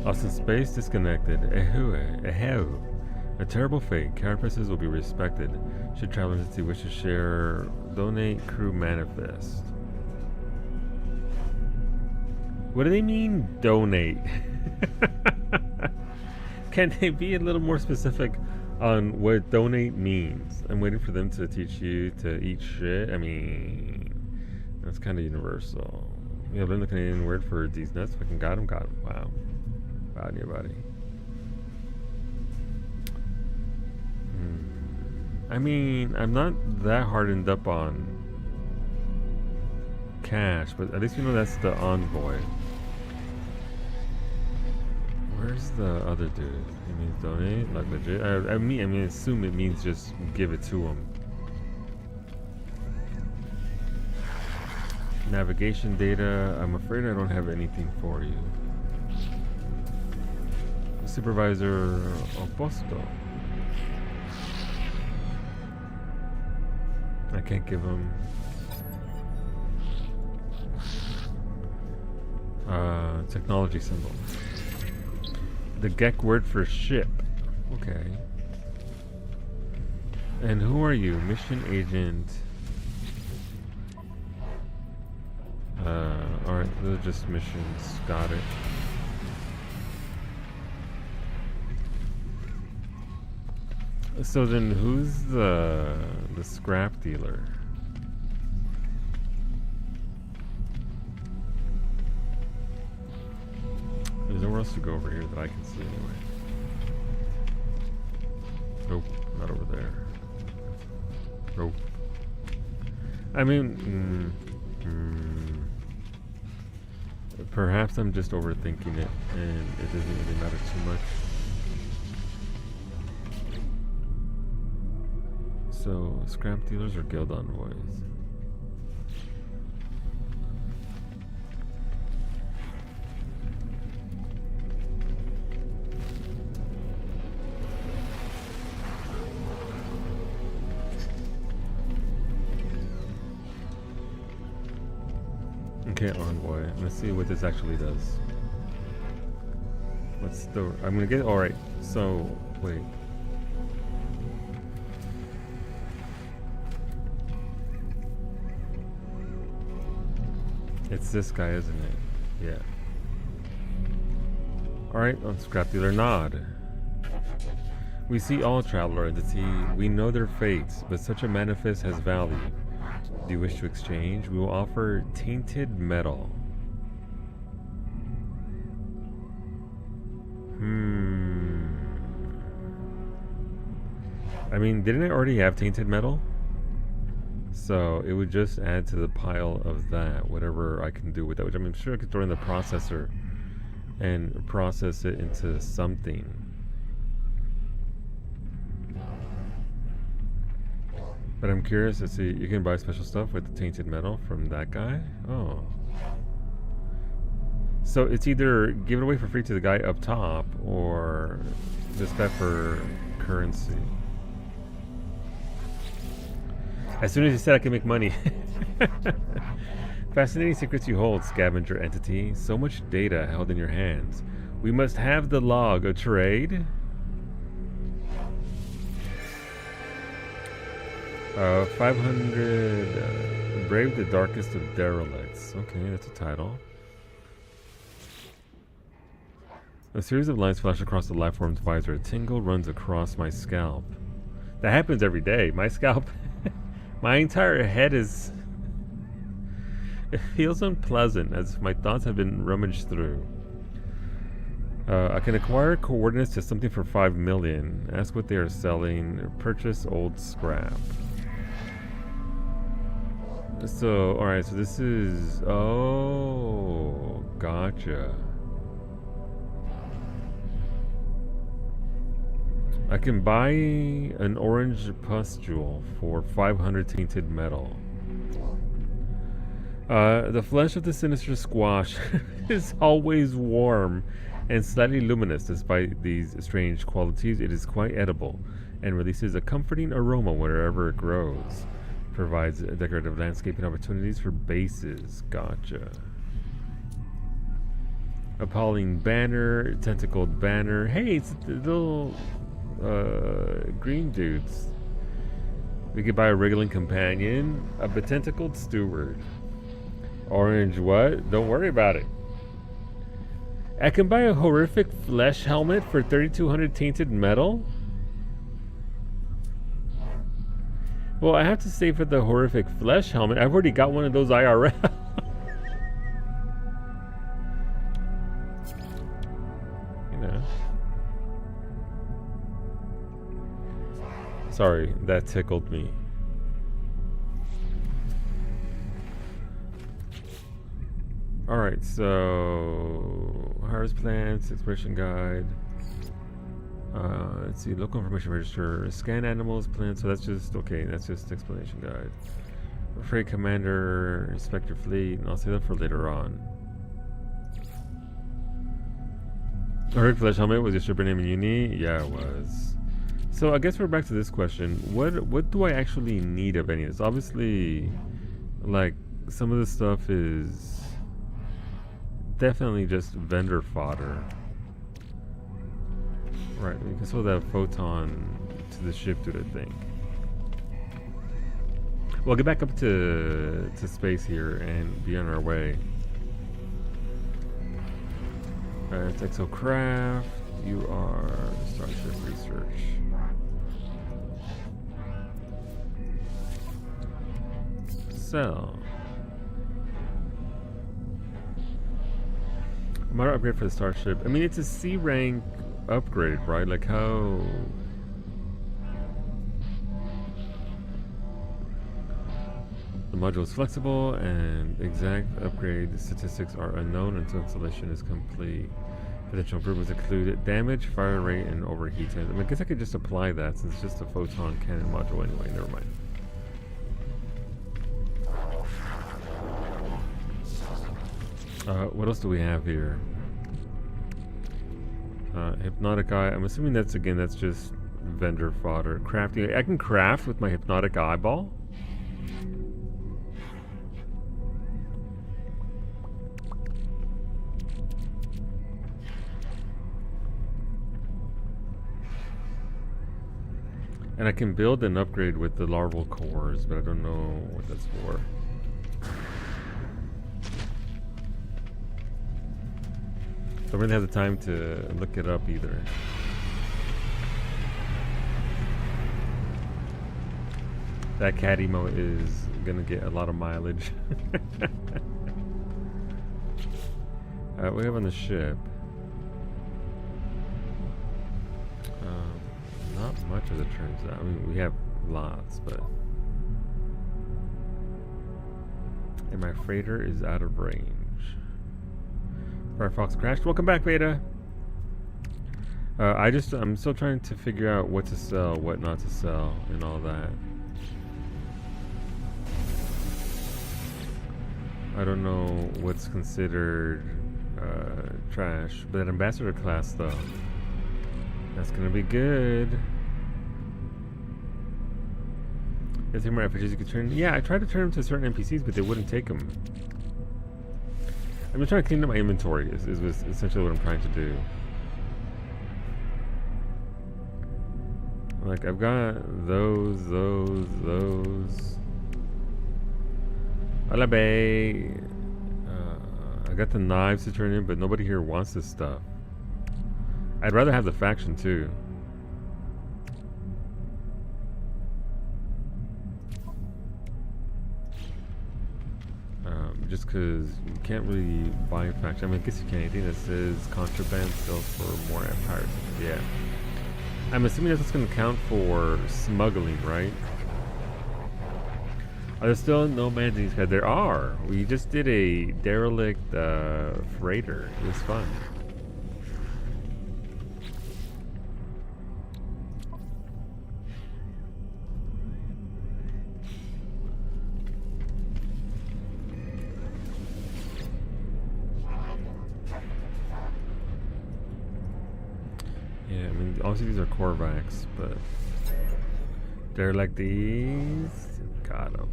[SPEAKER 3] Lost in space, disconnected. Eho. A terrible fate. Carapaces will be respected. Should travelers entity wish to share, donate crew manifest. What do they mean, donate? Can they be a little more specific on what donate means? I'm waiting for them to teach you to eat shit. I mean, that's kind of universal. You know, learn the Canadian word for these nuts. Fucking got him. Wow. Wow, anybody. I mean, I'm not that hardened up on cash, but at least you know that's the envoy. Where's the other dude? It means donate, like legit. I mean, assume it means just give it to him. Navigation data. I'm afraid I don't have anything for you. Supervisor Oposto. I can't give him technology symbol. The Gek word for ship. Okay. And who are you? Mission agent. Alright, those are just missions. Got it. So then who's the scrap dealer? There's nowhere else to go over here that I can see anyway. Nope, not over there. Nope. I mean, perhaps I'm just overthinking it and it doesn't really matter too much. So, scrap dealers or guild envoys? Okay, envoy. Let's see what this actually does. What's the... I'm gonna get... Alright, so... Wait. It's this guy, isn't it? Yeah. Alright, on Scrap Dealer Nod. We see all traveler entity. We know their fates, but such a manifest has value. Do you wish to exchange? We will offer tainted metal. I mean, didn't I already have tainted metal? So it would just add to the pile of that, whatever I can do with that, which I'm sure I could throw in the processor and process it into something. But I'm curious to see, you can buy special stuff with the tainted metal from that guy? Oh. So it's either give it away for free to the guy up top, or this guy for currency. As soon as he said I can make money. Fascinating secrets you hold, scavenger entity. So much data held in your hands. We must have the log. A trade? 500. Brave the darkest of derelicts. Okay, that's a title. A series of lines flash across the life form's visor. A tingle runs across my scalp. That happens every day. My scalp... my entire head is... It feels unpleasant, as if my thoughts have been rummaged through. I can acquire coordinates to something for 5 million. Ask what they are selling. Purchase old scrap. So, alright, so this is... Oh, gotcha. I can buy an orange pustule for 500 tainted metal. The flesh of the sinister squash is always warm and slightly luminous. Despite these strange qualities, it is quite edible and releases a comforting aroma wherever it grows. Provides decorative landscaping opportunities for bases. Gotcha. Appalling banner, tentacled banner. Hey, it's the little green dudes. We could buy a wriggling companion, a betentacled steward. Orange what? Don't worry about it. I can buy a horrific flesh helmet for 3,200 tainted metal? Well, I have to say for the horrific flesh helmet, I've already got one of those IRL. You know. Sorry, that tickled me. Alright, so... Harvest plants, expression guide. Let's see, local information register. Scan animals, plants, so that's just... Okay, that's just explanation guide. Freight commander, inspect your fleet, and I'll say that for later on. Alright, flesh helmet was your shipper name in uni? Yeah, it was. So I guess we're back to this question. What do I actually need of any of this? Obviously, like, some of this stuff is definitely just vendor fodder. Right, we can throw that photon to the ship, dude, I think. We'll get back up to space here and be on our way. It's Exocraft. You are Starship Research. Sell. Minor upgrade for the Starship. I mean, it's a C rank upgrade, right? Like how... The module is flexible and exact upgrade statistics are unknown until installation is complete. Potential improvements include damage, fire rate, and overheat. I mean, I guess I could just apply that since it's just a photon cannon module anyway. Never mind. What else do we have here? Hypnotic eye. I'm assuming that's, again, that's just vendor fodder. Crafting. I can craft with my hypnotic eyeball. And I can build an upgrade with the larval cores, but I don't know what that's for. Don't really have the time to look it up either. That cat emo is gonna get a lot of mileage. What we have on the ship? Not much as it turns out. I mean, we have lots, but... And my freighter is out of range. Firefox crashed. Welcome back, Beta. I'm still trying to figure out what to sell, what not to sell, and all that. I don't know what's considered trash, but that ambassador class though, that's gonna be good. Is there more RPGs you could turn? Yeah, I tried to turn them to certain NPCs, but they wouldn't take them. I'm just trying to clean up my inventory. Is essentially what I'm trying to do. Like I've got those. Hola, bae. I got the knives to turn in, but nobody here wants this stuff. I'd rather have the faction too. Just because you can't really buy a faction. I mean, I guess you can. Anything that says contraband sells for more empires. Yeah. I'm assuming that's going to count for smuggling, right? Are there still no managing these guys? There are. We just did a derelict freighter. It was fun. Yeah, I mean, obviously these are Korvax, but they're like these. Got them.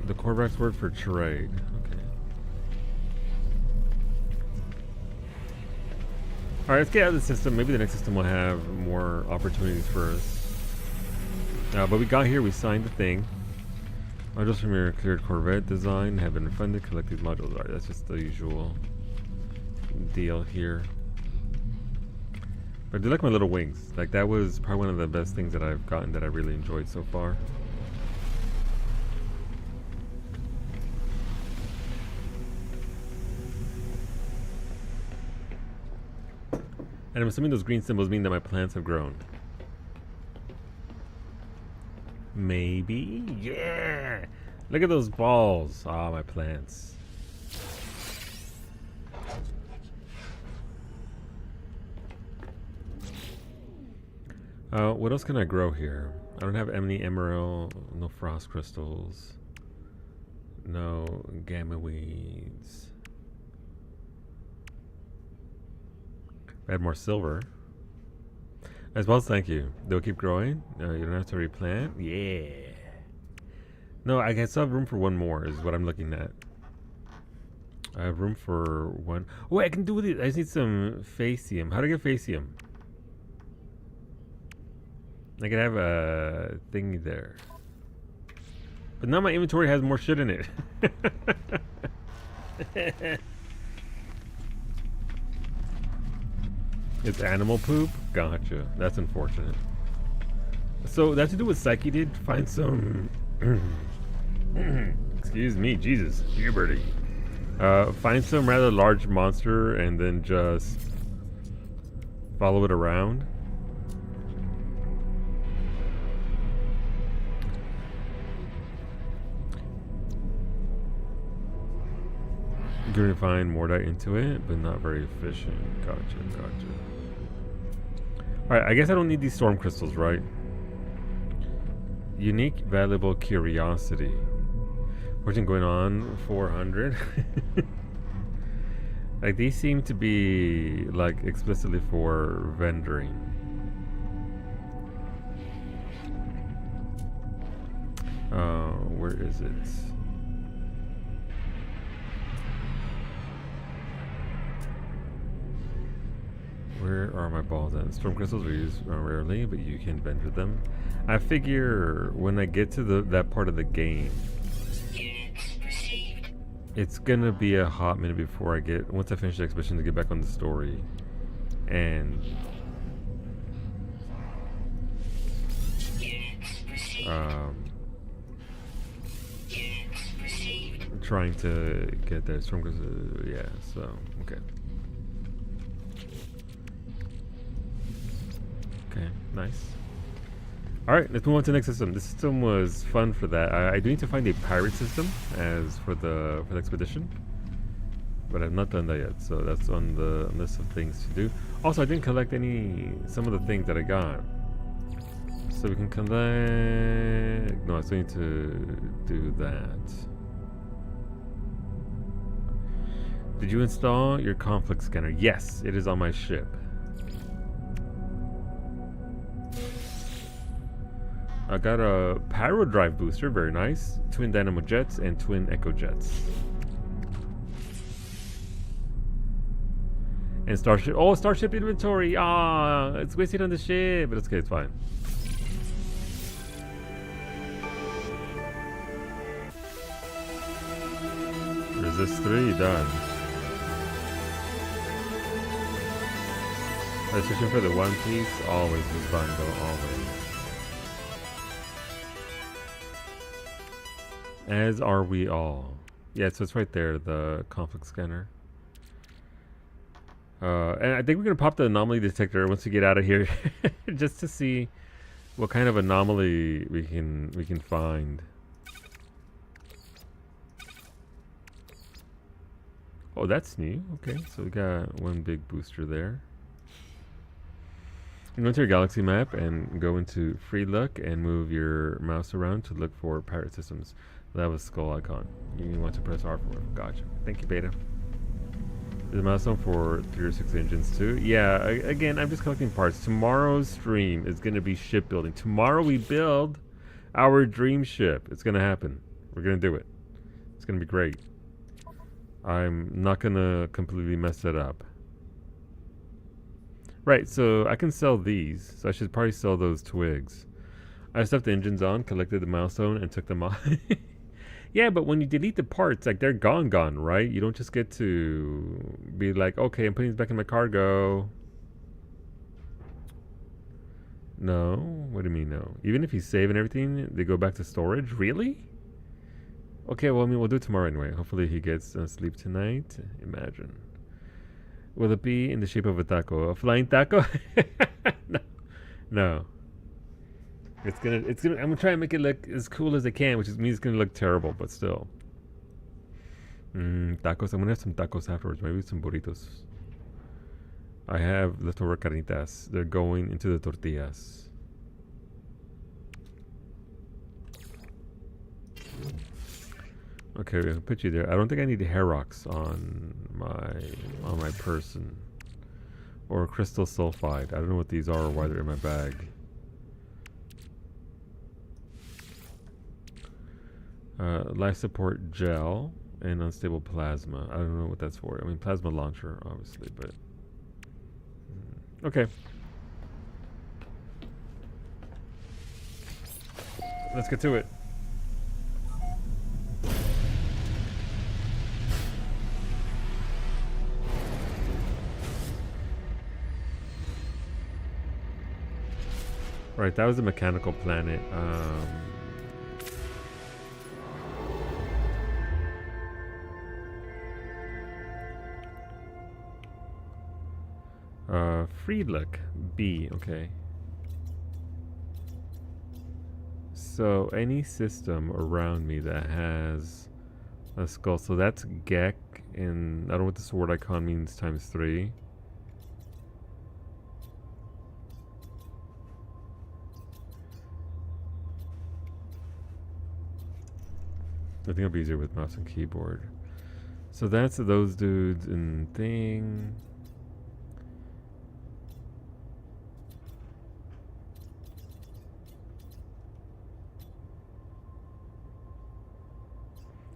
[SPEAKER 3] The Korvax word for trade. Okay. Alright, let's get out of the system. Maybe the next system will have more opportunities for us. But we got here, we signed the thing. Modules from your cleared Corvette design have been refunded. Collect these modules. Alright, that's just the usual deal here. But I do like my little wings. Like, that was probably one of the best things that I've gotten that I really enjoyed so far. And I'm assuming those green symbols mean that my plants have grown. Maybe? Yeah! Look at those balls. Ah, my plants. What else can I grow here? I don't have any emerald, no frost crystals, no gamma weeds. I had more silver. As well as thank you. They'll keep growing. You don't have to replant. Yeah. No, I still have room for one more is what I'm looking at. I have room for one. Oh, wait, I can do this. I just need some Facium. How do I get Facium? I could have a thingy there. But now my inventory has more shit in it. It's animal poop? Gotcha. That's unfortunate. So that's to do what Psyche did. Find some... Excuse me, Jesus. Puberty. Find some rather large monster and then just follow it around. You're going to find Mordite into it, but not very efficient. Gotcha. Alright, I guess I don't need these storm crystals, right? Unique valuable curiosity. Fortune going on 400. Like, these seem to be like explicitly for vendoring. Where is it? Where are my balls at? Storm crystals are used rarely, but you can vendor them. I figure when I get to that part of the game.
[SPEAKER 1] Units received.
[SPEAKER 3] It's gonna be a hot minute before I get, once I finish the expedition, to get back on the story. And
[SPEAKER 1] Units received. Units received.
[SPEAKER 3] Trying to get there. Storm goes, yeah, so, okay. Okay, nice. Alright, let's move on to the next system. This system was fun for that. I do need to find a pirate system as for the expedition. But I've not done that yet, so that's on the list of things to do. Also, I didn't collect some of the things that I got. So we can collect... No, I still need to do that. Did you install your conflict scanner? Yes, it is on my ship. I got a pyro drive booster, very nice. Twin dynamo jets and twin echo jets. And starship. Oh, starship inventory. Ah, it's wasted on the ship, but it's okay. It's fine. Resist 3 done. Registration for the One Piece. Always this bundle. Always. As are we all. Yeah, so it's right there, the conflict scanner. And I think we're gonna pop the anomaly detector once we get out of here, just to see what kind of anomaly we can find. Oh, that's new. Okay, so we got one big booster there. You go into your galaxy map and go into free look and move your mouse around to look for pirate systems. That was skull icon. You want to press R for it. Gotcha. Thank you, Beta. There's a milestone for 3 or 6 engines too. Yeah, again, I'm just collecting parts. Tomorrow's stream is going to be shipbuilding. Tomorrow we build our dream ship. It's going to happen. We're going to do it. It's going to be great. I'm not going to completely mess it up. Right, so I can sell these. So I should probably sell those twigs. I stuffed the engines on, collected the milestone, and took them off. Yeah, but when you delete the parts, like they're gone, right? You don't just get to be like, okay, I'm putting this back in my cargo. No? What do you mean no? Even if you save and everything, they go back to storage? Really? Okay, well, I mean, we'll do it tomorrow anyway. Hopefully he gets sleep tonight. Imagine. Will it be in the shape of a taco? A flying taco? No. No. I'm gonna try and make it look as cool as I can, which means it's gonna look terrible, but still. Tacos. I'm gonna have some tacos afterwards. Maybe some burritos. I have leftover carnitas. They're going into the tortillas. Okay, I'll put you there. I don't think I need hair rocks on my person. Or crystal sulfide. I don't know what these are or why they're in my bag. Life support gel and unstable plasma. I don't know what that's for. I mean, plasma launcher, obviously, but okay. Let's get to it. Right, that was a mechanical planet. Friedlich B, okay. So any system around me that has a skull, so that's Gek, and I don't know what the sword icon means times 3. I think it'll be easier with mouse and keyboard. So that's those dudes and thing.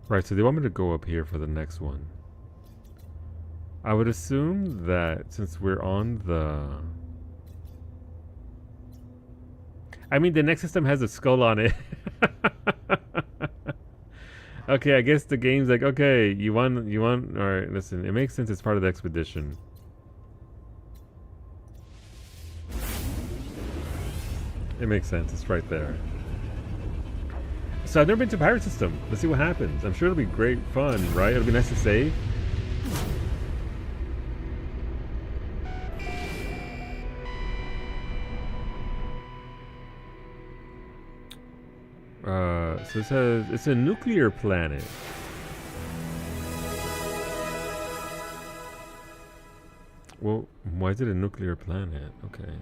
[SPEAKER 3] Right, so they want me to go up here for the next one. I would assume that since we're on the... I mean, the next system has a skull on it. Okay, I guess the game's like, okay, you want, all right, listen, it makes sense, it's part of the expedition. It makes sense, it's right there. So I've never been to a pirate system. Let's see what happens. I'm sure it'll be great fun, right? It'll be nice to save. So it says it's a nuclear planet. Well, why is it a nuclear planet? Okay.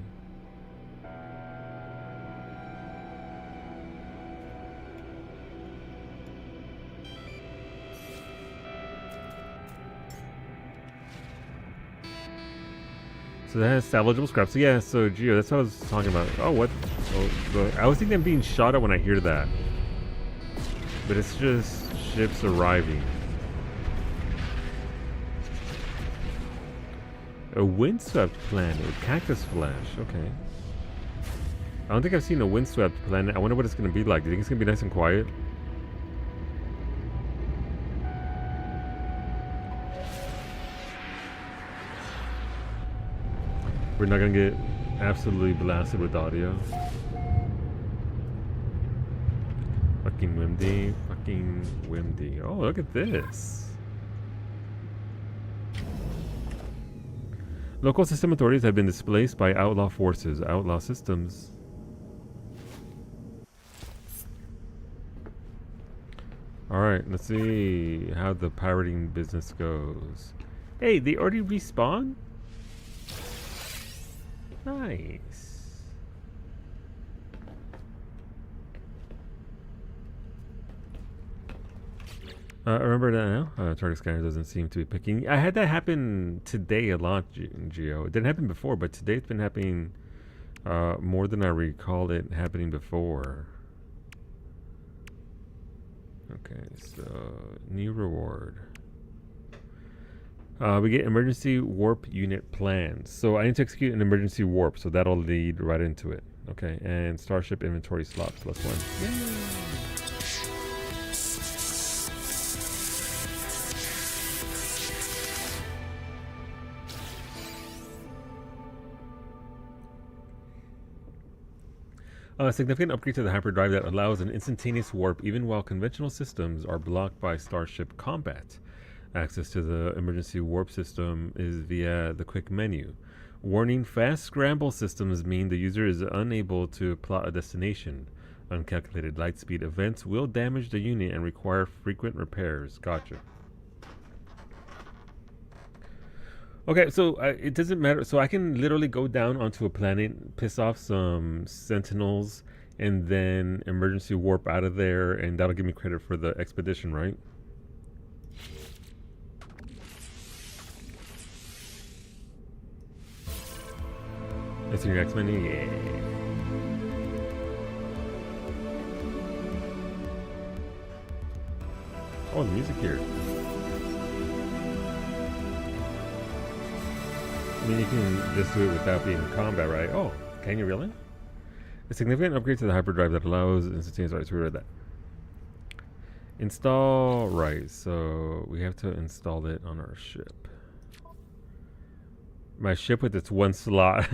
[SPEAKER 3] So that has salvageable scrap. So yeah, so Geo, that's what I was talking about. Oh, what? Oh, I was thinking I'm being shot at when I hear that. But it's just ships arriving. A windswept planet with cactus flesh. Okay. I don't think I've seen a windswept planet. I wonder what it's going to be like. Do you think it's going to be nice and quiet? We're not going to get absolutely blasted with audio. Fucking Wimdy. Fucking Wimdy. Oh, look at this. Local system authorities have been displaced by outlaw forces. Outlaw systems. Alright, let's see how the pirating business goes. Hey, they already respawn? Nice. Remember that now? Target scanner doesn't seem to be picking. I had that happen today a lot, Geo. It didn't happen before, but today it's been happening more than I recall it happening before. Okay, so new reward. We get emergency warp unit plans. So I need to execute an emergency warp, so that'll lead right into it. Okay, and starship inventory slot +1. Yay! A significant upgrade to the hyperdrive that allows an instantaneous warp even while conventional systems are blocked by starship combat. Access to the emergency warp system is via the quick menu. Warning, fast scramble systems mean the user is unable to plot a destination. Uncalculated light speed events will damage the unit and require frequent repairs. Gotcha. Okay, so it doesn't matter. So I can literally go down onto a planet, piss off some sentinels, and then emergency warp out of there, and that'll give me credit for the expedition, right? It's in your X menu? Yeah. Oh, the music here. I mean, you can just do it without being in combat, right? Oh, can you really? A significant upgrade to the hyperdrive that allows instantaneous. Right, so we read that. Install, right, so we have to install it on our ship. My ship with its one slot.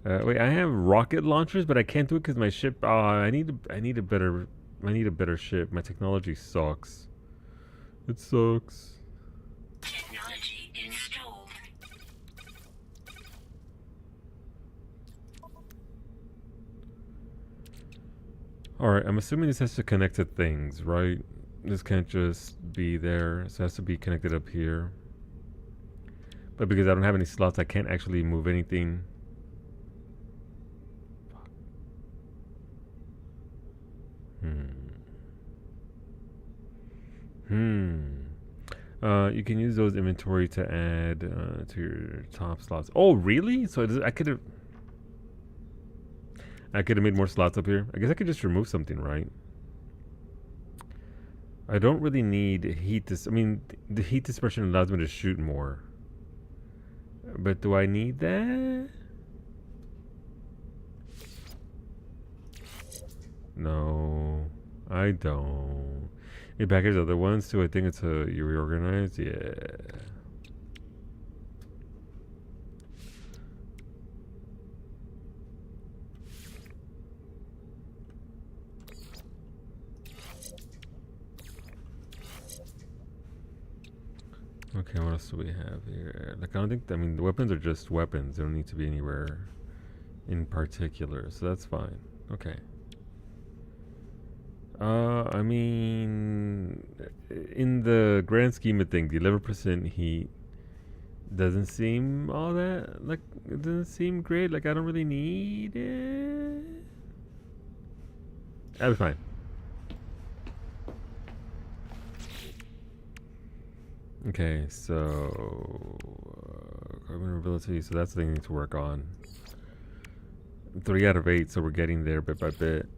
[SPEAKER 3] Wait, I have rocket launchers, but I can't do it because my ship. I need a better ship. My technology sucks. It sucks.
[SPEAKER 1] Technology installed.
[SPEAKER 3] All right, I'm assuming this has to connect to things, right? This can't just be there. So it has to be connected up here. But because I don't have any slots, I can't actually move anything. You can use those inventory to add to your top slots. Oh, really? So I could have made more slots up here. I guess I could just remove something, right? I don't really need heat. I mean, the heat dispersion allows me to shoot more. But do I need that? No, I don't. You package other ones too. I think it's you reorganize. Yeah. Okay, what else do we have here? Like, I don't think, I mean, the weapons are just weapons. They don't need to be anywhere in particular, so that's fine. Okay. I mean, in the grand scheme of things, the 11% heat doesn't seem all that, like, it doesn't seem great. Like, I don't really need it. That'll be fine. Okay, so carbon ability, so that's the thing I need to work on. 3 out of 8, so we're getting there bit by bit.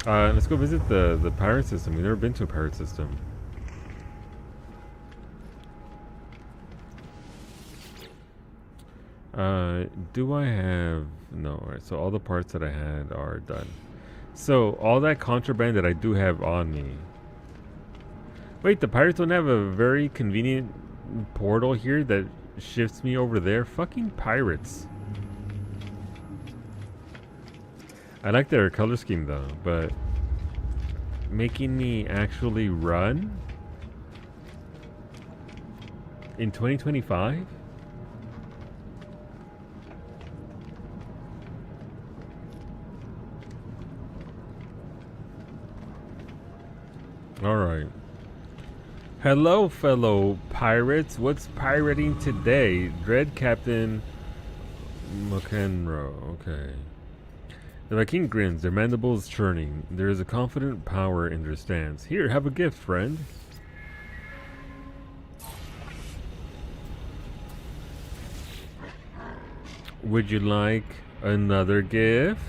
[SPEAKER 3] Let's go visit the pirate system. We've never been to a pirate system. Do I have... No, alright, so all the parts that I had are done. So, all that contraband that I do have on me... Wait, the pirates don't have a very convenient portal here that shifts me over there? Fucking pirates. I like their color scheme though, but making me actually run in 2025? All right. Hello, fellow pirates. What's pirating today? Dread Captain McEnroe. Okay. The Viking grins, their mandibles churning. There is a confident power in their stance. Here, have a gift, friend. Would you like another gift?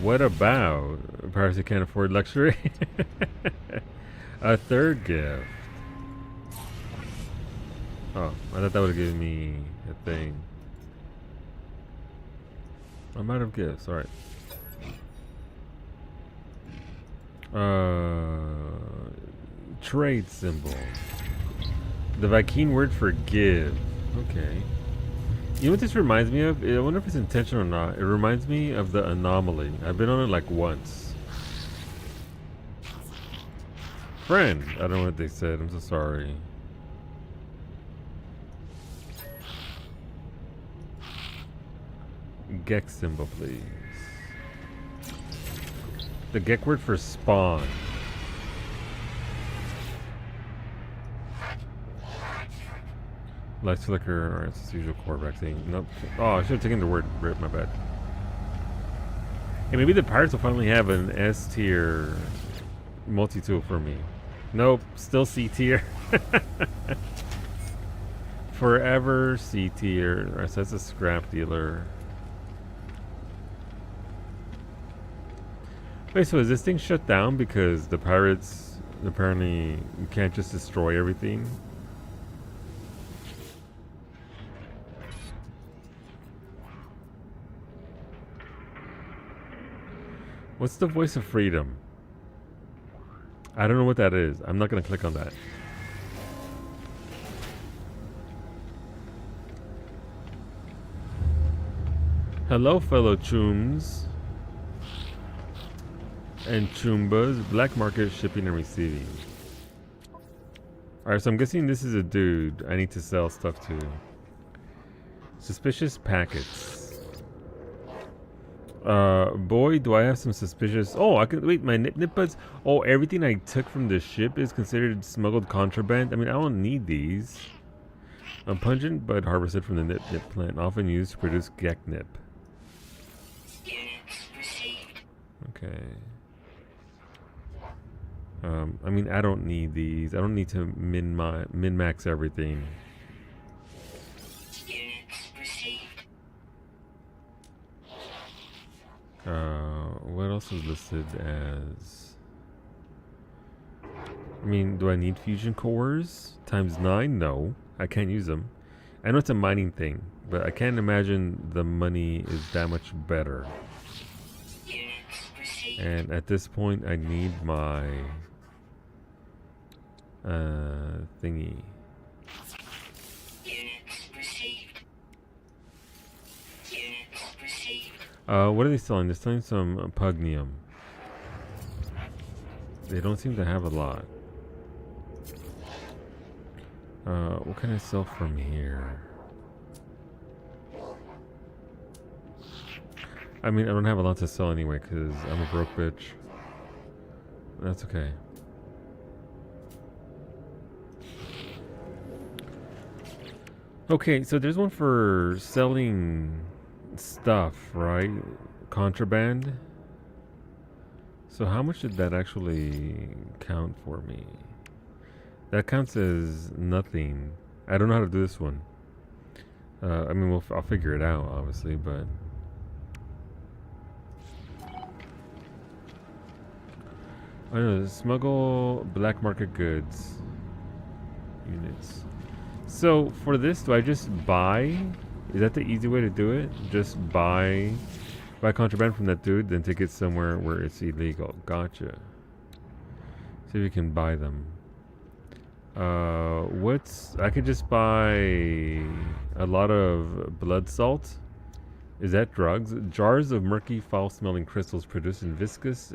[SPEAKER 3] What about pirates that can't afford luxury? A third gift. Oh, I thought that would have given me a thing. I'm out of gifts. All right. Trade symbol. The Viking word for give. Okay. You know what this reminds me of? I wonder if it's intentional or not. It reminds me of the anomaly. I've been on it like once. Friend. I don't know what they said. I'm so sorry. Gek symbol, please. The Gek word for spawn. Light flicker. Alright, it's the usual core vaccine. Nope. Oh, I should have taken the word rip, my bad. Hey, maybe the pirates will finally have an S tier multi-tool for me. Nope, still C tier. Forever C tier. Alright, so that's a scrap dealer. Wait, so is this thing shut down because the pirates apparently can't just destroy everything? What's the voice of freedom? I don't know what that is. I'm not going to click on that. Hello, fellow chooms and chumbas. Black market shipping and receiving. Alright, so I'm guessing this is a dude I need to sell stuff to. Suspicious packets. Boy, do I have some suspicious... Oh, I can... Wait, my nip buds... Oh, everything I took from the ship is considered smuggled contraband? I mean, I don't need these. A pungent bud harvested from the nip plant, often used to produce gek nip.
[SPEAKER 1] Units received.
[SPEAKER 3] Okay. I mean, I don't need these. I don't need to min-max everything.
[SPEAKER 1] Units received.
[SPEAKER 3] What else is listed as... I mean, do I need fusion cores? Times 9? No. I can't use them. I know it's a mining thing, but I can't imagine the money is that much better.
[SPEAKER 1] Units received.
[SPEAKER 3] And at this point, I need my thingy.
[SPEAKER 1] Units received. Units received.
[SPEAKER 3] What are they selling? They're selling some pugnium. They don't seem to have a lot. What can I sell from here? I mean, I don't have a lot to sell anyway because I'm a broke bitch. That's okay. Okay, so there's one for selling stuff, right? Contraband. So how much did that actually count for me? That counts as nothing. I don't know how to do this one. I mean, I'll figure it out, obviously, but... I don't know, smuggle black market goods. Units. So, for this, do I just buy? Is that the easy way to do it? Just buy contraband from that dude, then take it somewhere where it's illegal. Gotcha. See if you can buy them. I could just buy a lot of blood salt. Is that drugs? Jars of murky, foul-smelling crystals produced in viscous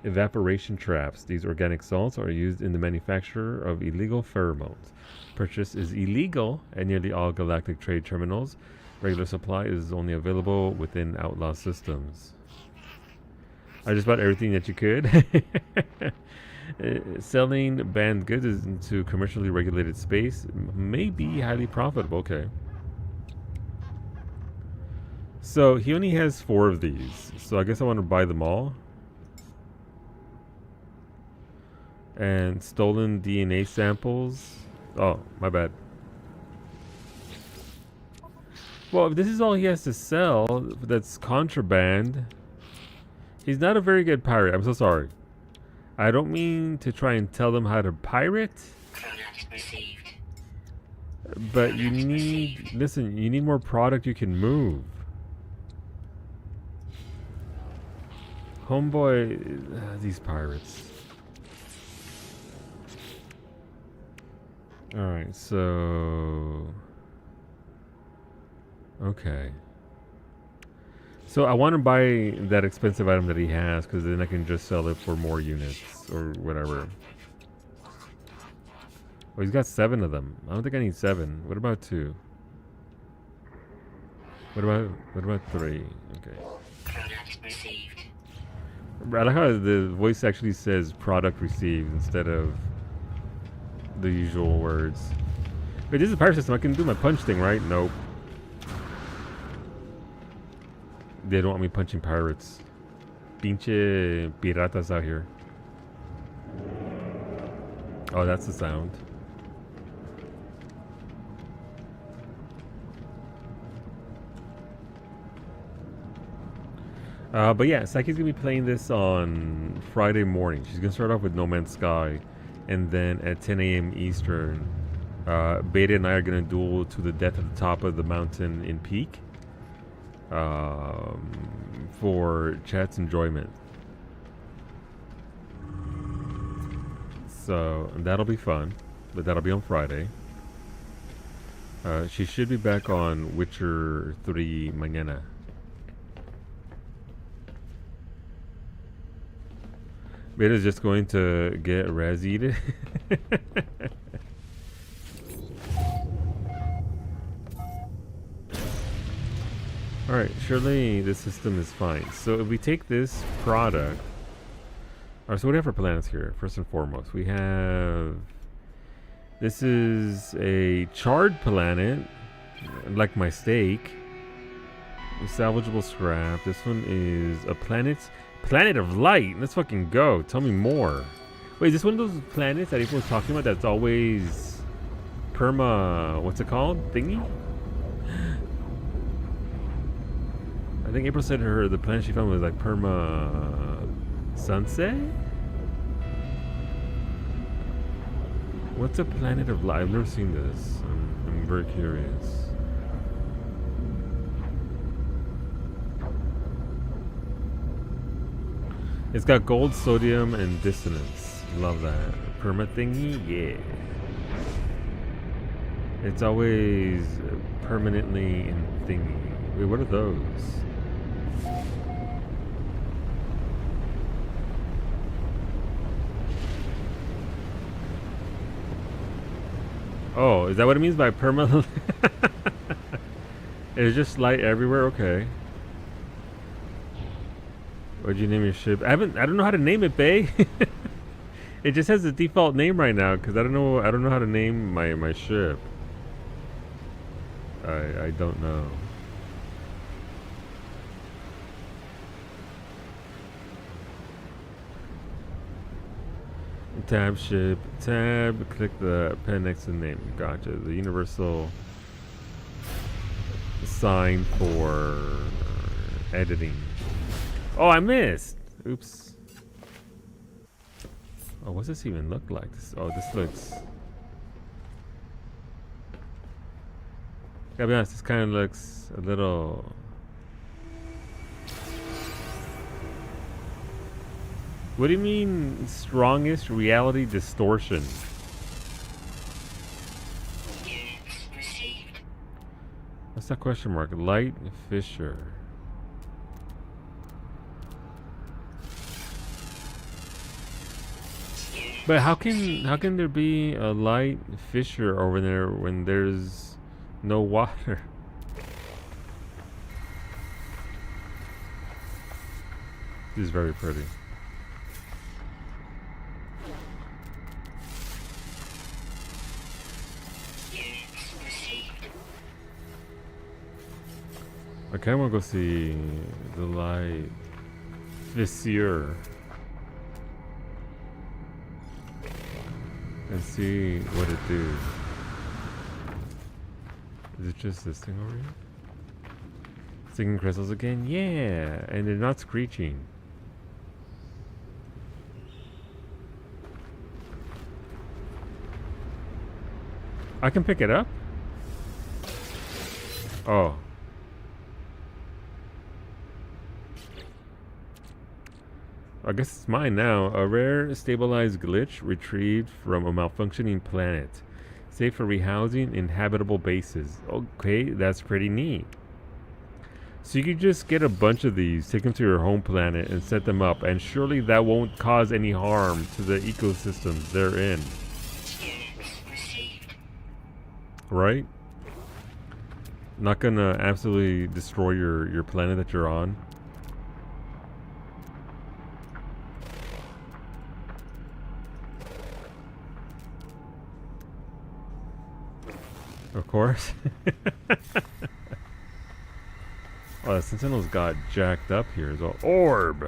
[SPEAKER 3] evaporation traps. These organic salts are used in the manufacture of illegal pheromones. Purchase is illegal at nearly all galactic trade terminals. Regular supply is only available within outlaw systems. I just bought everything that you could. Selling banned goods into commercially regulated space may be highly profitable. Okay. So he only has 4 of these. So I guess I want to buy them all. And stolen DNA samples. Oh, my bad. Well, if this is all he has to sell, that's contraband. He's not a very good pirate. I'm so sorry. I don't mean to try and tell them how to pirate.
[SPEAKER 1] Product received.
[SPEAKER 3] But you need... Listen, you need more product you can move. Homeboy... these pirates. Alright, so... Okay. So I want to buy that expensive item that he has, because then I can just sell it for more units, or whatever. Oh, he's got 7 of them. I don't think I need 7. What about 2? What about 3? Okay.
[SPEAKER 1] Product received.
[SPEAKER 3] I like how the voice actually says product received instead of the usual words. Wait, this is a pirate system. I can do my punch thing, right? Nope. They don't want me punching pirates. Pinche piratas out here. Oh, that's the sound. But yeah, Psyche's gonna be playing this on Friday morning. She's gonna start off with No Man's Sky, and then at 10 a.m. Eastern, Beta and I are gonna duel to the death at the top of the mountain in Peak. For chat's enjoyment. So that'll be fun, but that'll be on Friday. She should be back on Witcher 3 mañana. Beta's just going to get Razzied. Alright, surely the system is fine. So if we take this product... Alright, so what do we have for planets here? First and foremost, we have... This is a charred planet, like my steak. Salvageable scrap. This one is a planet of light. Let's fucking go. Tell me more. Wait, is this one of those planets that April was talking about that's always perma... What's it called? Thingy? I think April said the planet she found was like perma sunset. What's a planet of light? I've never seen this. I'm very curious. It's got gold, sodium, and dissonance. Love that. Perma thingy? Yeah. It's always permanently in thingy. Wait, what are those? Oh, is that what it means by permanent? It's just light everywhere? Okay. What'd you name your ship? I don't know how to name it, Bay. It just has the default name right now because I don't know how to name my ship. I don't know. Tab ship, tab, click the pen next to the name. Gotcha. The universal sign for editing. Oh, I missed. Oops. Oh, what's this even look like? Oh, this looks... Gotta be honest, this kind of looks a little... What do you mean, strongest reality distortion?
[SPEAKER 1] Units received.
[SPEAKER 3] What's that question mark? Light fissure. But how can there be a light fissure over there when there's no water? This is very pretty.
[SPEAKER 1] Units received.
[SPEAKER 3] I kinda wanna go see the light fissure and see what it do. Is it just this thing over here? Singing crystals again? Yeah, and they're not screeching. I can pick it up? Oh. I guess it's mine now. A rare stabilized glitch retrieved from a malfunctioning planet. Safe for rehousing in habitable bases. Okay, that's pretty neat. So you could just get a bunch of these, take them to your home planet and set them up, and surely that won't cause any harm to the ecosystems they're in.
[SPEAKER 1] Units received.
[SPEAKER 3] Right? Not gonna absolutely destroy your planet that you're on. Of course. Oh, the Sentinels got jacked up here as well. Orb!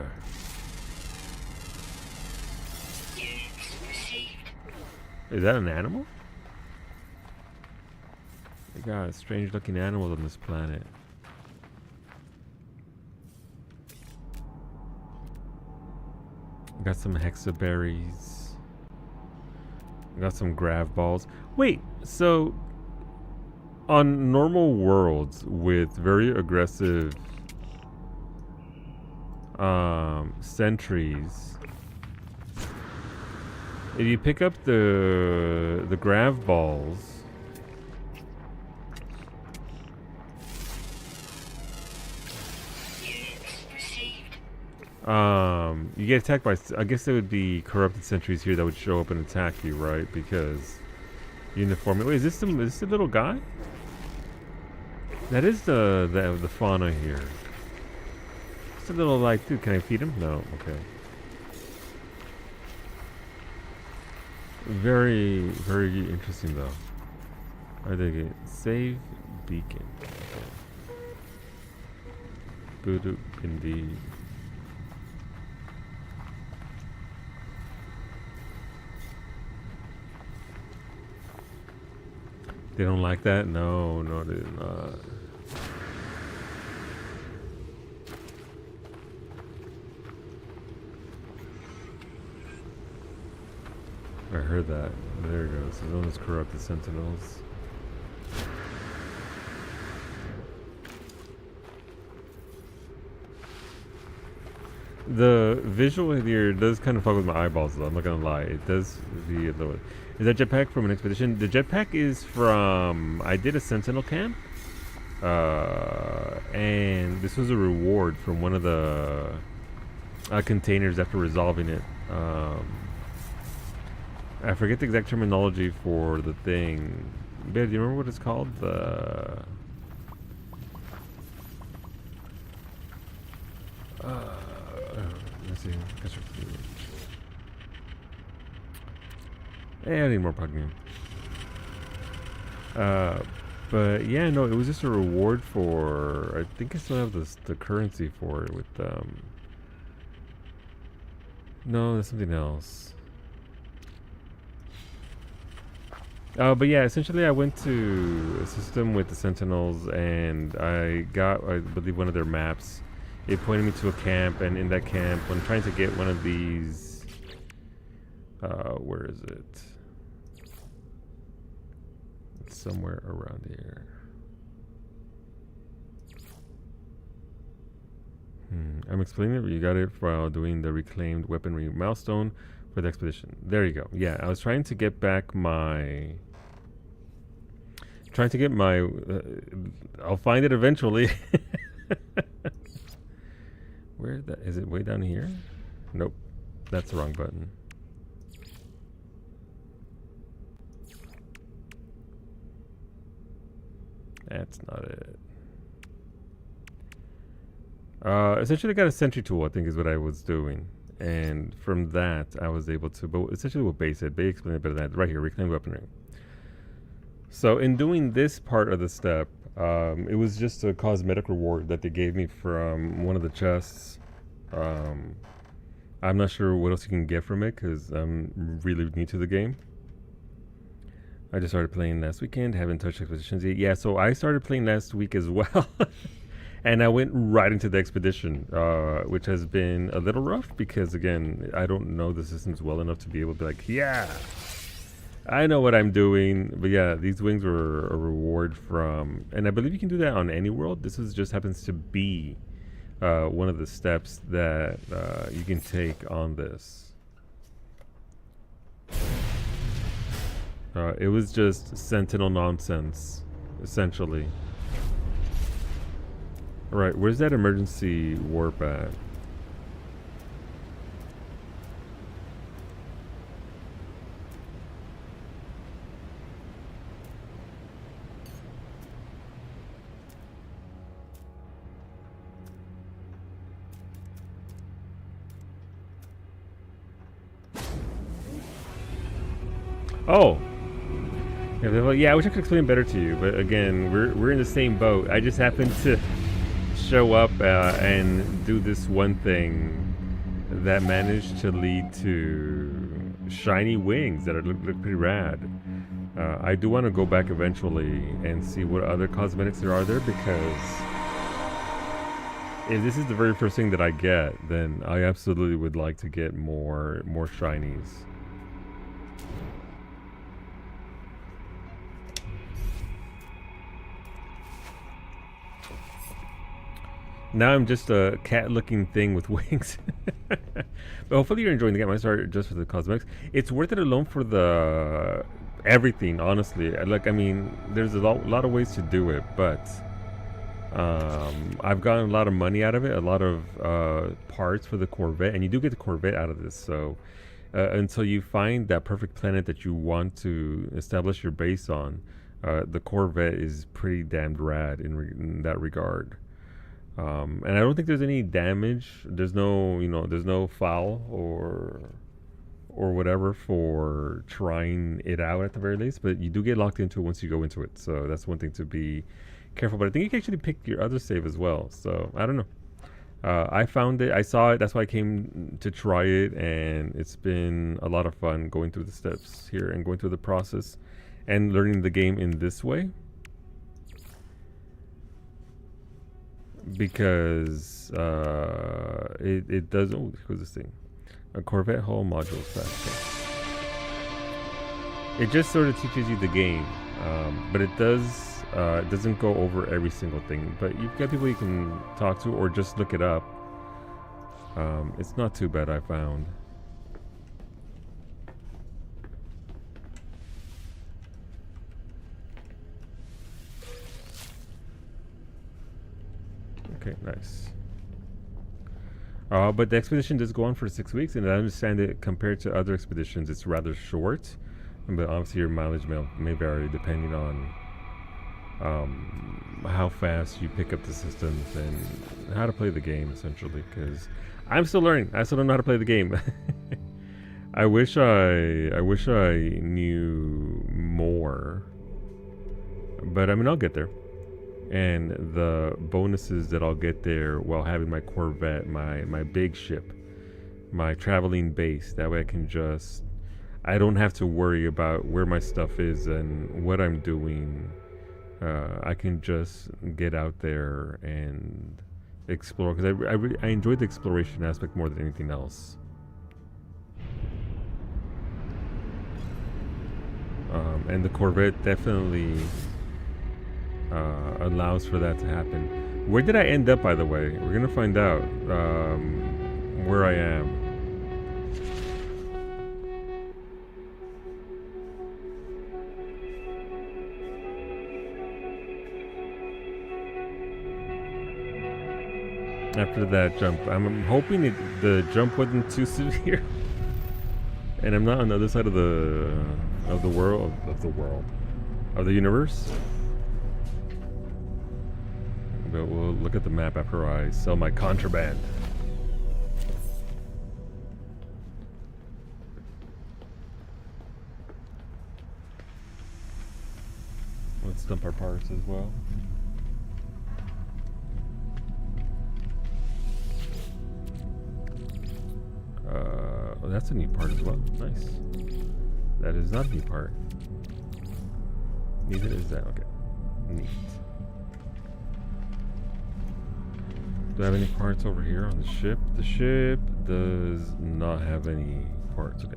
[SPEAKER 1] Units received.
[SPEAKER 3] Is that an animal? They got strange looking animals on this planet. Got some hexaberries. Got some grav balls. Wait, so on normal worlds with very aggressive sentries, if you pick up the grav balls,
[SPEAKER 1] Units received.
[SPEAKER 3] you get attacked by, I guess there would be corrupted sentries here that would show up and attack you, right? Because uniform. Wait, is this the little guy? That is the fauna here. It's a little like, dude, can I feed him? No, okay. Very, very interesting though. I think it. Save beacon. Okay. Voodoo indeed. They don't like that? No, they do not. I heard that. There it goes. The zone is corrupted sentinels. The visual here does kind of fuck with my eyeballs, though. I'm not gonna lie. It does. Is that jetpack from an expedition? The jetpack is from. I did a sentinel camp, and this was a reward from one of the containers after resolving it. I forget the exact terminology for the thing. Babe, do you remember what it's called? Let's see. Hey, I need more Pugnium. But yeah, no, it was just a reward for. I think I still have the currency for it with No, there's something else. But yeah, essentially I went to a system with the Sentinels and I got, I believe, one of their maps. It pointed me to a camp, and in that camp, when trying to get one of these, where is it? It's somewhere around here. I'm explaining it. You got it while doing the reclaimed weaponry milestone for the expedition. There you go. Yeah, I was trying to get back my. Trying to get my. I'll find it eventually. Where that is it? Way down here? Nope, that's the wrong button. That's not it. Essentially, I got a sentry tool, I think is what I was doing. And from that, I was able to, but essentially what Bay said, Bay explained it better than that. Right here, reclaim weaponry. So in doing this part of the step, it was just a cosmetic reward that they gave me from one of the chests. I'm not sure what else you can get from it because I'm really new to the game. I just started playing last weekend, haven't touched expeditions yet. Yeah, so I started playing last week as well. And I went right into the expedition, which has been a little rough because, again, I don't know the systems well enough to be able to be like, yeah, I know what I'm doing. But yeah, these wings were a reward from, and I believe you can do that on any world. This is just happens to be one of the steps that you can take on this. It was just Sentinel nonsense, essentially. Alright, where's that emergency warp at? Oh! Yeah, I wish I could explain better to you, but again, we're in the same boat. I just happened to show up and do this one thing that managed to lead to shiny wings that look pretty rad. I do want to go back eventually and see what other cosmetics there are there, because if this is the very first thing that I get, then I absolutely would like to get more shinies. Now I'm just a cat-looking thing with wings. But hopefully you're enjoying the game. I started just for the cosmetics. It's worth it alone for the everything, honestly. Like, I mean, there's a lot of ways to do it, but I've gotten a lot of money out of it, a lot of parts for the Corvette, and you do get the Corvette out of this. So until you find that perfect planet that you want to establish your base on, the Corvette is pretty damned rad in that regard. And I don't think there's any damage. There's no, there's no foul or whatever for trying it out at the very least. But you do get locked into it once you go into it. So that's one thing to be careful. But I think you can actually pick your other save as well. So I don't know. I found it. I saw it. That's why I came to try it. And it's been a lot of fun going through the steps here and going through the process and learning the game in this way. Because it does. Oh, who's this thing? A Corvette hull module fast. It just sort of teaches you the game, but it doesn't go over every single thing. But you've got people you can talk to or just look it up. It's not too bad, I found. Okay, nice. But the expedition does go on for 6 weeks, and I understand that compared to other expeditions, it's rather short. But obviously, your mileage may vary depending on how fast you pick up the systems and how to play the game, essentially. Because I'm still learning. I still don't know how to play the game. I wish I knew more. But I mean, I'll get there. And the bonuses that I'll get there while having my Corvette, my big ship, my traveling base, that way I don't have to worry about where my stuff is and what I'm doing. I can just get out there and explore, because I enjoy the exploration aspect more than anything else. And the Corvette definitely allows for that to happen. Where did I end up, by the way? We're gonna find out where I am. After that jump, I'm hoping the jump wasn't too severe, and I'm not on the other side of the universe. But we'll look at the map after I sell my contraband. Let's dump our parts as well. Oh, that's a neat part as well. Nice. That is not a neat part. Neither is that. Okay. Neat. Do I have any parts over here on the ship? The ship does not have any parts. Okay.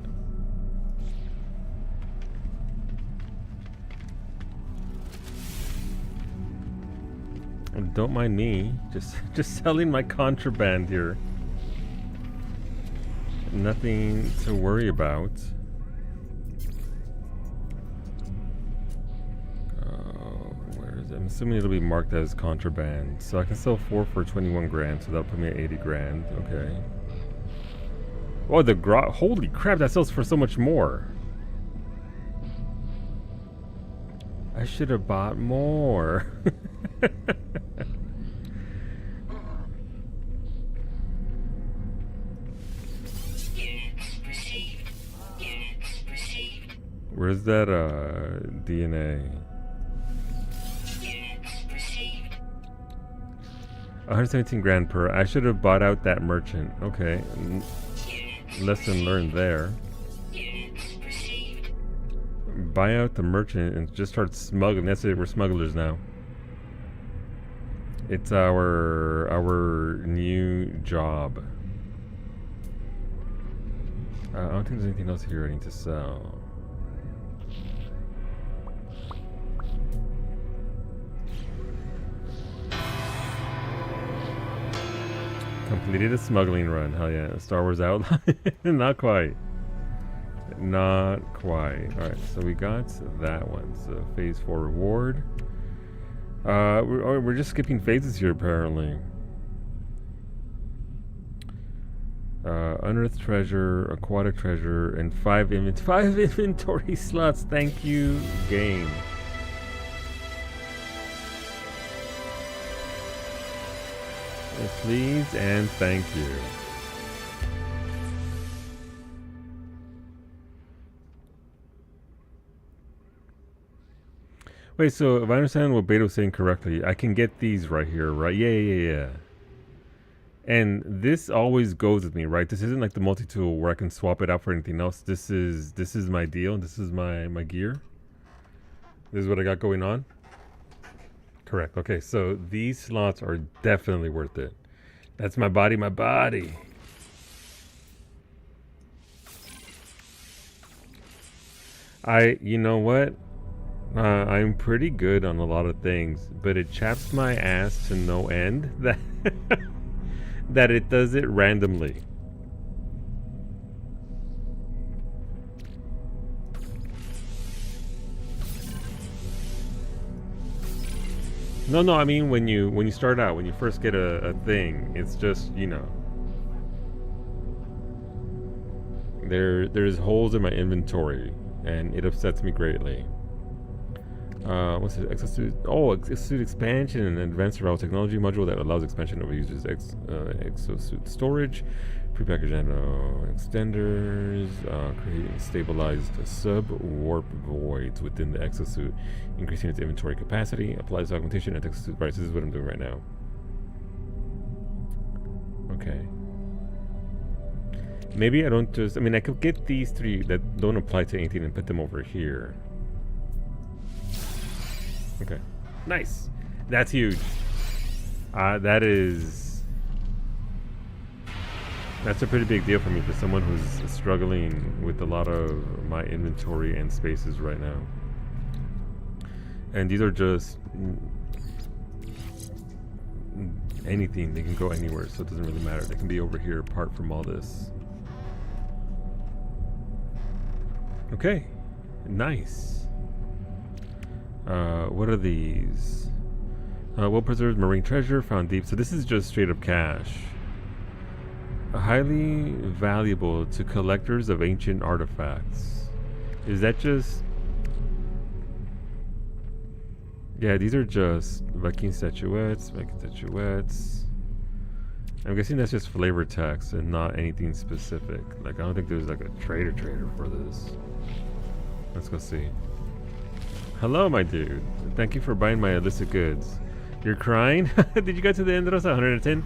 [SPEAKER 3] And don't mind me, just selling my contraband here. Nothing to worry about. Where is it? I'm assuming it'll be marked as contraband. So I can sell 4 for 21 grand, so that'll put me at 80 grand. Okay. Oh, holy crap, that sells for so much more. I should have bought more. Where's that DNA? 117 grand per. I should have bought out that merchant. Okay. Lesson learned there. Buy out the merchant and just start smuggling. That's it. We're smugglers now. It's our new job. I don't think there's anything else here I need to sell. Completed a smuggling run. Hell yeah. Star Wars Outlaw. Not quite. Not quite. Alright, so we got that one. So phase 4 reward. We're just skipping phases here apparently. Unearthed treasure, aquatic treasure, and 5 inventory slots. Thank you, game. Please and thank you. Wait, so if I understand what Beta was saying correctly, I can get these right here, right? Yeah. And this always goes with me, right? This isn't like the multi-tool where I can swap it out for anything else. This is my deal. This is my gear. This is what I got going on. Correct. Okay, so these slots are definitely worth it. That's my body, my body. You know what? I'm pretty good on a lot of things, but it chaps my ass to no end that that it does it randomly. No, I mean when you start out, when you first get a thing, it's just, you know, there's holes in my inventory, and it upsets me greatly. What's it? Exosuit? Oh, Exosuit expansion and advanced survival technology module that allows expansion of users' exosuit storage, prepackaged nano extenders, creating stabilized sub-warp voids within the exosuit, increasing its inventory capacity, applies augmentation and exosuit. Right, so this is what I'm doing right now. Okay. Maybe I don't just, I mean, I could get these three that don't apply to anything and put them over here. Okay. Nice. That's huge. That's a pretty big deal for me, for someone who's struggling with a lot of my inventory and spaces right now. And these are just anything. They can go anywhere, so it doesn't really matter. They can be over here apart from all this. Okay. Nice. What are these? Well-preserved marine treasure found deep. So this is just straight up cash. Highly valuable to collectors of ancient artifacts. Is that just... Yeah, these are just Viking statuettes, I'm guessing that's just flavor text and not anything specific. Like, I don't think there's like a trader for this. Let's go see. Hello, my dude. Thank you for buying my illicit goods. You're crying? Did you get to the end, Rosa? 110?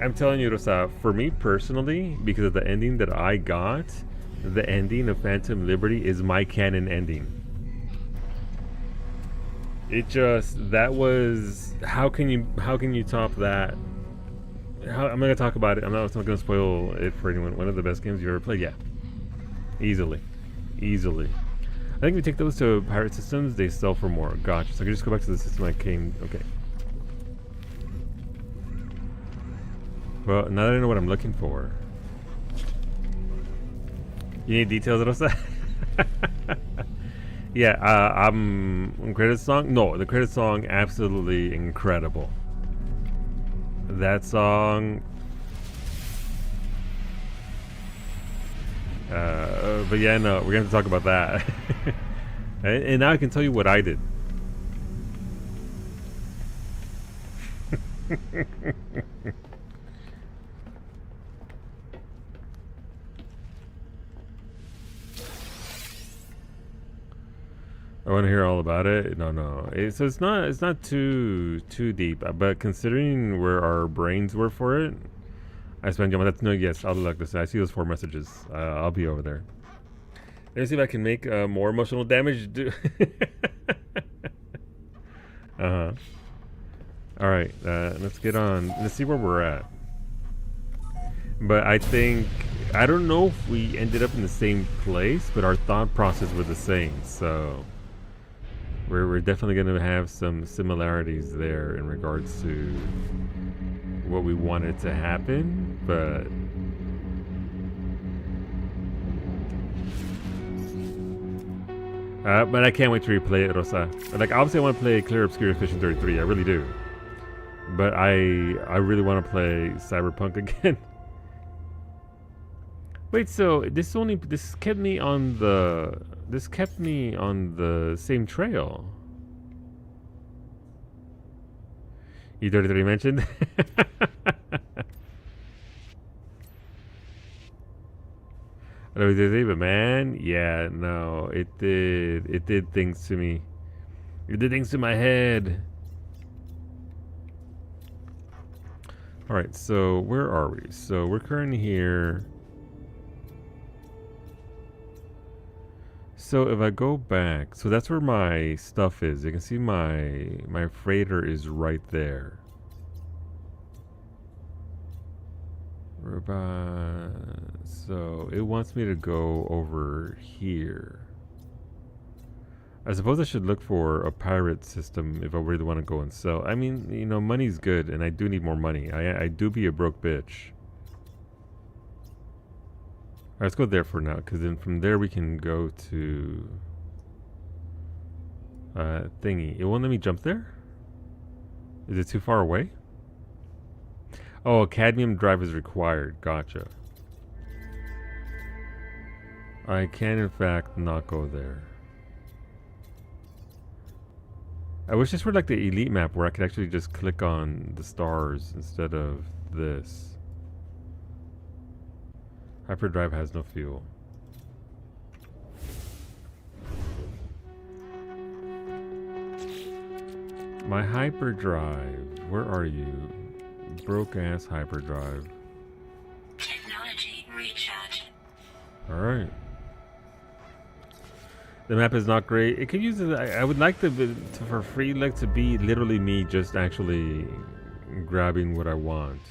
[SPEAKER 3] I'm telling you, Rosa, for me personally, because of the ending that I got, the ending of Phantom Liberty is my canon ending. It just, that was, how can you top that? I'm gonna talk about it. I'm not gonna spoil it for anyone. One of the best games you ever played? Yeah. Easily. I think we take those to pirate systems, they sell for more. Gotcha. So I can just go back to the system I came. Okay. Well, now that I know what I'm looking for. You need details, Rosa? Yeah, credit song? No, the credit song, absolutely incredible. That song... but yeah, no, we're gonna have to talk about that. and now I can tell you what I did. I want to hear all about it. No. So it's not too deep. But considering where our brains were for it, I spent that's no. Yes, I'll look this. I see those 4 messages. I'll be over there. Let me see if I can make more emotional damage. All right. Let's get on. Let's see where we're at. But I think I don't know if we ended up in the same place, but our thought process were the same. So we're definitely going to have some similarities there in regards to what we wanted to happen, but I can't wait to replay it, Rosa. Like, obviously I want to play Clear Obscure Fishing 33, I really do. But I really want to play Cyberpunk again. Wait, so this kept me on the same trail. E33 mentioned. But man, yeah, no, it did things to me. It did things to my head. All right, so where are we? So we're currently here. So if I go back, so that's where my stuff is. You can see my freighter is right there. So it wants me to go over here. I suppose I should look for a pirate system if I really want to go and sell. I mean, you know, money's good, and I do need more money. I do be a broke bitch. Alright, let's go there for now, because then from there we can go to... thingy. It won't let me jump there? Is it too far away? Oh, a cadmium drive is required. Gotcha. I can, in fact, not go there. I wish this were like the elite map where I could actually just click on the stars instead of this. Hyperdrive has no fuel. My hyperdrive. Where are you? Broke ass hyperdrive.
[SPEAKER 1] Technology recharge.
[SPEAKER 3] Alright. The map is not great. It could use it. I would like for free like to be literally me just actually grabbing what I want.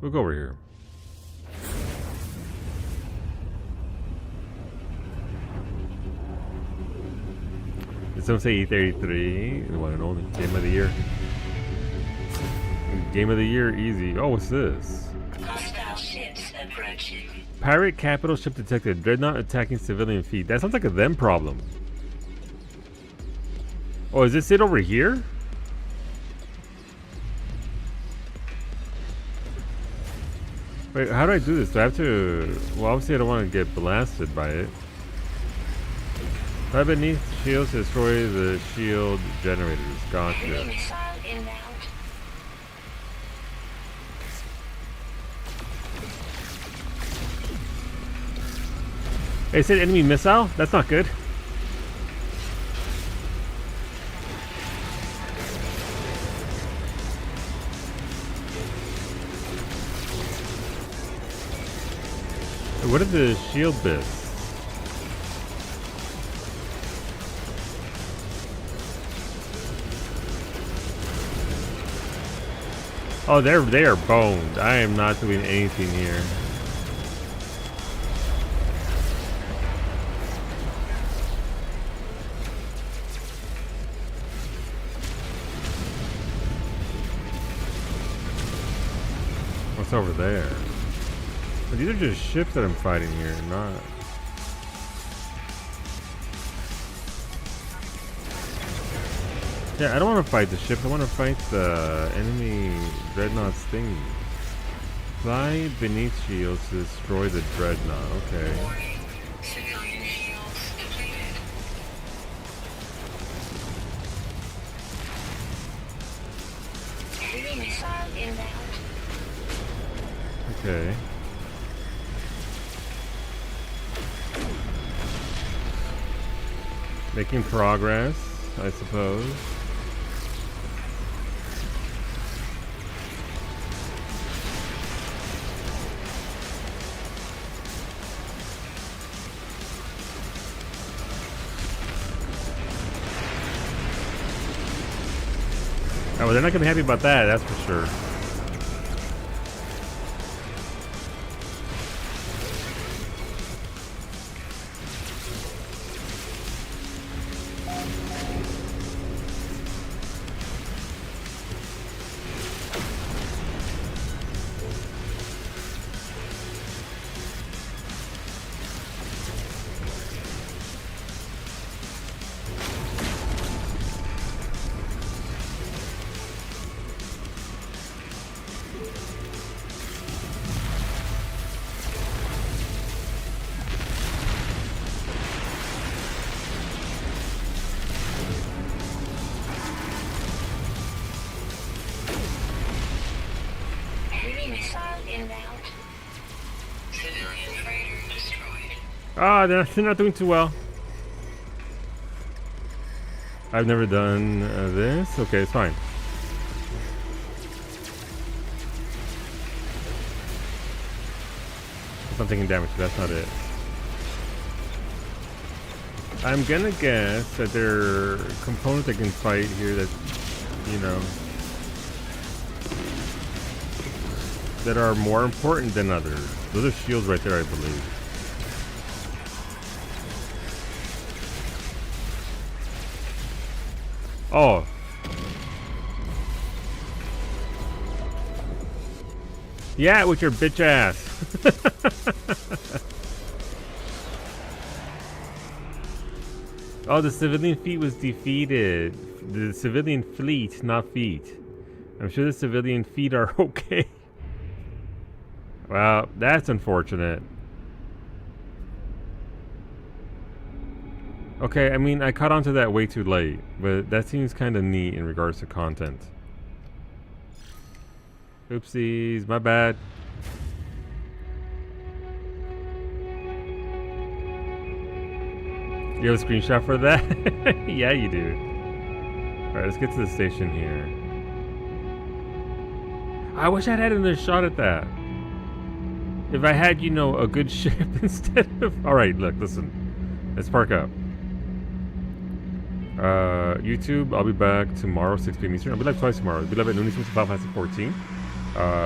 [SPEAKER 3] We'll go over here. Did someone say E33? The one and only. Game of the year. Game of the year, easy. Oh, what's this?
[SPEAKER 1] Hostile ships approaching.
[SPEAKER 3] Pirate capital ship detected. Dreadnought attacking civilian fleet. That sounds like a them problem. Oh, is this it over here? Wait, how do I do this? Do I have to... Well, obviously I don't want to get blasted by it. Fly beneath shields to destroy the shield generators. Gotcha.
[SPEAKER 1] Heavy missile inbound.
[SPEAKER 3] It said enemy missile? That's not good. What are the shield bits? Oh, they are boned. I am not doing anything here. What's over there? But these are just ships that I'm fighting here, not... Yeah, I don't want to fight the ship. I want to fight the enemy dreadnought's thingy. Fly beneath shields to destroy the dreadnought. Okay.
[SPEAKER 1] Warning. Civilian shields depleted. Heavy missile inbound.
[SPEAKER 3] Okay. Making progress, I suppose. Oh, well, they're not gonna be happy about that, that's for sure. Ah, they're not doing too well. I've never done this. Okay, it's fine. It's not taking damage, that's not it. I'm gonna guess that there are components that can fight here that, you know, that are more important than others. Those are shields right there, I believe. Oh. Yeah, with your bitch ass. Oh, the civilian fleet was defeated. The civilian fleet, not feet. I'm sure the civilian feet are okay. Well, that's unfortunate. Okay, I mean, I caught on to that way too late, but that seems kind of neat in regards to content. Oopsies, my bad. You have a screenshot for that? Yeah, you do. Alright, let's get to the station here. I wish I'd had another shot at that. If I had, you know, a good ship instead of... Alright, look, listen. Let's park up. YouTube, I'll be back tomorrow, 6 p.m. Eastern. I'll be live twice tomorrow. I'll be live at noon Eastern, Final Fantasy 14.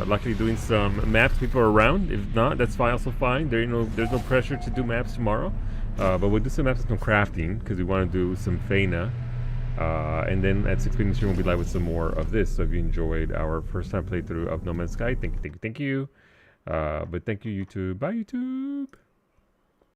[SPEAKER 3] Luckily doing some maps, people are around. If not, that's fine, also fine. There's no pressure to do maps tomorrow. But we'll do some maps and some crafting, because we want to do some Feyna. And then at 6 p.m. Eastern, we'll be live with some more of this. So if you enjoyed our first time playthrough of No Man's Sky, thank you. But thank you, YouTube. Bye, YouTube.